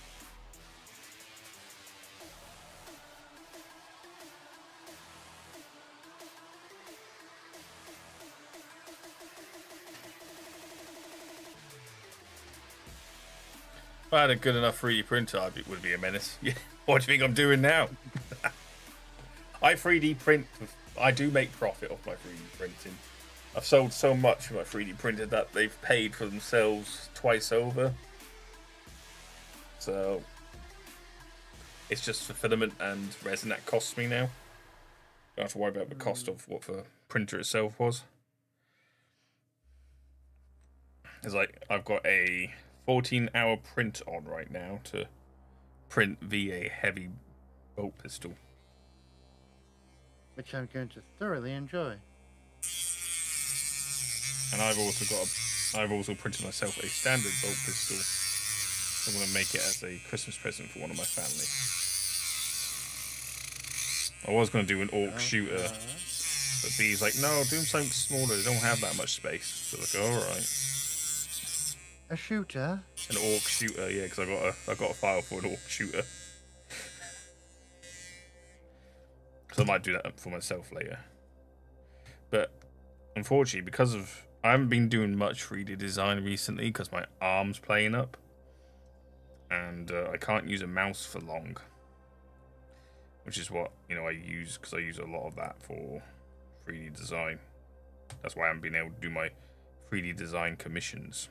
If I had a good enough 3D printer, it would be a menace. Yeah. What do you think I'm doing now? I 3D print. I do make profit off my 3D printing. I've sold so much of my 3D printed that they've paid for themselves twice over. So it's just fulfillment and resin that costs me now. Don't have to worry about the cost of what the printer itself was. It's like I've got a 14-hour print on right now to print via heavy bolt pistol. Which I'm going to thoroughly enjoy. And I've also printed myself a standard bolt pistol. I'm going to make it as a Christmas present for one of my family. I was going to do an orc shooter, but B's like, no, do something smaller. They don't have that much space. So I was like, all right. A shooter? An orc shooter, yeah, because I got a file for an orc shooter. So I might do that for myself later. But unfortunately, because of I haven't been doing much 3D design recently because my arm's playing up, and I can't use a mouse for long, which is what I use because I use a lot of that for 3D design. That's why I haven't been able to do my 3D design commissions.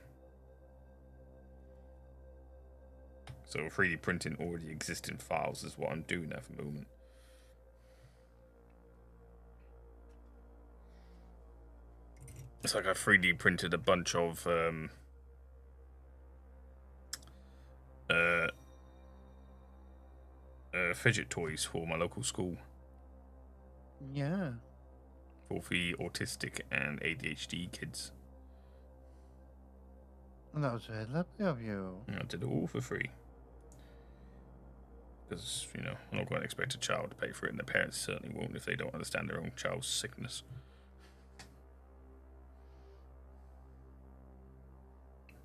So 3D printing already existing files is what I'm doing at the moment. It's like I 3D printed a bunch of fidget toys for my local school. Yeah. For the autistic and ADHD kids. And that was very lovely of you. And I did it all for free. Because, I'm not going to expect a child to pay for it, and the parents certainly won't if they don't understand their own child's sickness.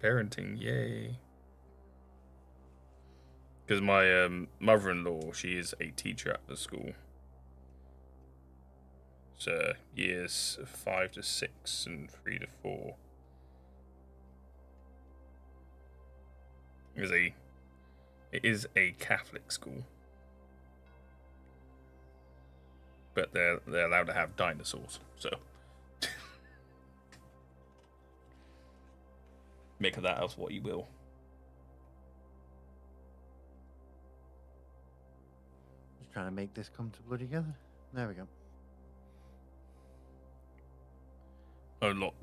Parenting, yay. Because my mother-in-law, she is a teacher at the school. So years 5 to 6 and 3 to 4. It is a Catholic school. But they're allowed to have dinosaurs, so make of that else what you will. Just trying to make this come to bloody together. There we go.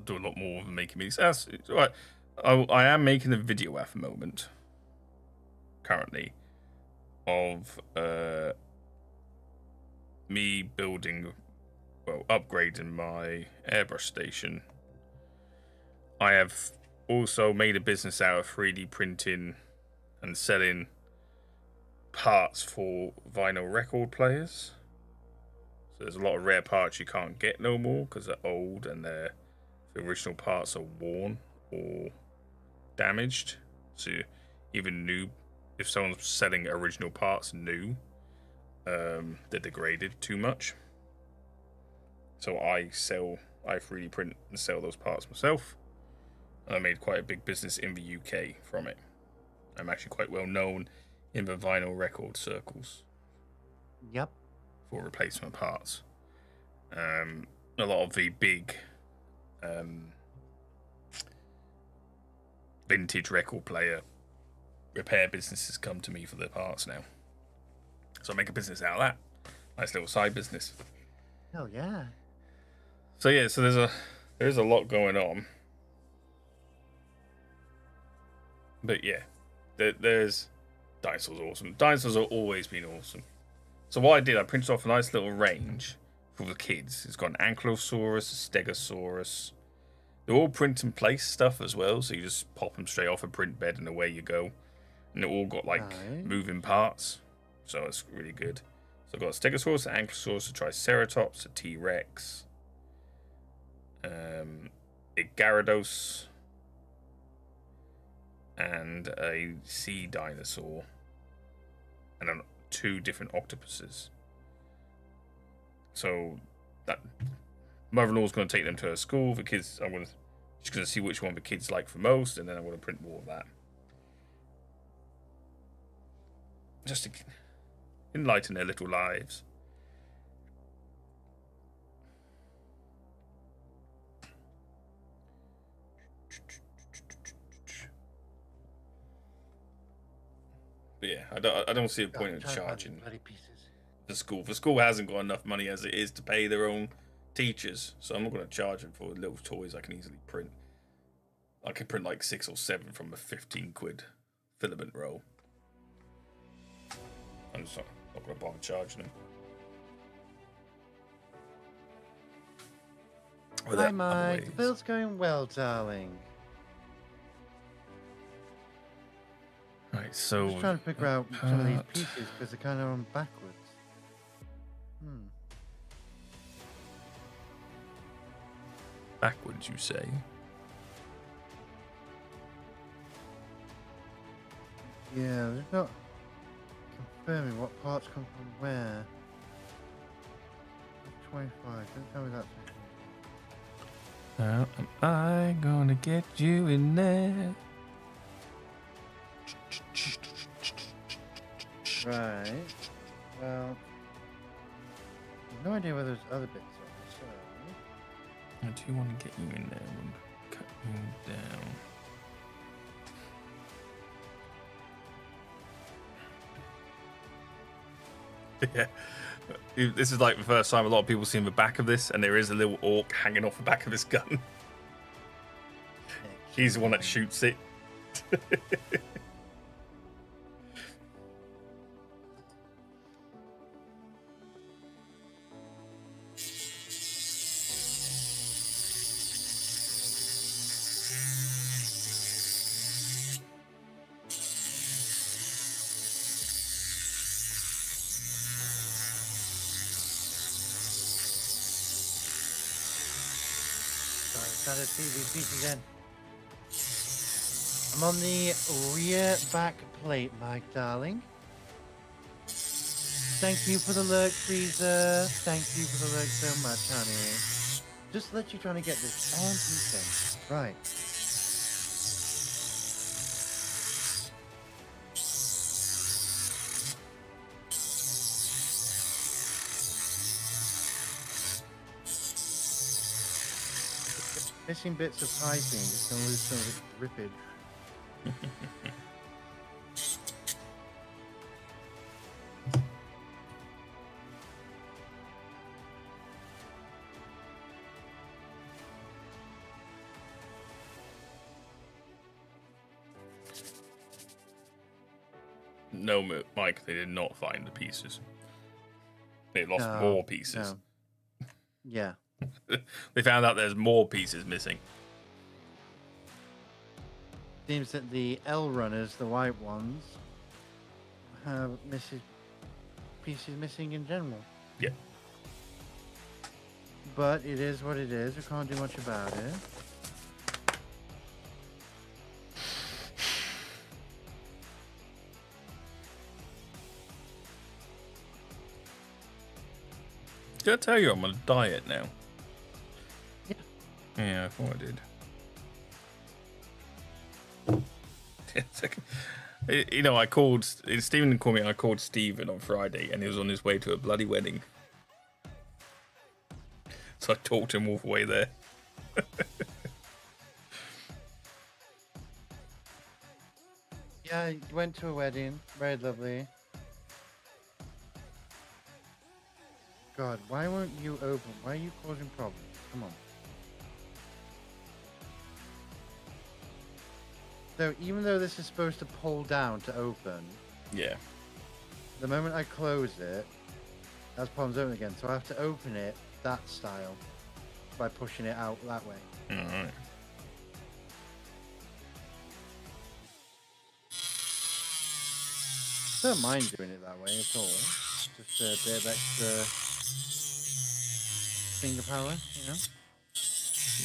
Do a lot more than making these. That's right. I am making a video at the moment, currently, of me upgrading my airbrush station. I have also made a business out of 3D printing and selling parts for vinyl record players. So there's a lot of rare parts you can't get no more because they're old and the original parts are worn or damaged. So even new, if someone's selling original parts new, they're degraded too much. So I 3D print and sell those parts myself. And I made quite a big business in the UK from it. I'm actually quite well known in the vinyl record circles. Yep. For replacement parts. A lot of the big vintage record player repair businesses come to me for their parts now. So I make a business out of that. Nice little side business. Hell yeah. So yeah, so there's a lot going on. But yeah, there's dinosaurs awesome. Dinosaurs have always been awesome. So what I did, I printed off a nice little range for the kids. It's got an Ankylosaurus, a Stegosaurus. They're all print and place stuff as well, so you just pop them straight off a print bed and away you go. And they're all got moving parts, so it's really good. So I've got a Stegosaurus, an Ankylosaurus, a Triceratops, a T-Rex, a Gyarados, and a sea dinosaur, and then 2 different octopuses. So that mother-in-law's going to take them to her school. The kids, she's going to see which one the kids like the most, and then I'm going to print more of that, just to enlighten their little lives. But yeah, I don't see a point in Try to find these charging bloody pieces. the school. The school hasn't got enough money as it is to pay their own teachers, so I'm not going to charge them for little toys I can easily print. I can print like 6 or 7 from a 15 quid filament roll. I'm just not going to bother charging them. Hi, Mike. The build's going well, darling. Right, so I'm just trying to figure out some of these pieces because they're kind of on backwards. Backwards, you say? Yeah, they're not confirming what parts come from where. 25. Don't tell me that's. How am I gonna get you in there? Right. Well, no idea whether there's other bits on this. So. I do want to get you in there and cut you down. Yeah. This is like the first time a lot of people seen the back of this, and there is a little orc hanging off the back of this gun. He's the one that shoots it. Trying to see these pieces in. I'm on the rear back plate, my darling. Thank you for the lurk, Freezer. Thank you for the lurk so much, honey. Just let you trying to get this damn piece in. Right. Missing bits of piping, just gonna lose some of its rippage. No, Mike, they did not find the pieces. They lost more pieces. No. Yeah. They found out there's more pieces missing. Seems that the L runners, the white ones, have pieces missing in general. Yeah. But it is what it is. We can't do much about it. Did I tell you I'm on a diet now? Yeah. Yeah, I thought I did. You know, I called Stephen called me. I called Stephen on Friday, and he was on his way to a bloody wedding. So I talked to him all the way there. Yeah, you went to a wedding. Very lovely. God, why won't you open? Why are you causing problems? Come on. So even though this is supposed to pull down to open, Yeah. the moment I close it, that's problems open again. So I have to open it that style by pushing it out that way. All right. Don't mind doing it that way at all. Just a bit of extra finger power, you know?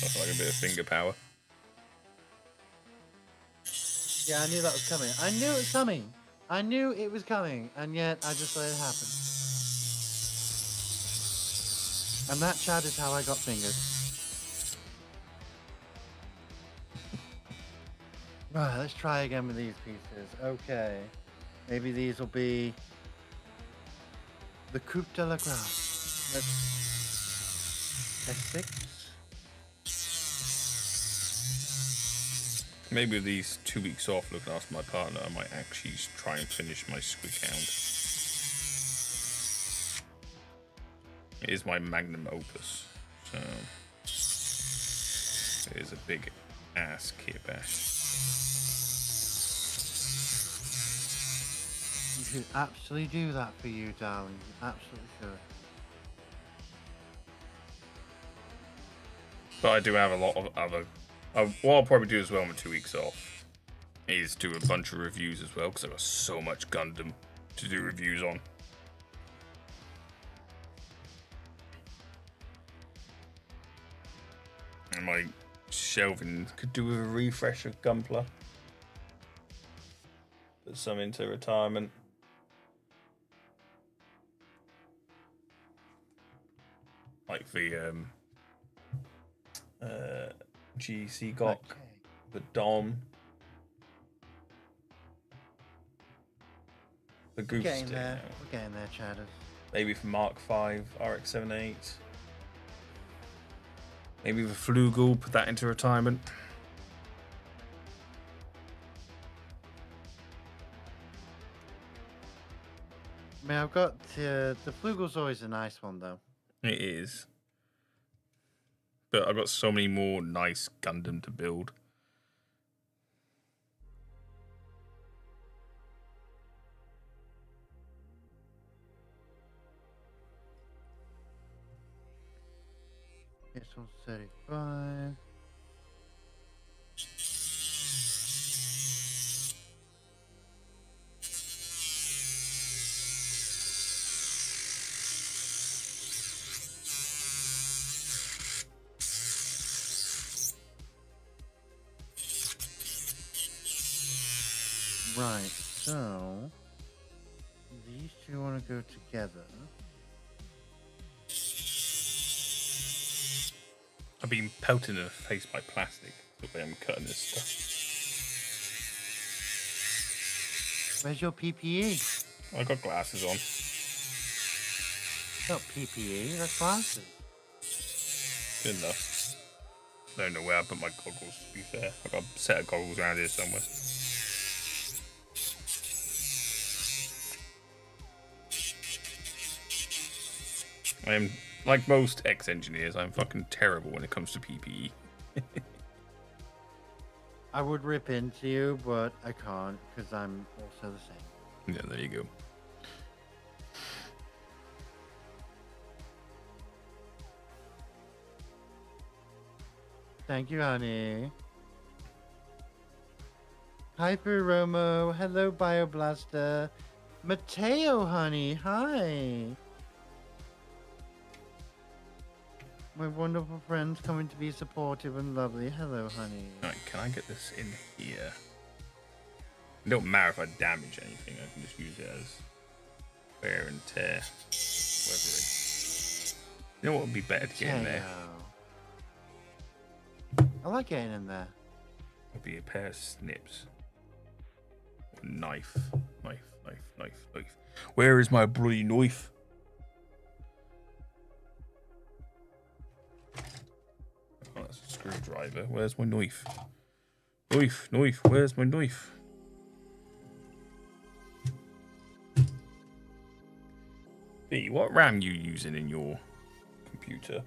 Not like a bit of finger power. Yeah, I knew that was coming. I knew it was coming. I knew it was coming, and yet I just let it happen. And that, Chad, is how I got fingered. Right, let's try again with these pieces. Okay. Maybe these will be the Coupe de la Grace. Let's S6. Maybe with these 2 weeks off looking after my partner, I might actually try and finish my Squig Hound. It is my magnum opus. So it is a big ass kitbash. You should absolutely do that for you, darling. You absolutely should. But I do have a lot of other. What I'll probably do as well in 2 weeks off is do a bunch of reviews as well, because I've got so much Gundam to do reviews on. And my shelving could do with a refresh of Gunpla. Put some into retirement. Like the GC Gok, Okay. the Dom, the Goose Getting Stick, there. We're getting there, Chatters. maybe for Mark 5, RX-78. Maybe the Flugel, put that into retirement. I mean, I've got the Flugel's always a nice one, though. It is. But I've got so many more nice Gundam to build. This one's 35. Right, so these two want to go together. I've been pelted in the face by plastic the way I'm cutting this stuff. Where's your PPE? I got glasses on. Not PPE, that's glasses. Good enough. I don't know where I put my goggles, to be fair. I've got a set of goggles around here somewhere. I am, like most ex-engineers, I'm fucking terrible when it comes to PPE. I would rip into you, but I can't because I'm also the same. Yeah, there you go. Thank you, honey. Hyper Romo. Hello, Bioblaster. Mateo, honey. Hi. My wonderful friends coming to be supportive and lovely. Hello, honey. Right, can I get this in here? It don't matter if I damage anything, I can just use it as wear and tear. Weathering. You know what would be better to get in there? I like getting in there. Would be a pair of snips. Knife. Knife. Where is my bloody knife? Oh, that's a screwdriver. Where's my knife? Knife. Where's my knife? B, what RAM you using in your computer?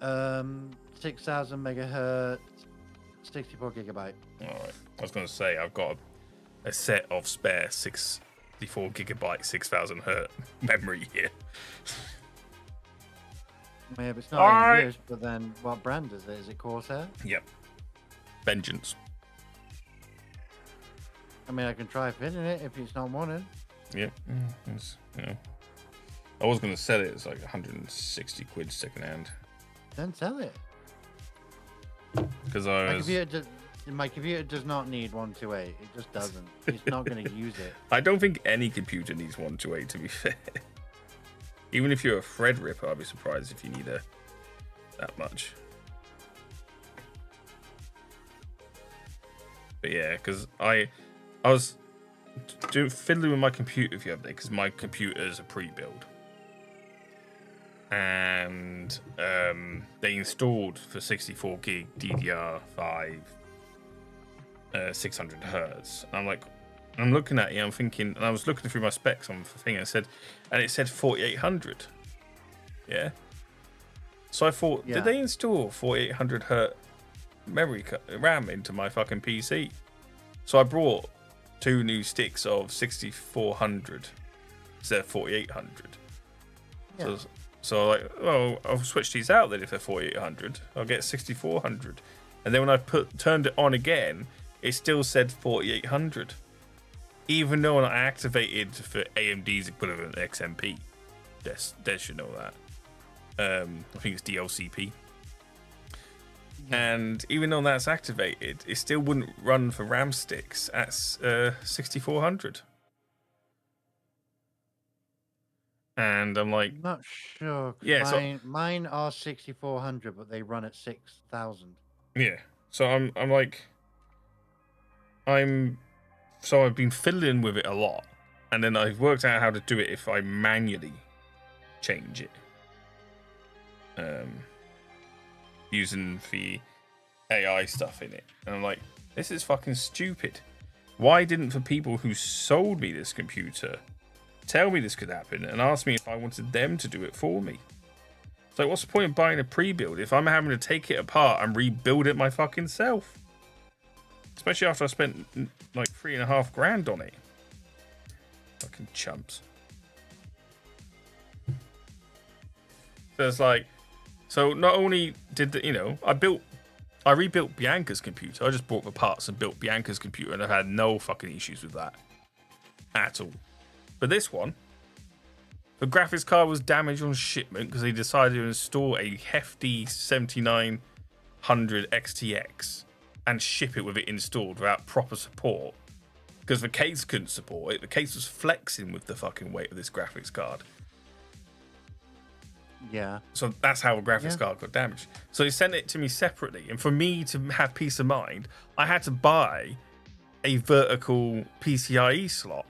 6,000 megahertz, 64 gigabyte. All right. I was going to say I've got a set of spare 64 gigabyte 6,000 hertz memory here. Maybe it's not in use, but then what brand is it? Is it Corsair? Yep. Vengeance. I mean, I can try fitting it if it's not wanted. Yep. It's, you know, I was going to sell it. It's like 160 quid second hand. Then sell it. Because My computer does not need 128. It just doesn't. It's not going to use it. I don't think any computer needs 128, to be fair. Even if you're a thread ripper, I'd be surprised if you need that much. But yeah, because I was fiddling with my computer the other day because my computer is a pre-build. And they installed for 64 gig DDR5 600 hertz. I'm like, I'm looking at it, I'm thinking, and I was looking through my specs on the thing, and it said 4800. Yeah. So I thought, did they install 4800 hertz RAM into my fucking PC? So I brought 2 new sticks of 6400 instead of 4800. Yeah. So like, well, I'll switch these out then if they're 4800. I'll get 6400. And then when I turned it on again, it still said 4800. Even though I activated for AMD's equivalent XMP. Des should know that. I think it's DLCP. And even though that's activated, it still wouldn't run for RAM sticks at 6400. And I'm like, not sure. Yeah, mine are 6400, but they run at 6000. Yeah. So I'm like, so I've been fiddling with it a lot, and then I've worked out how to do it if I manually change it. Using the AI stuff in it. And I'm like, this is fucking stupid. Why didn't the people who sold me this computer tell me this could happen and ask me if I wanted them to do it for me? It's like, what's the point of buying a pre-build if I'm having to take it apart and rebuild it my fucking self? Especially after I spent like $3,500 on it. Fucking chumps. So it's like, so not only did I rebuilt Bianca's computer. I just bought the parts and built Bianca's computer, and I've had no fucking issues with that at all. But this one, the graphics card was damaged on shipment because they decided to install a hefty 7900 XTX and ship it with it installed without proper support because the case couldn't support it. The case was flexing with the fucking weight of this graphics card. Yeah. So that's how a graphics card got damaged. So he sent it to me separately. And for me to have peace of mind, I had to buy a vertical PCIe slot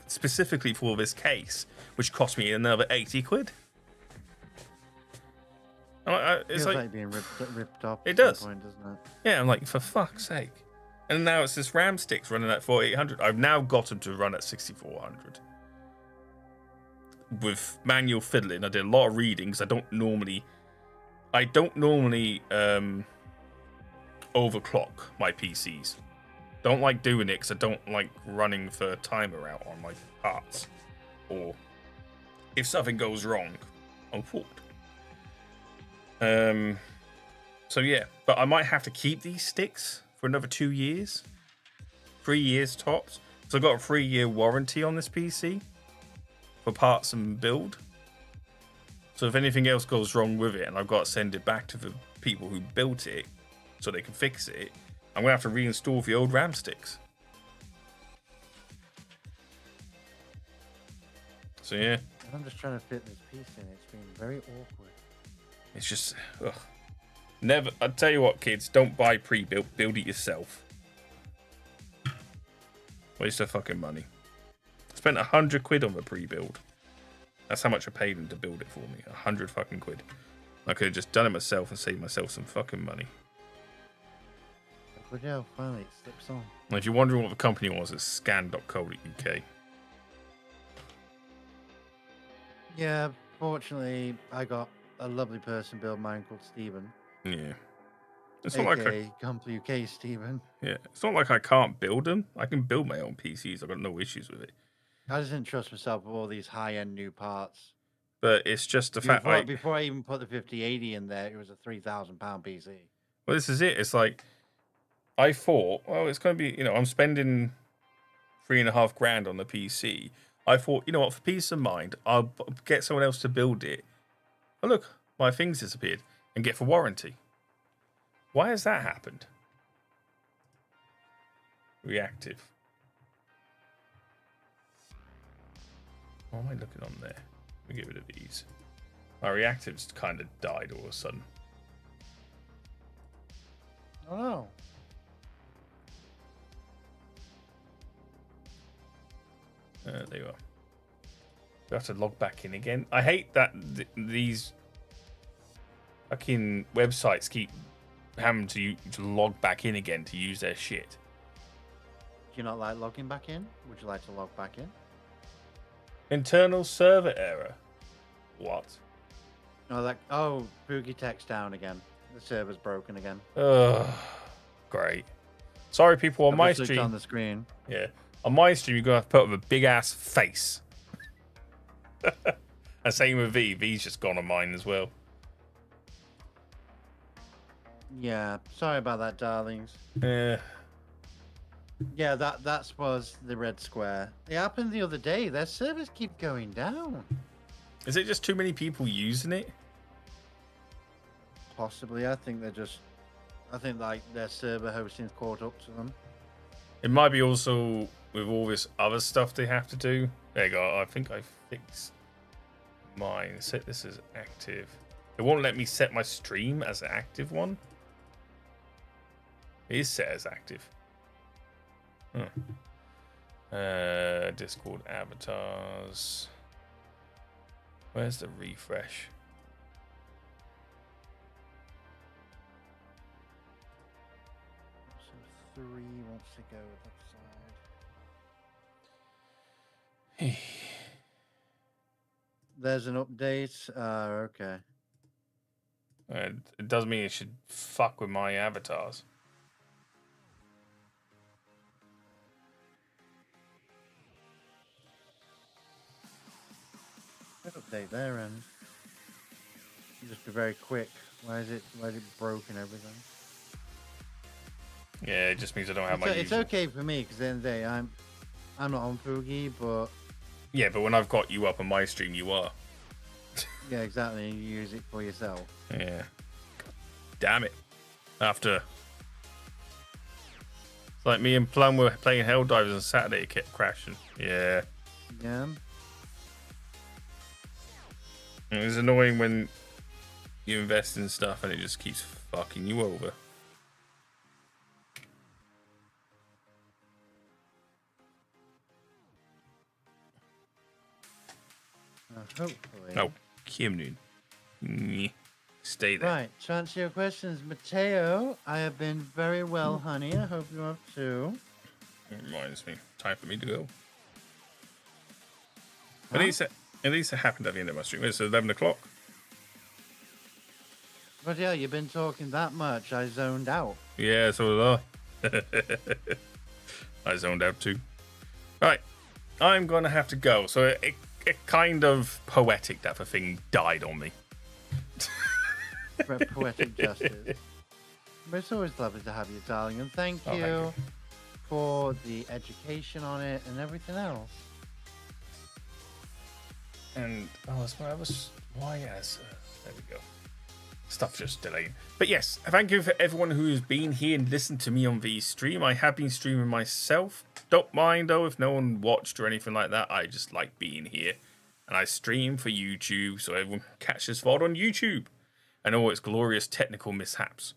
specifically for this case, which cost me another 80 quid. It's like being ripped off. It does. Point, doesn't it? Yeah, I'm like, for fuck's sake. And now it's this RAM sticks running at 4800. I've now got them to run at 6400. With manual fiddling, I did a lot of reading because I don't normally overclock my PCs. Don't like doing it because I don't like running the timer out on my parts, or if something goes wrong, I'm fucked. So yeah, but I might have to keep these sticks for another 2 years, 3 years tops. So I've got a 3-year warranty on this PC. For parts and build. So if anything else goes wrong with it and I've got to send it back to the people who built it so they can fix it, I'm going to have to reinstall the old RAM sticks. So yeah. I'm just trying to fit this piece in. It's been very awkward. It's just, never. I tell you what, kids, don't buy pre-built. Build it yourself. Waste of fucking money. Spent 100 quid on the pre-build. That's how much I paid them to build it for me. 100 fucking quid. I could have just done it myself and saved myself some fucking money. But yeah, finally it slips on. And if you're wondering what the company was, it's scan.co.uk. Yeah, fortunately, I got a lovely person build mine called Stephen. Yeah. It's AKA not like I... Company UK Stephen. Yeah, it's not like I can't build them. I can build my own PCs. I've got no issues with it. I just didn't trust myself with all these high-end new parts. But it's just the fact before I even put the 5080 in there, it was a £3,000 PC. Well, this is it. It's like, I thought, well, it's going to be, I'm spending $3,500 on the PC. I thought, you know what, for peace of mind, I'll get someone else to build it. Oh, look, my things disappeared and get for warranty. Why has that happened? Reactive. What am I looking on there? Let me get rid of these. My reactives kind of died all of a sudden. Oh. There you are. You have to log back in again. I hate that these fucking websites keep having to log back in again to use their shit. you not like logging back in? Would you like to log back in? Internal server error. What? Oh, Boogie Tech's down again. The server's broken again. Ugh. Great. Sorry, people on my Obviously, it's stream. on the screen. Yeah. On my stream, you're going to have to put up a big ass face. And same with V. V's just gone on mine as well. Yeah, sorry about that, darlings. Yeah. Yeah, that was the red square. It happened the other day. Their servers keep going down. Is it just too many people using it? Possibly. I think like their server hosting's caught up to them. It might be also with all this other stuff they have to do. There you go. I think I fixed mine. Set this as active. It won't let me set my stream as an active one. It is set as active. Discord avatars. Where's the refresh? So 3 wants to go that side. There's an update. Okay. It doesn't mean it should fuck with my avatars. Update there and just be very quick. Why is it broken everything? Yeah, it just means I don't have my. It's okay for me because at the end of the day I'm not on Poogie, but yeah, but when I've got you up on my stream, you are. yeah, exactly. You use it for yourself. Yeah. Damn it. After. It's like me and Plum were playing Helldivers on Saturday, it kept crashing. Yeah. Yeah. It was annoying when you invest in stuff and it just keeps fucking you over. Hopefully. Oh, Kim Noon. Stay there. Right. To answer your questions, Mateo, I have been very well, honey. I hope you have too. It reminds me. Time for me to go. Huh? At least it happened at the end of my stream. It's 11 o'clock. But yeah, you've been talking that much. I zoned out. Yeah, so did I. I zoned out too. Right. I'm going to have to go. So it kind of poetic that the thing died on me. Poetic justice. But it's always lovely to have you, darling. And thank Thank you you. for the education on it and everything else. And that's my other. Why yes? There we go. Stuff just delayed. But yes, thank you for everyone who has been here and listened to me on the stream. I have been streaming myself. Don't mind though if no one watched or anything like that. I just like being here, and I stream for YouTube so everyone can catch this VOD on YouTube and all its glorious technical mishaps.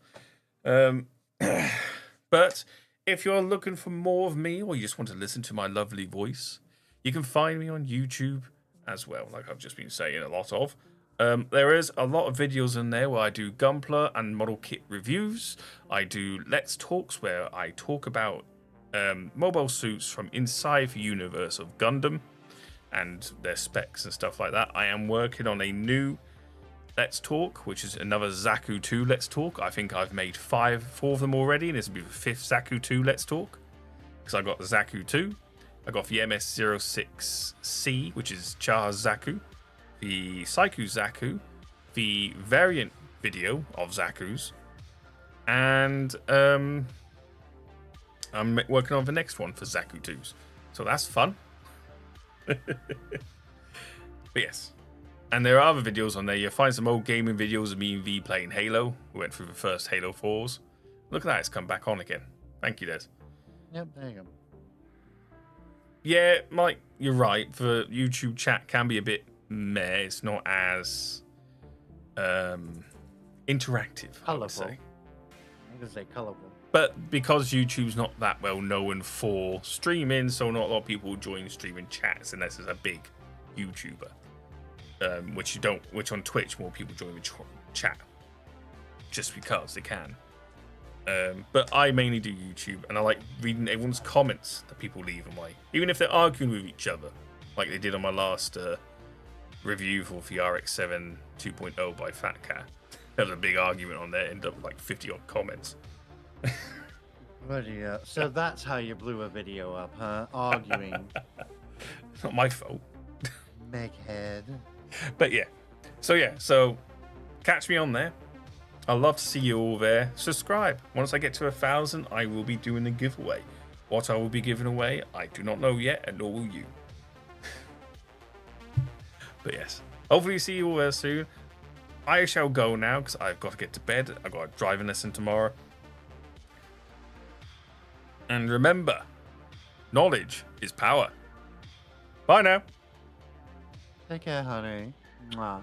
But if you're looking for more of me or you just want to listen to my lovely voice, you can find me on YouTube as well, like I've just been saying a lot of. There is a lot of videos in there where I do Gunpla and model kit reviews. I do Let's Talks where I talk about mobile suits from inside the universe of Gundam and their specs and stuff like that. I am working on a new Let's Talk, which is another Zaku 2 Let's Talk. I think I've made 4 of them already, and this will be the 5th Zaku 2 Let's Talk. Because I got the Zaku 2, I got the MS06C, which is Chaha's Zaku, the Saiku Zaku, the variant video of Zaku's, and I'm working on the next one for Zaku 2s. So that's fun. But yes. And there are other videos on there. You'll find some old gaming videos of me and V playing Halo. We went through the first Halo 4s. Look at that, it's come back on again. Thank you, Des. Yep, there you go. Yeah, Mike, you're right. The YouTube chat can be a bit meh. It's not as interactive, I would Colourful. say. I'm going to say colourful. But because YouTube's not that well known for streaming, so not a lot of people join streaming chats unless it's a big YouTuber. Which on Twitch more people join the chat just because they can. But I mainly do YouTube, and I like reading everyone's comments that people leave on even if they're arguing with each other, like they did on my last review for the RX-7 2.0 by Fat Cat. There was a big argument on there, ended up with like 50 odd comments. Bloody hell. So that's how you blew a video up, huh? Arguing. It's not my fault. Meghead. But yeah. So catch me on there. I'd love to see you all there. Subscribe. Once I get to 1,000, I will be doing a giveaway. What I will be giving away, I do not know yet, and nor will you. But yes, hopefully see you all there soon. I shall go now because I've got to get to bed. I've got a driving lesson tomorrow. And remember, knowledge is power. Bye now. Take care, honey. Mwah.